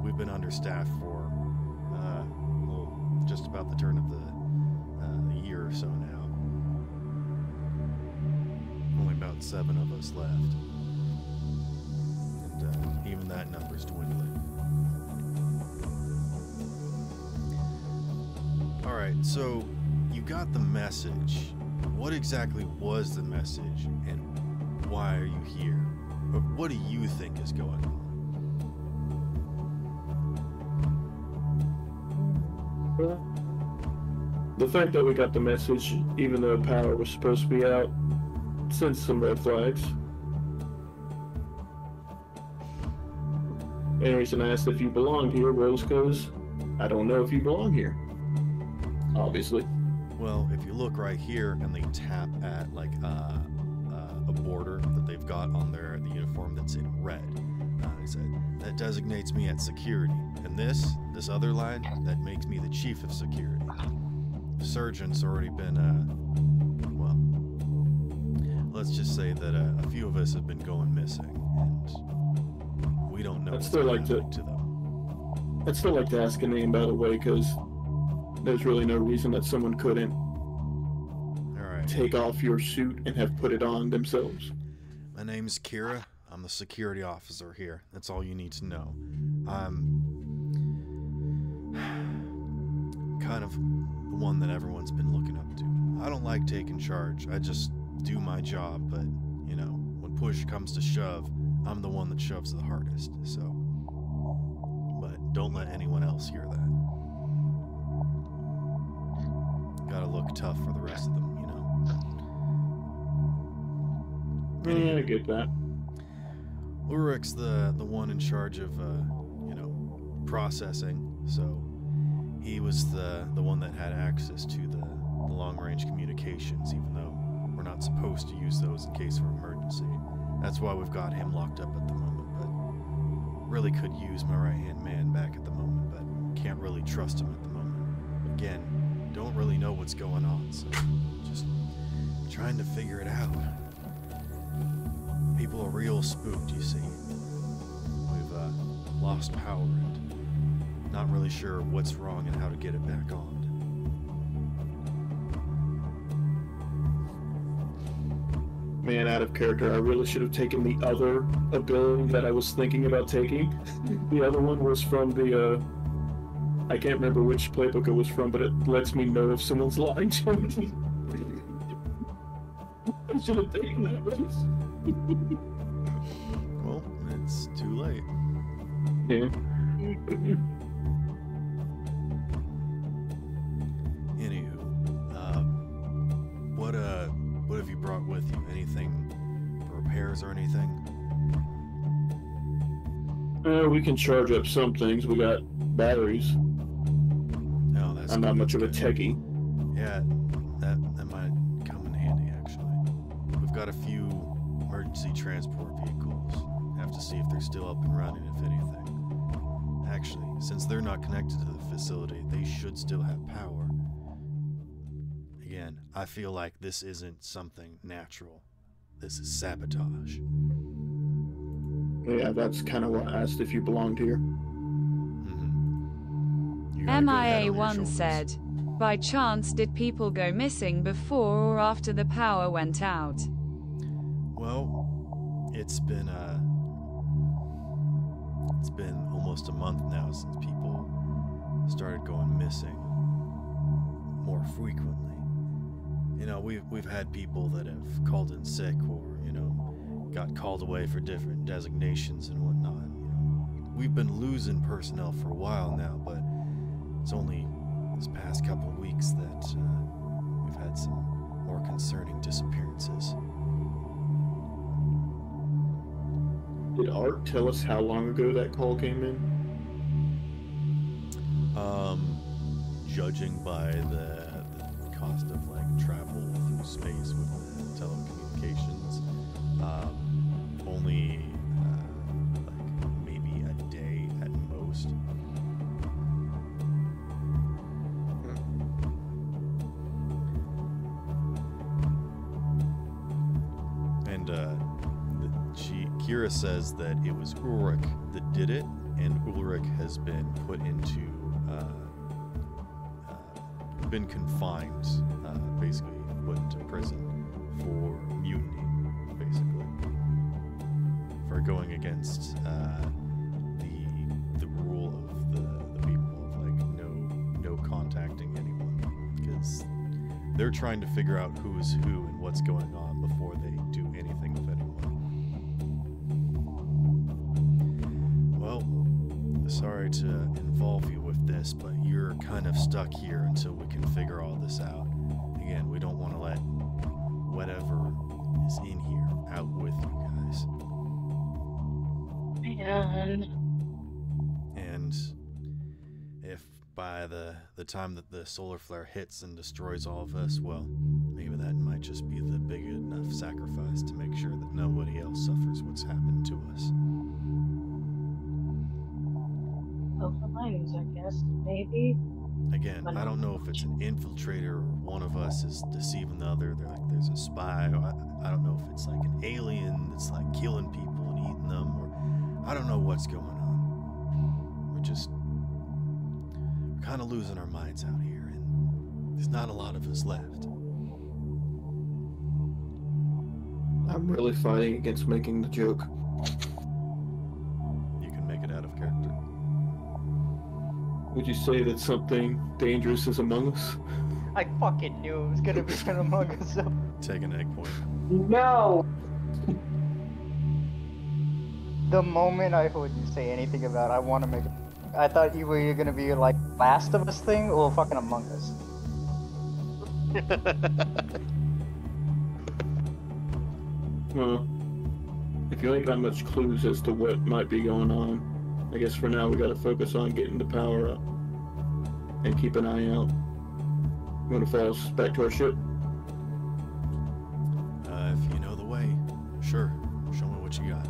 We've been understaffed for just about the turn of the year or so now. Only about 7 of us left, and even that number's dwindling. All right, so you got the message. What exactly was the message, and why are you here? Or what do you think is going on? The fact that we got the message, even though power was supposed to be out, sends some red flags. Any reason I asked if you belonged here, Rose goes, "I don't know if you belong here." Obviously. Well, if you look right here and they tap at like a border that they've got on the uniform that's in red, they said that designates me at security, and this other line that makes me the chief of security. The sergeant's already been well, let's just say that a few of us have been going missing, and we don't know what's happening to them. I'd still like to ask a name, by the way, because there's really no reason that someone couldn't take off your suit and have put it on themselves. My name's Kira. I'm the security officer here. That's all you need to know. I'm kind of the one that everyone's been looking up to. I don't like taking charge. I just do my job, but, you know, when push comes to shove, I'm the one that shoves the hardest, so. But don't let anyone else hear that. Gotta look tough for the rest of them, you know. Yeah, I get that. Ulrich's the one in charge of, you know, processing, so he was the one that had access to the long-range communications, even though we're not supposed to use those in case of emergency. That's why we've got him locked up at the moment, but really could use my right-hand man back at the moment, but can't really trust him at the moment. Again, don't really know what's going on, so just trying to figure it out. People are real spooked, you see. We've lost power and not really sure what's wrong and how to get it back on. Man, out of character. I really should have taken the other ability that I was thinking about taking. The other one was from the, I can't remember which playbook it was from, but it lets me know if someone's lying to me. I should have taken that one. Well, it's too late. Yeah. Anywho, what have you brought with you? Anything for repairs or anything? We can charge up some things. We got batteries. No, that's. I'm not much of a techie. Yeah, that might come in handy actually. We've got a few emergency transport vehicles. Have to see if they're still up and running, if anything. Actually, since they're not connected to the facility, they should still have power. Again, I feel like this isn't something natural. This is sabotage. Yeah, that's kind of what I asked if you belonged here. Mm-hmm. MIA1 said, by chance did people go missing before or after the power went out? Well, it's been almost a month now since people started going missing more frequently. You know, we've had people that have called in sick or, you know, got called away for different designations and whatnot. You know, we've been losing personnel for a while now, but it's only this past couple of weeks that we've had some more concerning disappearances. Did Art tell us how long ago that call came in? Judging by the cost of like travel through space with the telecommunications, only like maybe a day at most. And Kira says that it was Ulrich that did it, and Ulrich has been put into been confined, basically put into prison for mutiny, basically, for going against the rule of the people of like no contacting anyone, because they're trying to figure out who is who and what's going on before they do anything with anyone. Well, sorry to involve you with this, but you're kind of stuck here until we can figure all this out. Again, we don't want to let whatever is in here out with you guys. Man. And if by the time that the solar flare hits and destroys all of us, well, maybe that might just be the big enough sacrifice to make sure that nobody else suffers what's happened to us. Silver linings, I guess, maybe. Again, I don't know if it's an infiltrator or one of us is deceiving the other. They're like, there's a spy. Or I don't know if it's like an alien that's like killing people and eating them, or I don't know what's going on. We're kind of losing our minds out here, and there's not a lot of us left. I'm really fighting against making the joke. You can make it out of character. Would you say that something dangerous is among us? I fucking knew it was gonna be an Among Us. Take an egg point. No! The moment I heard you say anything about I want to make it, I thought you were gonna be like Last of Us thing or fucking Among Us. Well, if you ain't got much clues as to what might be going on, I guess for now we gotta focus on getting the power up and keep an eye out. You wanna follow us back to our ship? If you know the way, sure. Show me what you got.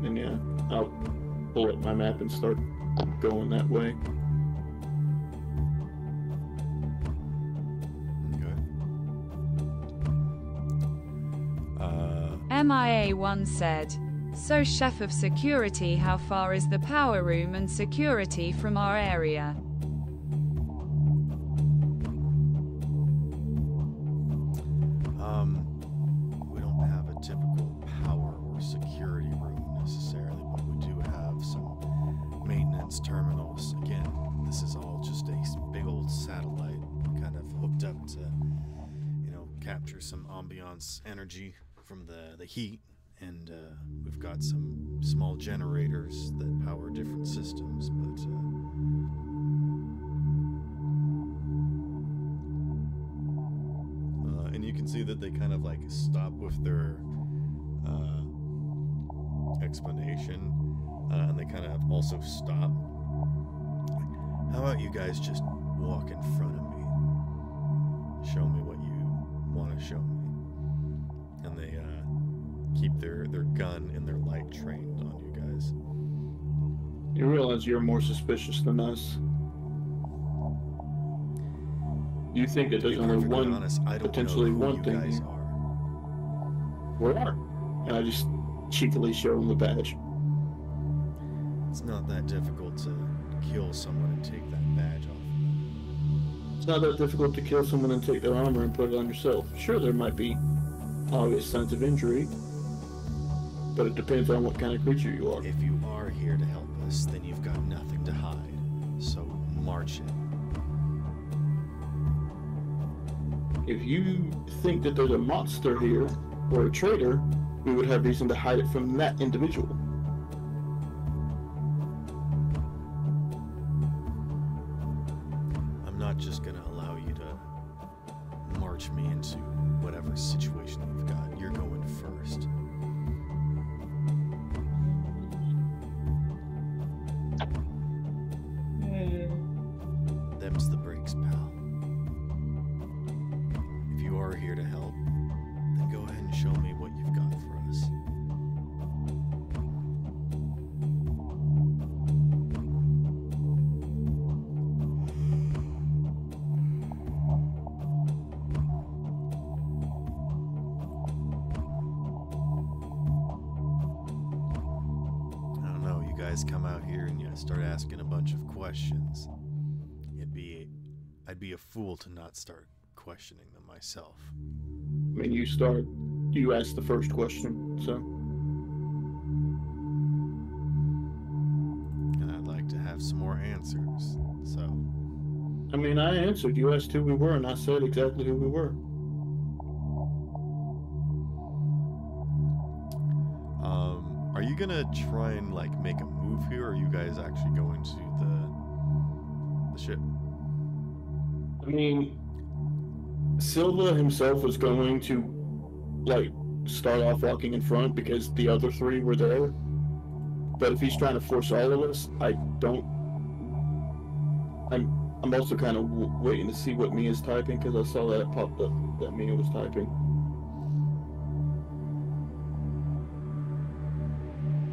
And yeah, I'll pull up my map and start going that way. MIA1 said, "So chef of security, how far is the power room and security from our area?" We don't have a typical power or security room necessarily, but we do have some maintenance terminals. Again, this is all just a big old satellite kind of hooked up to, capture some ambiance energy from the heat, and we've got some small generators that power different systems, but and you can see that they kind of like stop with their explanation, and they kind of also stop. How about you guys just walk in front of me, show me what you want to show me? And they keep their gun and their light trained on you guys. You realize you're more suspicious than us. You think that there's only one, potentially one thing here. We are. And I just cheekily show him the badge. It's not that difficult to kill someone and take that badge off of them. It's not that difficult to kill someone and take their armor and put it on yourself. Sure, there might be obvious signs of injury, but it depends on what kind of creature you are. If you are here to help us, then you've got nothing to hide. So march it. If you think that there's a monster here or a traitor, we would have reason to hide it from that individual. I'm not just gonna allow you to march me into whatever situation you've got. You're going first. Them's the breaks, pal. If you are here to help, then go ahead and show me what you've got for us. I don't know, you guys come out here and you start asking a bunch of questions. I'd be a fool to not start questioning them myself. I mean, you asked the first question, so. And I'd like to have some more answers, so. I mean, I answered. You asked who we were, and I said exactly who we were. Are you gonna try and, like, make a move here, or are you guys actually going to the ship? I mean, Silva himself was going to, like, start off walking in front because the other three were there. But if he's trying to force all of us, I'm also kind of waiting to see what Mia's typing, because I saw that it popped up that Mia was typing.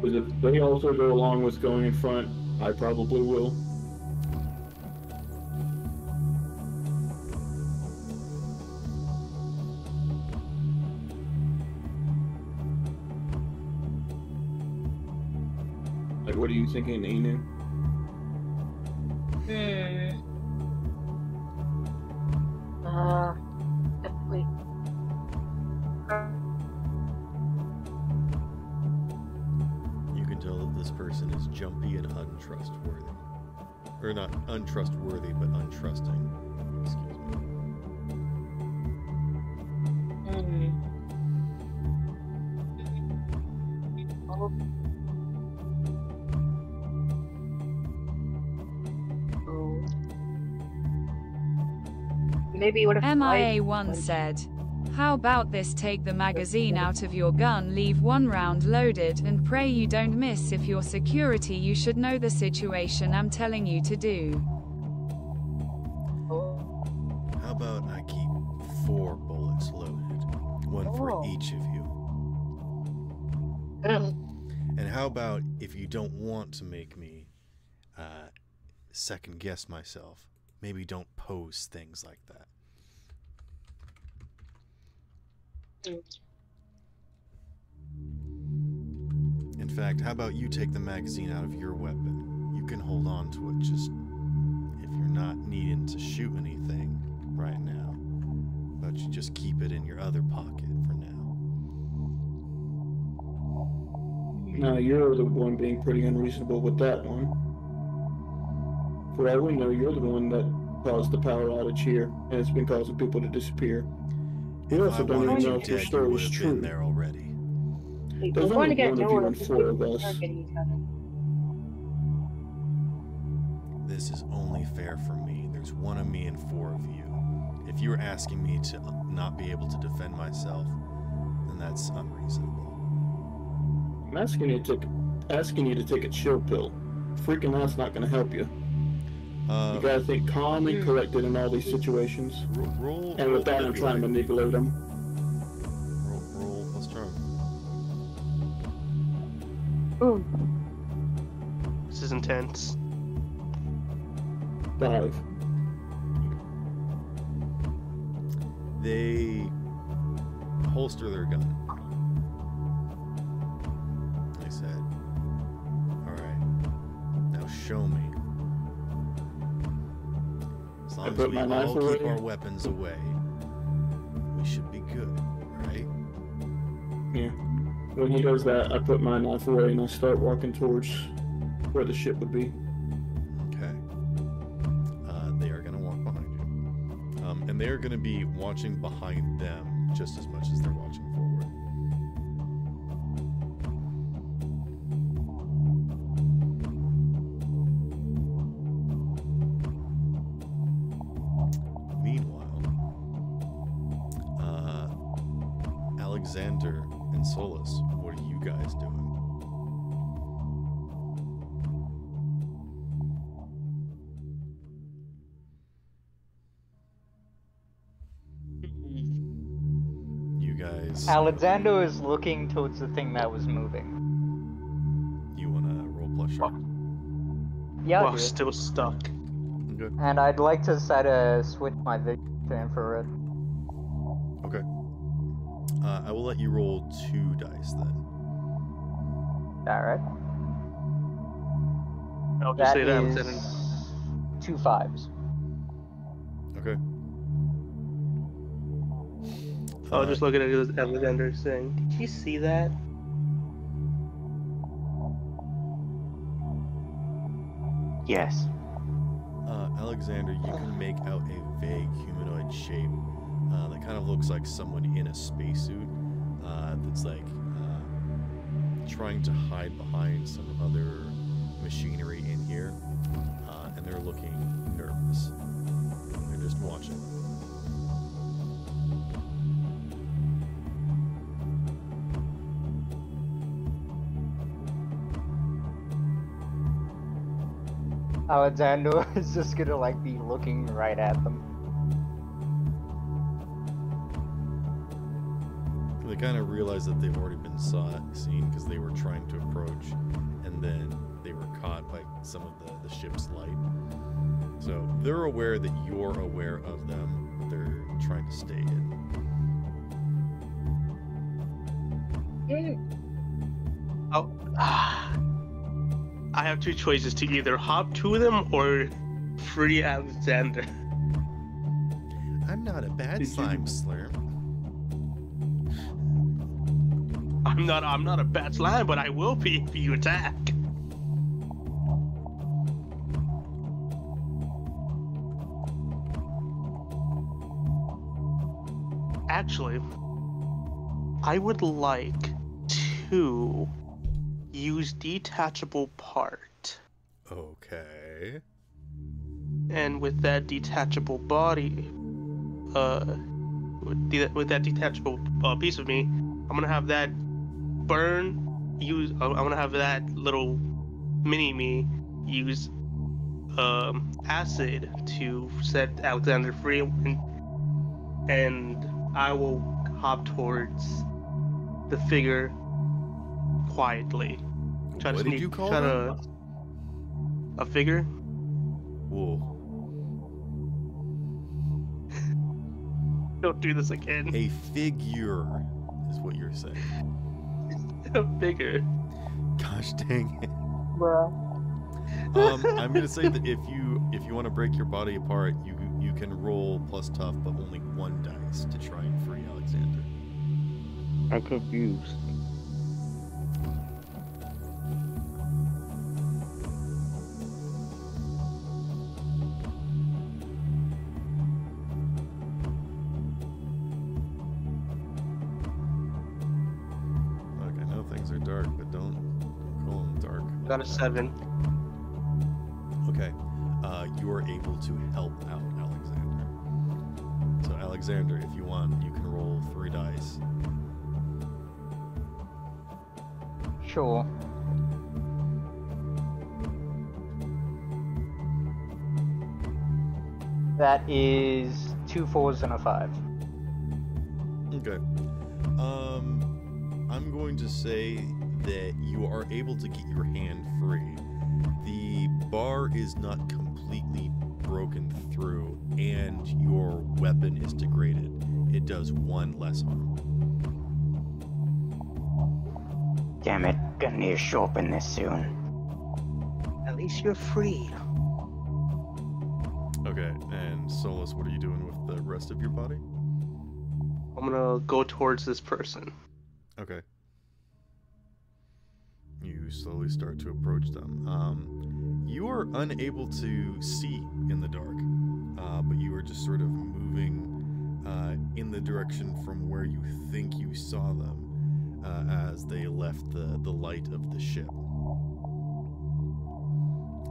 Because if they also go along with going in front, I probably will. Like, what are you thinking, Inu? Wait. You can tell that this person is jumpy and untrustworthy. Or not untrustworthy, but untrusting. Excuse me. maybe what if MIA1 said, how about this? Take the magazine out of your gun, leave one round loaded, and pray you don't miss. If you're security, you should know the situation I'm telling you to do. How about I keep 4 bullets loaded, one for each of you? And how about if you don't want to make me second guess myself, maybe don't pose things like that. In fact, how about you take the magazine out of your weapon? You can hold on to it, just if you're not needing to shoot anything right now, but you just keep it in your other pocket for now. Now you're the one being pretty unreasonable with that one. For all we know, you're the one that caused the power outage here, and it's been causing people to disappear. We also don't even know if your story is true. There already. There's only one of you and 4 of us. This is only fair for me. There's 1 of me and 4 of you. If you're asking me to not be able to defend myself, then that's unreasonable. I'm asking you to take a chill pill. Freaking out's not going to help you. You gotta think calm and collected in all these situations. And with that, I'm trying to manipulate them. Roll plus charm. Ooh. This is intense. 5. They holster their gun. I said, alright, now show me. As long as we all keep our weapons away, we should be good, right? Yeah. When he does that, I put my knife away and I start walking towards where the ship would be. Okay. They are going to walk behind you. And they are going to be watching behind them just as much as they're watching forward. Meanwhile, Alexander and Solus, what are you guys doing? You guys... Alexander is looking towards the thing that was moving. You want to roll plus sharp? Yeah, Wow, still stuck. Okay. And I'd like to try to switch my vision to infrared. Okay. I will let you roll 2 dice then. Alright. I'll just say that. Is 2 5s. Okay. I'll just look at it as Alexander saying, "Did you see that?" Yes. Alexander, you can make out a vague humanoid shape that kind of looks like someone in a spacesuit that's like trying to hide behind some other machinery in here, and they're looking nervous. They're just watching. Alexander is just gonna like be looking right at them. They kind of realize that they've already been seen because they were trying to approach, and then they were caught by some of the ship's light. So they're aware that you're aware of them, but they're trying to stay in. Oh. I have 2 choices to either hop to them or free Alexander. I'm not a bad slime slurm. I'm not a bad slime, but I will be if you attack. Actually, I would like to use detachable part. Okay. And with that detachable body, with that detachable piece of me, I'm gonna have that burn. I'm gonna have that little mini me use acid to set Alexander free, and I will hop towards the figure quietly. What did you call them? A figure? Whoa. Don't do this again. A figure is what you're saying. A figure. Gosh dang it. Bruh. I'm gonna say that if you want to break your body apart, you can roll plus tough, but only 1 dice to try and free Alexander. I'm confused. Look, I know things are dark, but don't call them dark. Got a 7. Okay, you are able to help out Alexander. So Alexander, if you want, you can roll 3 dice. Sure. That is 2 4s and a 5. Okay. I'm going to say that you are able to get your hand free. The bar is not completely broken through, and your weapon is degraded. It does 1 less harm. Damn it, gonna need to show up in this soon. At least you're free. Okay, and Solus, what are you doing with the rest of your body? I'm gonna go towards this person. Okay. You slowly start to approach them. You are unable to see in the dark, but you are just sort of moving in the direction from where you think you saw them as they left the light of the ship.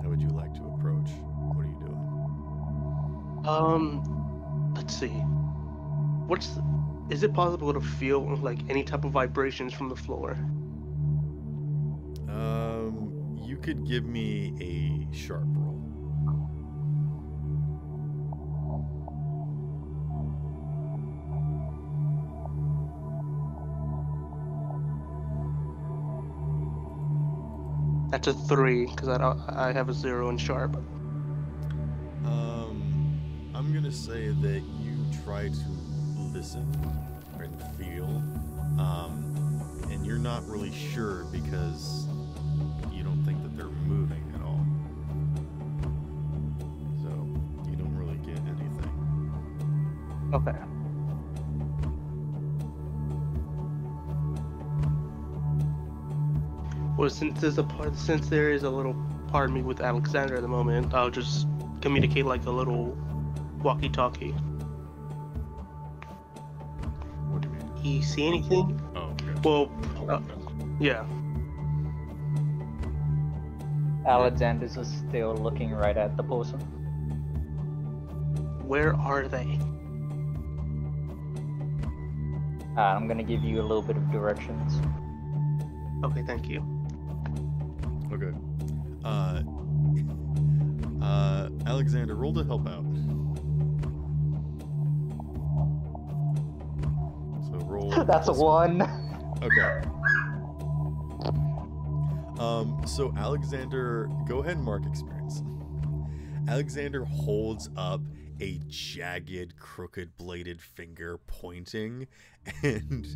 How would you like to approach? What are you doing? Let's see. Is it possible to feel like any type of vibrations from the floor? You could give me a sharp roll. That's a 3 because I have a 0 in sharp. I'm gonna say that you try to listen and feel, and you're not really sure because you don't think that they're moving at all. So you don't really get anything. Okay. Well, since there is a little part of me with Alexander at the moment, I'll just communicate like a little walkie-talkie. What do you mean? You see anything? Oh, gotcha. Well, yeah. Alexander's is still looking right at the person. Where are they? I'm gonna give you a little bit of directions. Okay, thank you. Okay. Alexander, roll to help out. So roll. That's a 1. Okay. So Alexander, go ahead and mark experience. Alexander holds up a jagged, crooked bladed finger pointing, and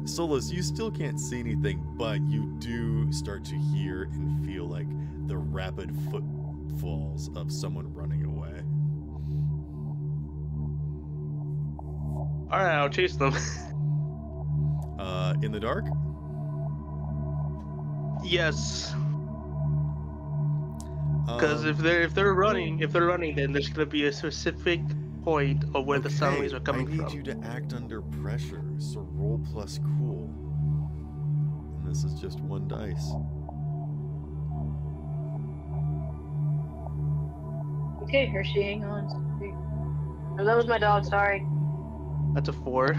Solus, you still can't see anything, but you do start to hear and feel like the rapid footfalls of someone running away. Alright, I'll chase them. In the dark? Yes. Because if they're running, then there's gonna be a specific point of where the sound waves are coming from. I need you to act under pressure, so roll plus cool. And this is just 1 dice. Okay, Hershey, hang on. Oh, that was my dog, sorry. That's a 4.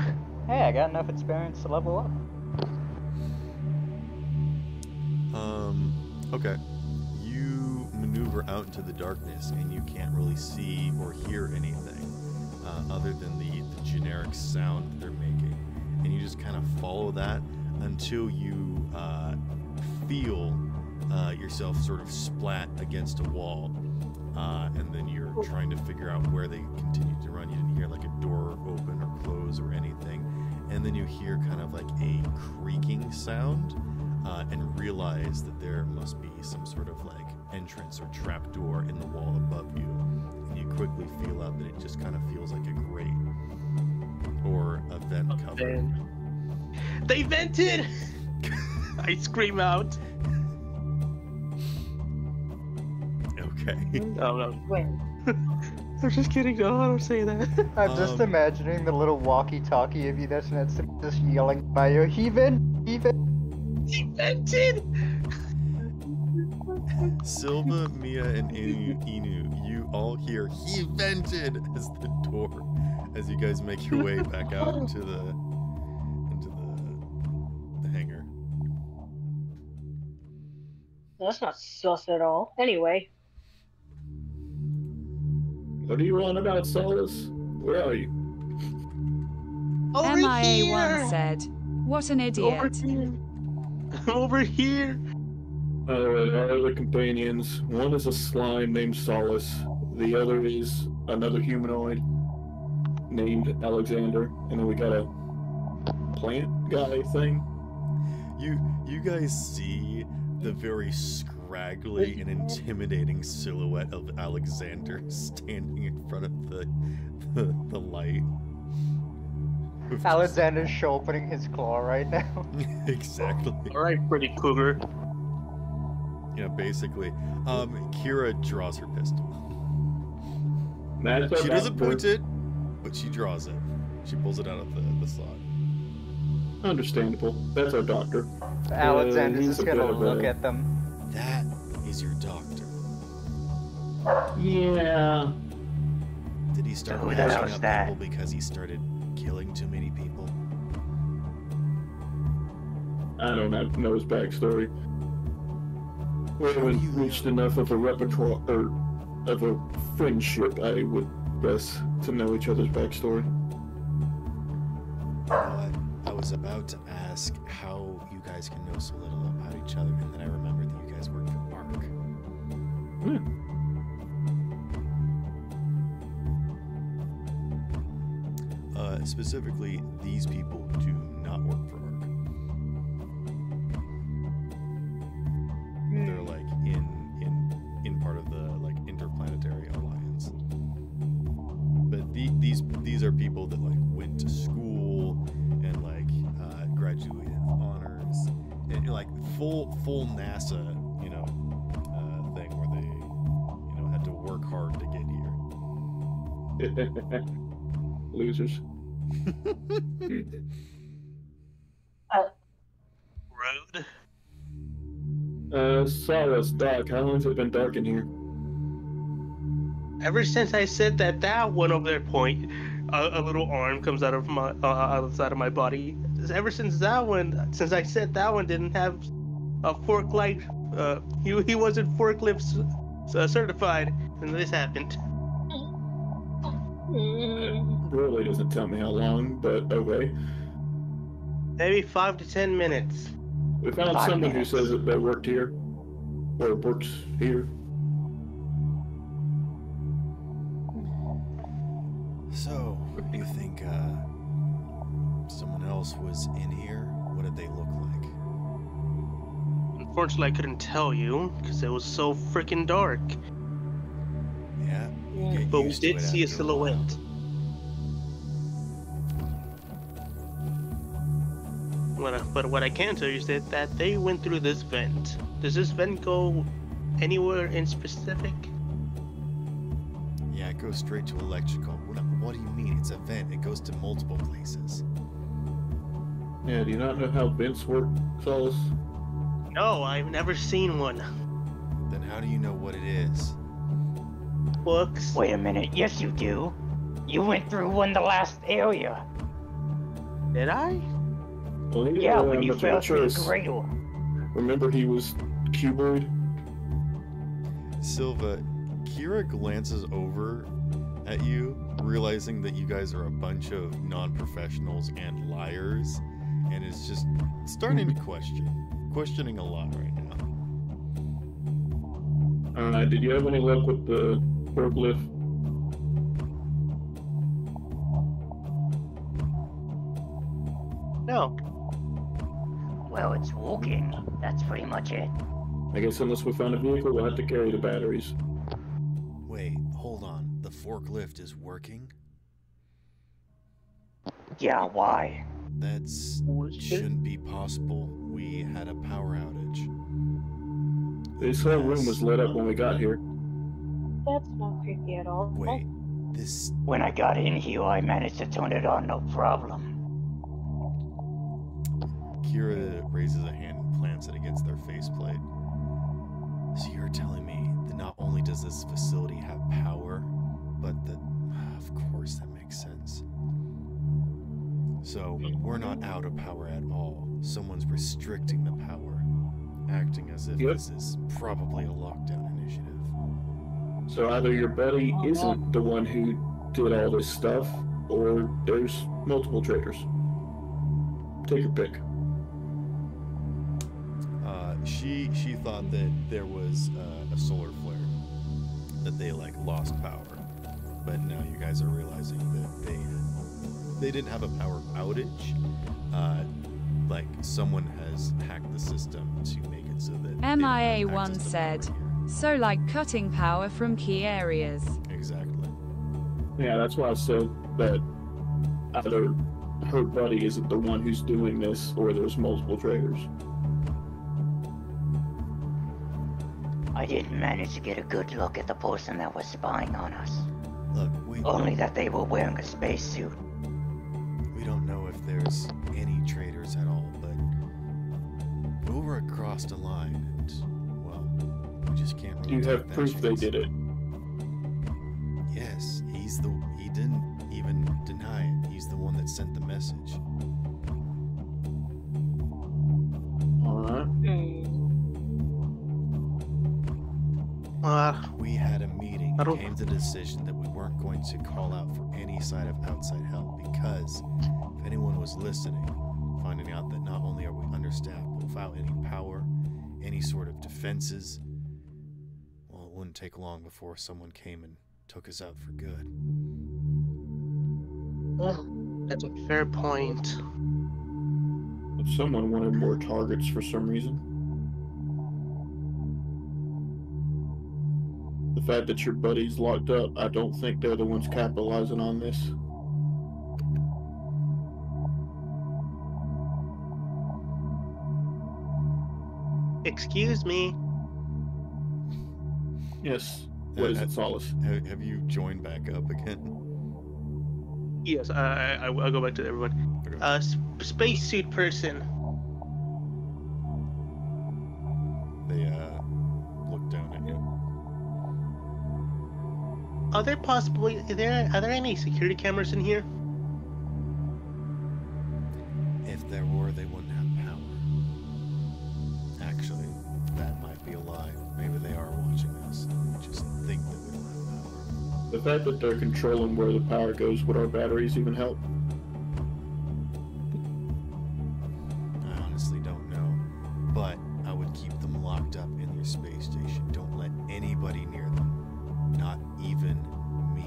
Hey, I got enough experience to level up. Okay. You maneuver out into the darkness and you can't really see or hear anything other than the generic sound that they're making. And you just kind of follow that until you feel yourself sort of splat against a wall. And then you're trying to figure out where they continue to run. You didn't hear like a door open or close or anything. And then you hear kind of like a creaking sound and realize that there must be some sort of like entrance or trap door in the wall above you. And you quickly feel out that it just kind of feels like a grate or a vent cover. They vented! I scream out. Okay. No. Wait. I'm just kidding. No, don't say that. I'm just imagining the little walkie-talkie of you that's just yelling by you. He vented! Silva, Mia, and Inu, you all hear "he vented" as the door, as you guys make your way back out into the hangar. That's not sus at all. Anyway. What are you on about, Solace? Where are you? Over MIA1 here! said, "What an idiot." Over here! Alright, our other companions. One is a slime named Solace. The other is another humanoid named Alexander. And then we got a plant guy thing. You guys see the very scraggly and intimidating silhouette of Alexander standing in front of the light. Alexander's opening his claw right now. Exactly. Alright, pretty cougar. Yeah, basically. Kira draws her pistol. That's She doesn't point it, but she draws it. She pulls it out of the slot. Understandable. That's our doctor. Alexander's he's just a gonna bit of look a- at them. That is your doctor. Yeah. Did he start Who the matching hell's up that? people because he started killing too many people? I don't know his backstory. We haven't reached enough of a repertoire or of a friendship, I would guess, to know each other's backstory. You know what? I was about to ask how you guys can know so little about each other, and then I remembered that you guys work for ARC. Specifically, these people do not work for ARC. They're like in part of the like interplanetary alliance. But these are people that like went to school and like graduated with honors and like full NASA thing where they had to work hard to get here. Losers. Road. Solace, Doc, how long has it been dark in here? Ever since I said that one over there point, a little arm comes out of my outside of my body. Ever since I said that one didn't have a fork light, he wasn't forklift certified, and this happened. Really doesn't tell me how long, but okay. Maybe 5 to 10 minutes. We found 5 someone minutes. who says that worked here, or works here. So, you think someone else was in here? What did they look like? Unfortunately, I couldn't tell you because it was so freaking dark. Yeah, you get But we used to did it see a after while. silhouette. But what I can tell you is that they went through this vent. Does this vent go anywhere in specific? Yeah, it goes straight to electrical. What do you mean? It's a vent. It goes to multiple places. Yeah, do you not know how vents work, Solace? No, I've never seen one. Then how do you know what it is? books. Wait a minute, yes you do. You went through the last area. Did I? Well, he Yeah, didn't when have you much of a fell through the choice. cradle. Remember, he was cuboid. Silva, Kira glances over at you, realizing that you guys are a bunch of non-professionals and liars, and is just starting to questioning a lot right now. Did you have any luck with the forklift? No. Well, it's walking. That's pretty much it. I guess unless we find a vehicle, we'll have to carry the batteries. Wait, hold on. The forklift is working? Yeah, why? That's shouldn't be possible. We had a power outage. This whole room was lit up when we got here. That's not creepy at all. Wait, this... When I got in here, I managed to turn it on, no problem. Kira raises a hand and plants it against their faceplate. So you're telling me that not only does this facility have power, but that... Of course that makes sense. So we're not out of power at all. Someone's restricting the power, acting as if this is probably a lockdown initiative. So either your buddy isn't the one who did all this stuff, or there's multiple traitors. Take your pick. She thought that there was a solar flare, that they like lost power, but now you guys are realizing that they didn't have a power outage. Like someone has hacked the system to make it so that MIA1 said, so like cutting power from key areas. Exactly. Yeah, that's why I said that either her buddy isn't the one who's doing this, or there's multiple traitors. I didn't manage to get a good look at the person that was spying on us. Look, Only that they were wearing a spacesuit. We don't know if there's any traitors at all, but Ulrich crossed a line, and well, we just can't really You take have that proof they chance. did it. Yes, he didn't even deny it. He's the one that sent the message. Alright. We had a meeting I and don't- came to the decision that we weren't going to call out for any side of outside help because if anyone was listening, finding out that not only are we understaffed, but without any power, any sort of defenses, well, it wouldn't take long before someone came and took us out for good. That's a fair point. But someone wanted more targets for some reason. The fact that your buddy's locked up, I don't think they're the ones capitalizing on this. Excuse me. Yes. What is it, Solace? Have you joined back up again? Yes, I'll go back to everyone. Okay. Spacesuit person. They look down at you. Are there any security cameras in here? If there were, they wouldn't have power. Actually, that might be a lie. Maybe they are watching us. We just think that we don't have power. The fact that they're controlling where the power goes, would our batteries even help? I honestly don't know. But I would keep them locked up in their space station. Don't let anybody near them. Not even me.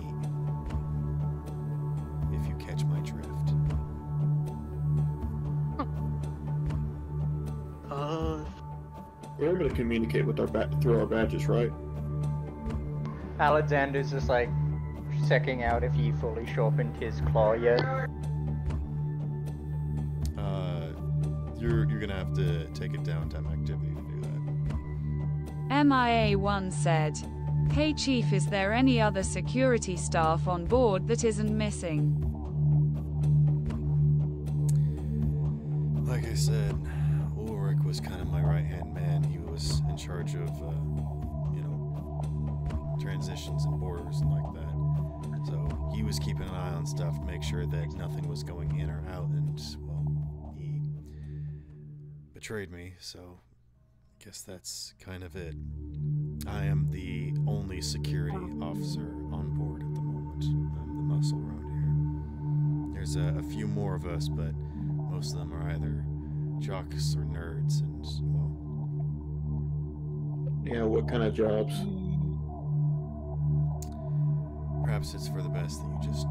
If you catch my drift. We're able to communicate with our through our badges, right? Alexander's just like checking out if he fully sharpened his claw yet. You're gonna have to take a downtime activity to do that. MIA1 said, hey Chief, is there any other security staff on board that isn't missing? Like I said, Ulrich was kind of my right-hand man. He was in charge of, transitions and borders and like that. So he was keeping an eye on stuff to make sure that nothing was going in or out, and, well, he betrayed me, so I guess that's kind of it. I am the only security officer on board at the moment. I'm the muscle around here. There's a few more of us, but most of them are either jocks or nerds, and, well... Yeah, what kind of jobs? Perhaps it's for the best that you just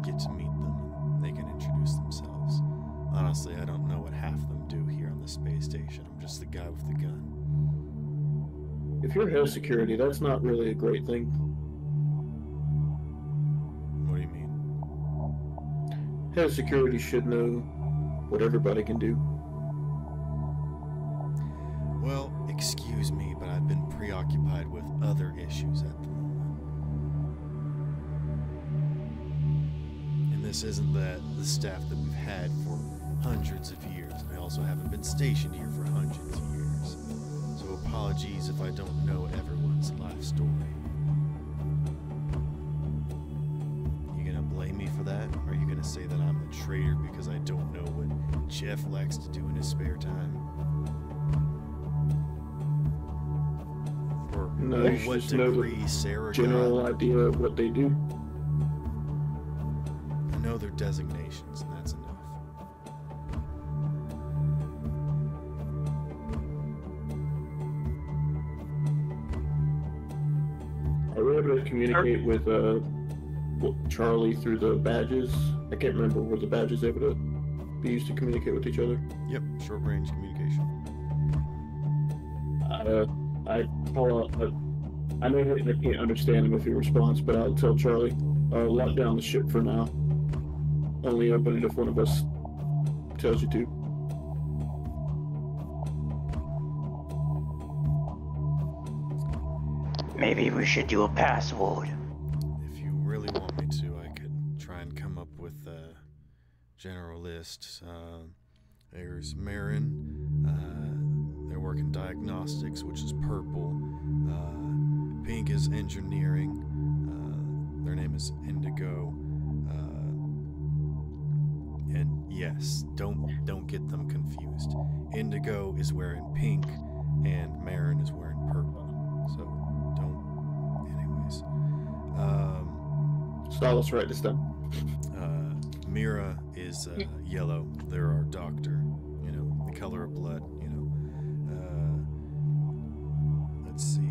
get to meet them and they can introduce themselves. Honestly, I don't know what half of them do here on the space station. I'm just the guy with the gun. If you're head of security, that's not really a great thing. What do you mean? Head of security should know what everybody can do. Well, excuse me, but I've been preoccupied with other issues at the moment. And this isn't the staff that we've had for hundreds of years. I also haven't been stationed here for hundreds of years. So apologies if I don't know everyone's life story. You gonna blame me for that? Or are you gonna say that I'm a traitor because I don't know what Jeff likes to do in his spare time? Or No, you should what just know degree the Sarah general got? idea of what they do. I know their designations, and that's enough. Are we able to communicate with Charlie through the badges? I can't remember. Were the badges able to be used to communicate with each other? Yep, short-range communication. I call out. I know that I can't understand him if he responds, but I'll tell Charlie, lock down the ship for now. Only open it if one of us tells you to. Maybe we should do a password. If you really want me to, I could try and come up with a general list. There's Marin. They're working diagnostics, which is purple. Pink is engineering. Their name is Indigo. And yes, don't get them confused. Indigo is wearing pink, and Marin is wearing purple. So anyways. Stylus, write this down. Mira is yellow. They're our doctor. You know, the color of blood. You know. Let's see.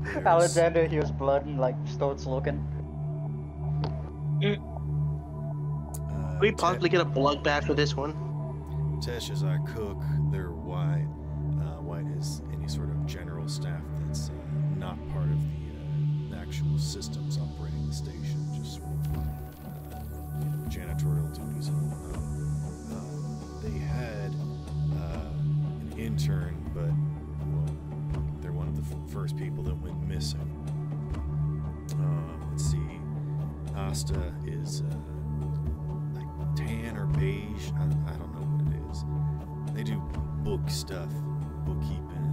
There's- Alexander hears blood and like starts looking. Can we possibly get a bloodbath for this one? Tesh is our cook. They're white. White is any sort of general staff that's not part of the actual systems operating the station, just sort of janitorial duties and whatnot. They had an intern, but well, they're one of the first people that went missing. Let's see. Asta is like tan or beige. I don't know what it is. They do book stuff, bookkeeping,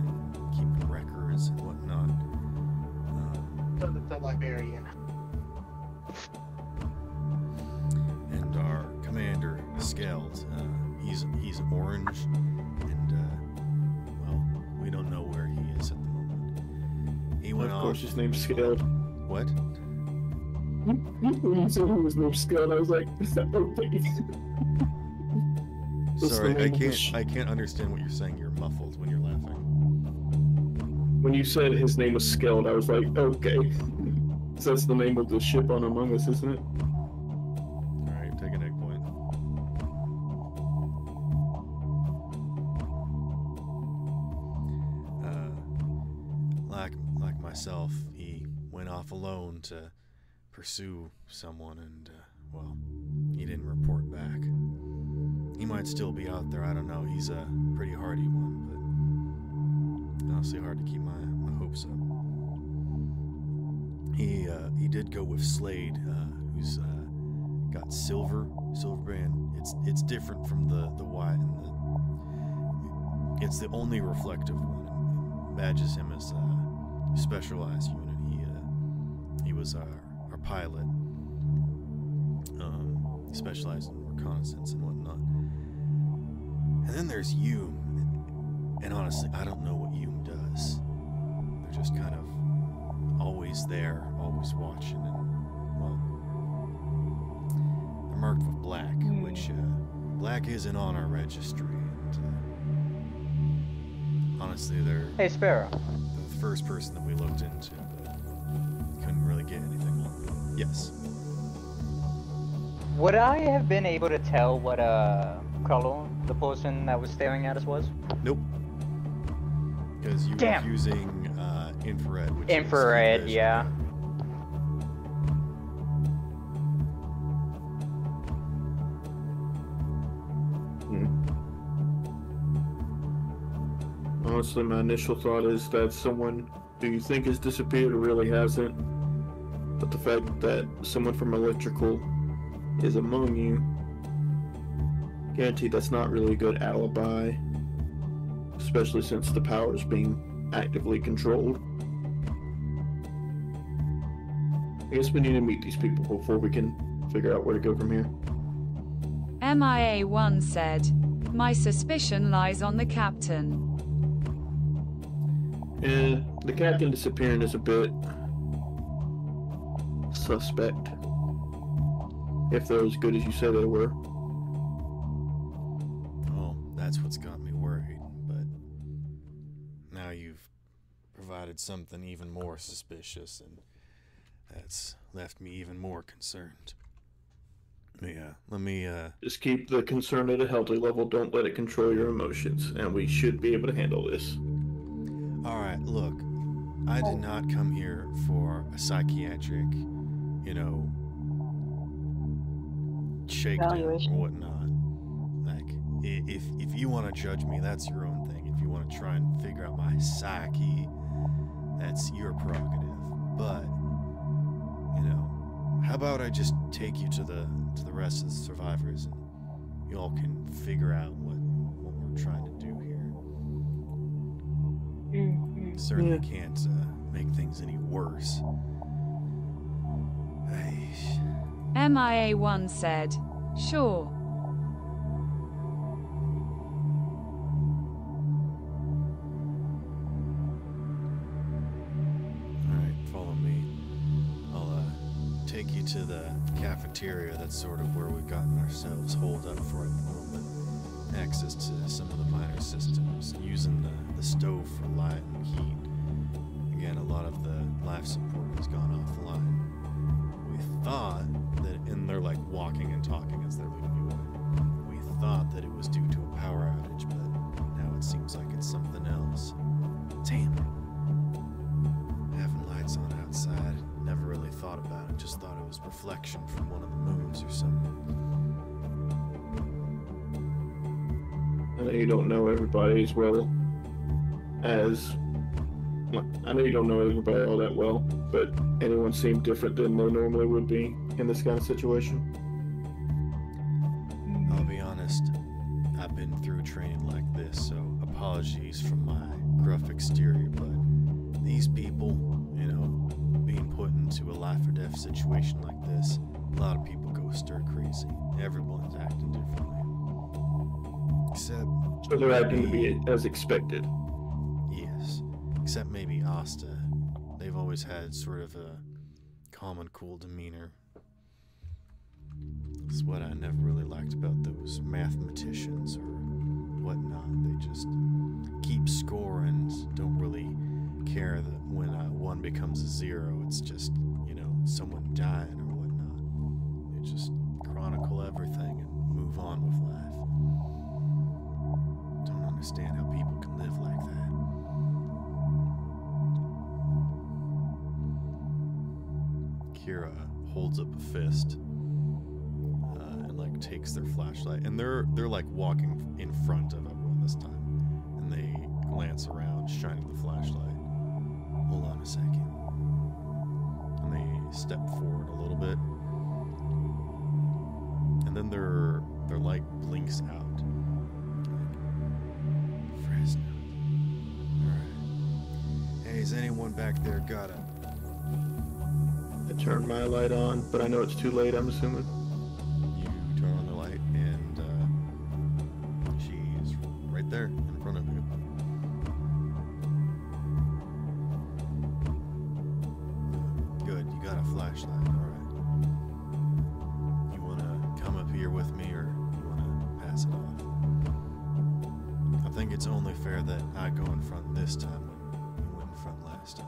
keeping records and whatnot. The librarian. And our commander, Skeld, he's orange, and well, we don't know where he is at the moment. He went Of off. course, his name's Skeld. What? When you said his name's Skeld, I was like, okay. Sorry, I can't understand what you're saying. You're muffled when you're laughing. When you said his name was Skeld, I was like, okay. So that's the name of the ship on Among Us, isn't it? Alright, take an egg point. Like myself, he went off alone to pursue someone, and well, he didn't report back. He might still be out there, I don't know. He's a pretty hardy one, but honestly hard to keep my hopes up. He did go with Slade, who's got silver band. It's different from the white, and it's the only reflective one. It badges him as a specialized unit. was our pilot. He specialized in reconnaissance and whatnot. And then there's Hume. And honestly, I don't know what Hume does. They're just kind of always there, always watching, and, well, they're marked with black, which, black isn't on our registry. And, honestly, they're... Hey, Sparrow. The first person that we looked into, but couldn't really get anything on. Yes. Would I have been able to tell what color the person that was staring at us was? Nope. Because you were using infrared, which infrared, is yeah. Honestly, my initial thought is that someone who you think has disappeared really hasn't. But the fact that someone from electrical is among you, guaranteed that's not really a good alibi, especially since the power is being actively controlled. I guess we need to meet these people before we can figure out where to go from here. MIA1 said, "My suspicion lies on the captain." And the captain disappearing is a bit suspect. If they're as good as you said they were. Oh, that's what's got me worried, but now you've provided something even more suspicious, and that's left me even more concerned. Yeah, let me, Just keep the concern at a healthy level, don't let it control your emotions, and we should be able to handle this. Alright, look, I did not come here for a psychiatric, shakedown or whatnot. Like, if you want to judge me, that's your own thing. If you want to try and figure out my psyche, that's your prerogative. But, how about I just take you to the rest of the survivors, and you all can figure out what we're trying to do here. Certainly can't make things any worse. MIA1 said, "Sure." Alright, follow me. I'll take you to the cafeteria. That's sort of where we've gotten ourselves holed up for at the moment. Access to some of the minor systems, using the stove for light and heat. Again, a lot of the life support has gone offline. We thought that, and they're like walking and talking as they're leading you away. We thought that it was due to a power outage, but now it seems like it's something else. Damn. Having lights on outside, never really thought about it, just thought it was reflection from one of the moons or something. I know you don't know everybody as well as... I know you don't know everybody all that well, but anyone seemed different than they normally would be in this kind of situation? I'll be honest, I've been through training like this, so apologies for my gruff exterior, but these people, being put into a life or death situation like this, a lot of people go stir crazy. Everyone's acting differently. Except... So they're acting to be as expected. Yes. Except maybe Asta. They've always had sort of a calm and cool demeanor. It's what I never really liked about those mathematicians or whatnot. They just keep score and don't really care that when one becomes a zero, it's just, someone dying or whatnot. They just chronicle everything and move on with life. Don't understand how people can live like that. Kira holds up a fist and takes their flashlight, and they're walking in front of everyone this time, and they glance around, shining the flashlight. Hold on a second, and they step forward a little bit, and then their light blinks out. Fresno. All right. Hey, has anyone back there got a I turn my light on, but I know it's too late, I'm assuming. You turn on the light, and she's right there in front of you. Good, you got a flashlight, alright. You wanna come up here with me, or you wanna pass it off? I think it's only fair that I go in front this time when you went in front last time.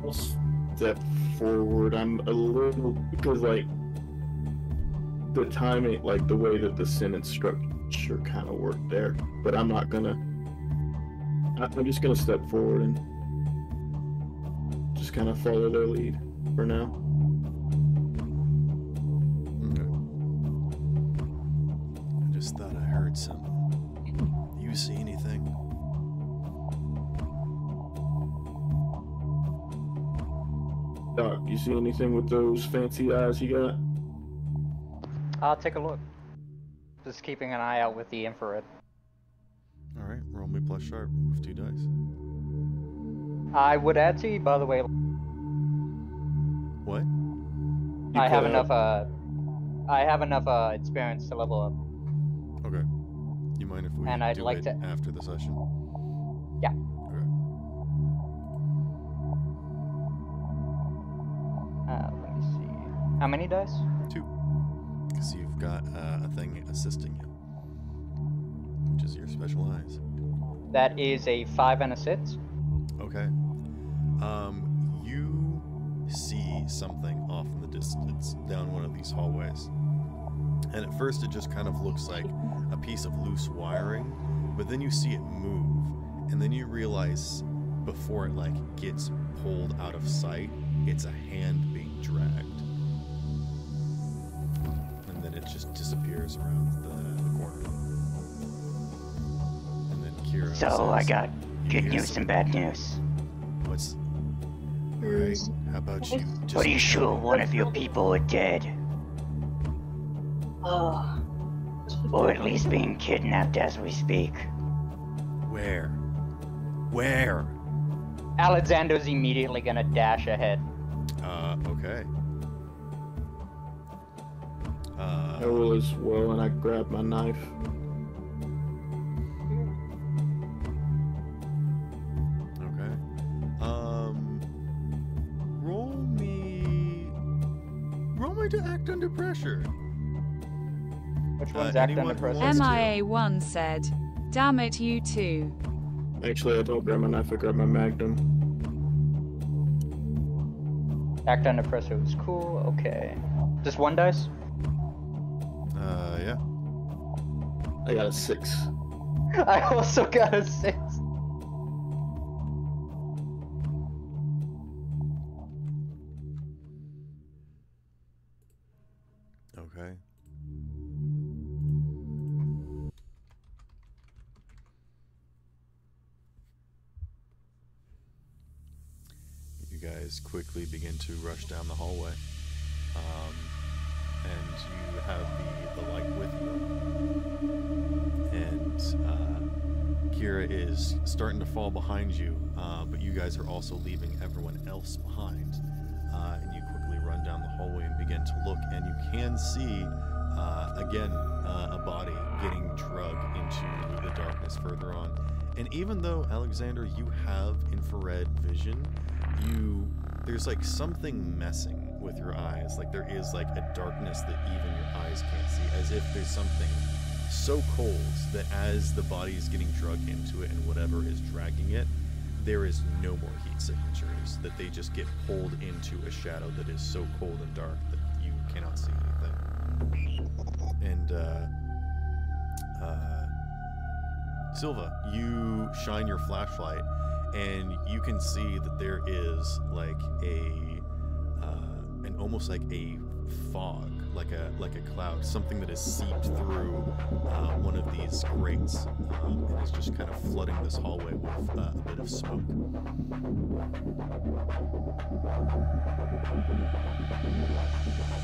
I'll step forward. I'm a little, because like the timing, like the way that the sentence structure kind of worked there, but I'm not gonna. I'm just gonna step forward and just kind of follow their lead for now. Okay. I just thought I heard something. You see anything? Doc, you see anything with those fancy eyes you got? I'll take a look. Just keeping an eye out with the infrared. Alright, roll me plus sharp with 2 dice. I would add to you, by the way. What? I have enough. I have enough experience to level up. Okay. You mind if we And I'd do like it to- after the session? Yeah. Okay. Let me see. How many dice? 2. Because you've got a thing assisting you, which is your special eyes. That is a 5 and a 6. Okay. You see something off in the distance down one of these hallways. And at first it just kind of looks like a piece of loose wiring, but then you see it move, and then you realize before it like gets pulled out of sight, it's a hand being dragged. And then it just disappears around the corner. And then Kira So says, I got good "Here's news some- and bad news. What's... Alright, how about you just... Are you sure one of your people are dead? Or at least being kidnapped as we speak? Where? Where? Alexander's immediately gonna dash ahead. Okay. I will as well, and I grab my knife. Okay. Roll me to act under pressure. Which one's act anyone under who pressure? wants to. MIA1 said, "Damn it, you too." Actually, I don't grab my knife, I grab my magnum. Act under pressure was cool. Okay. Just 1 dice? Yeah. I got a 6. I also got a 6. Okay. You guys quickly begin to rush down the hallway. And you have the light with you. And Kira is starting to fall behind you, but you guys are also leaving everyone else behind. And you quickly run down the hallway and begin to look, and you can see, again, a body getting drugged into the darkness further on. And even though, Alexander, you have infrared vision, there's like something messing with your eyes. Like there is like a darkness that even your eyes can't see, as if there's something so cold that as the body is getting drugged into it and whatever is dragging it, there is no more heat signatures, that they just get pulled into a shadow that is so cold and dark that you cannot see anything. And Silva, you shine your flashlight and you can see that there is like an almost like a fog like a cloud, something that has seeped through one of these grates and is just kind of flooding this hallway with a bit of smoke.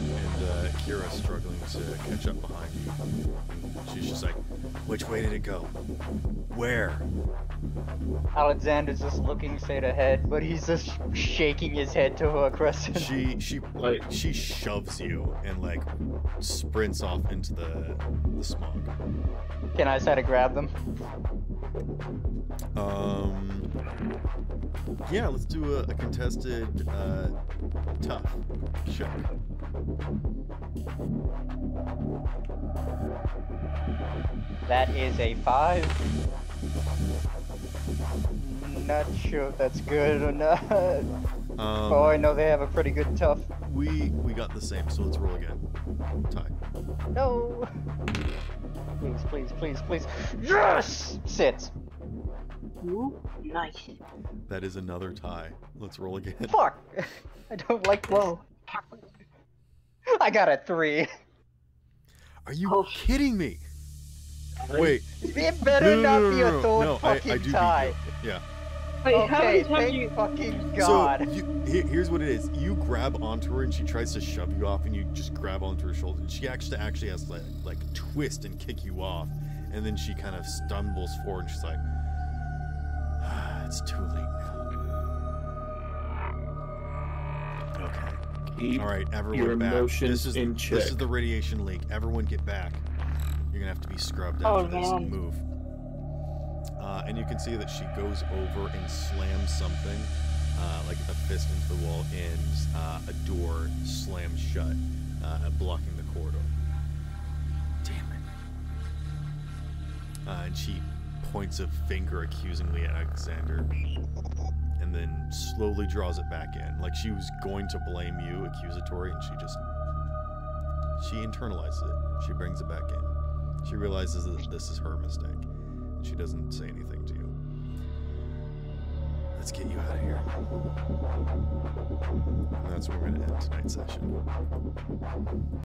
And Kira's struggling to catch up behind you. She's just like, which way did it go? Where? Alexander's just looking straight ahead, but he's just shaking his head to her crescent. She shoves you and like sprints off into the smog. Can I try to grab them? Yeah, let's do a contested tough check. That is a 5. Not sure if that's good or not. Oh, I know they have a pretty good tough. We got the same, so let's roll again. Tie. No. Please, please, please, please. Yes! Sit. Ooh, nice. That is another tie. Let's roll again. Fuck! I don't like this. Whoa. I got a 3. Are you kidding me? Wait. It better not be a third fucking I do tie. beat you. Yeah. Wait, how many Okay, times thank you... fucking God. So here's what it is. You grab onto her and she tries to shove you off, and you just grab onto her shoulder. And she actually has to like twist and kick you off, and then she kind of stumbles forward and she's like, "It's too late now." Okay. All right, everyone your back. emotions This in check. is the radiation leak. Everyone get back. You're gonna have to be scrubbed after this move. And you can see that she goes over and slams something, like a fist into the wall, and a door slams shut, blocking the corridor. Damn it. And she points a finger accusingly at Alexander, and then slowly draws it back in. Like she was going to blame you, accusatory, and she internalizes it. She brings it back in. She realizes that this is her mistake. She doesn't say anything to you. Let's get you out of here. And that's where we're going to end tonight's session.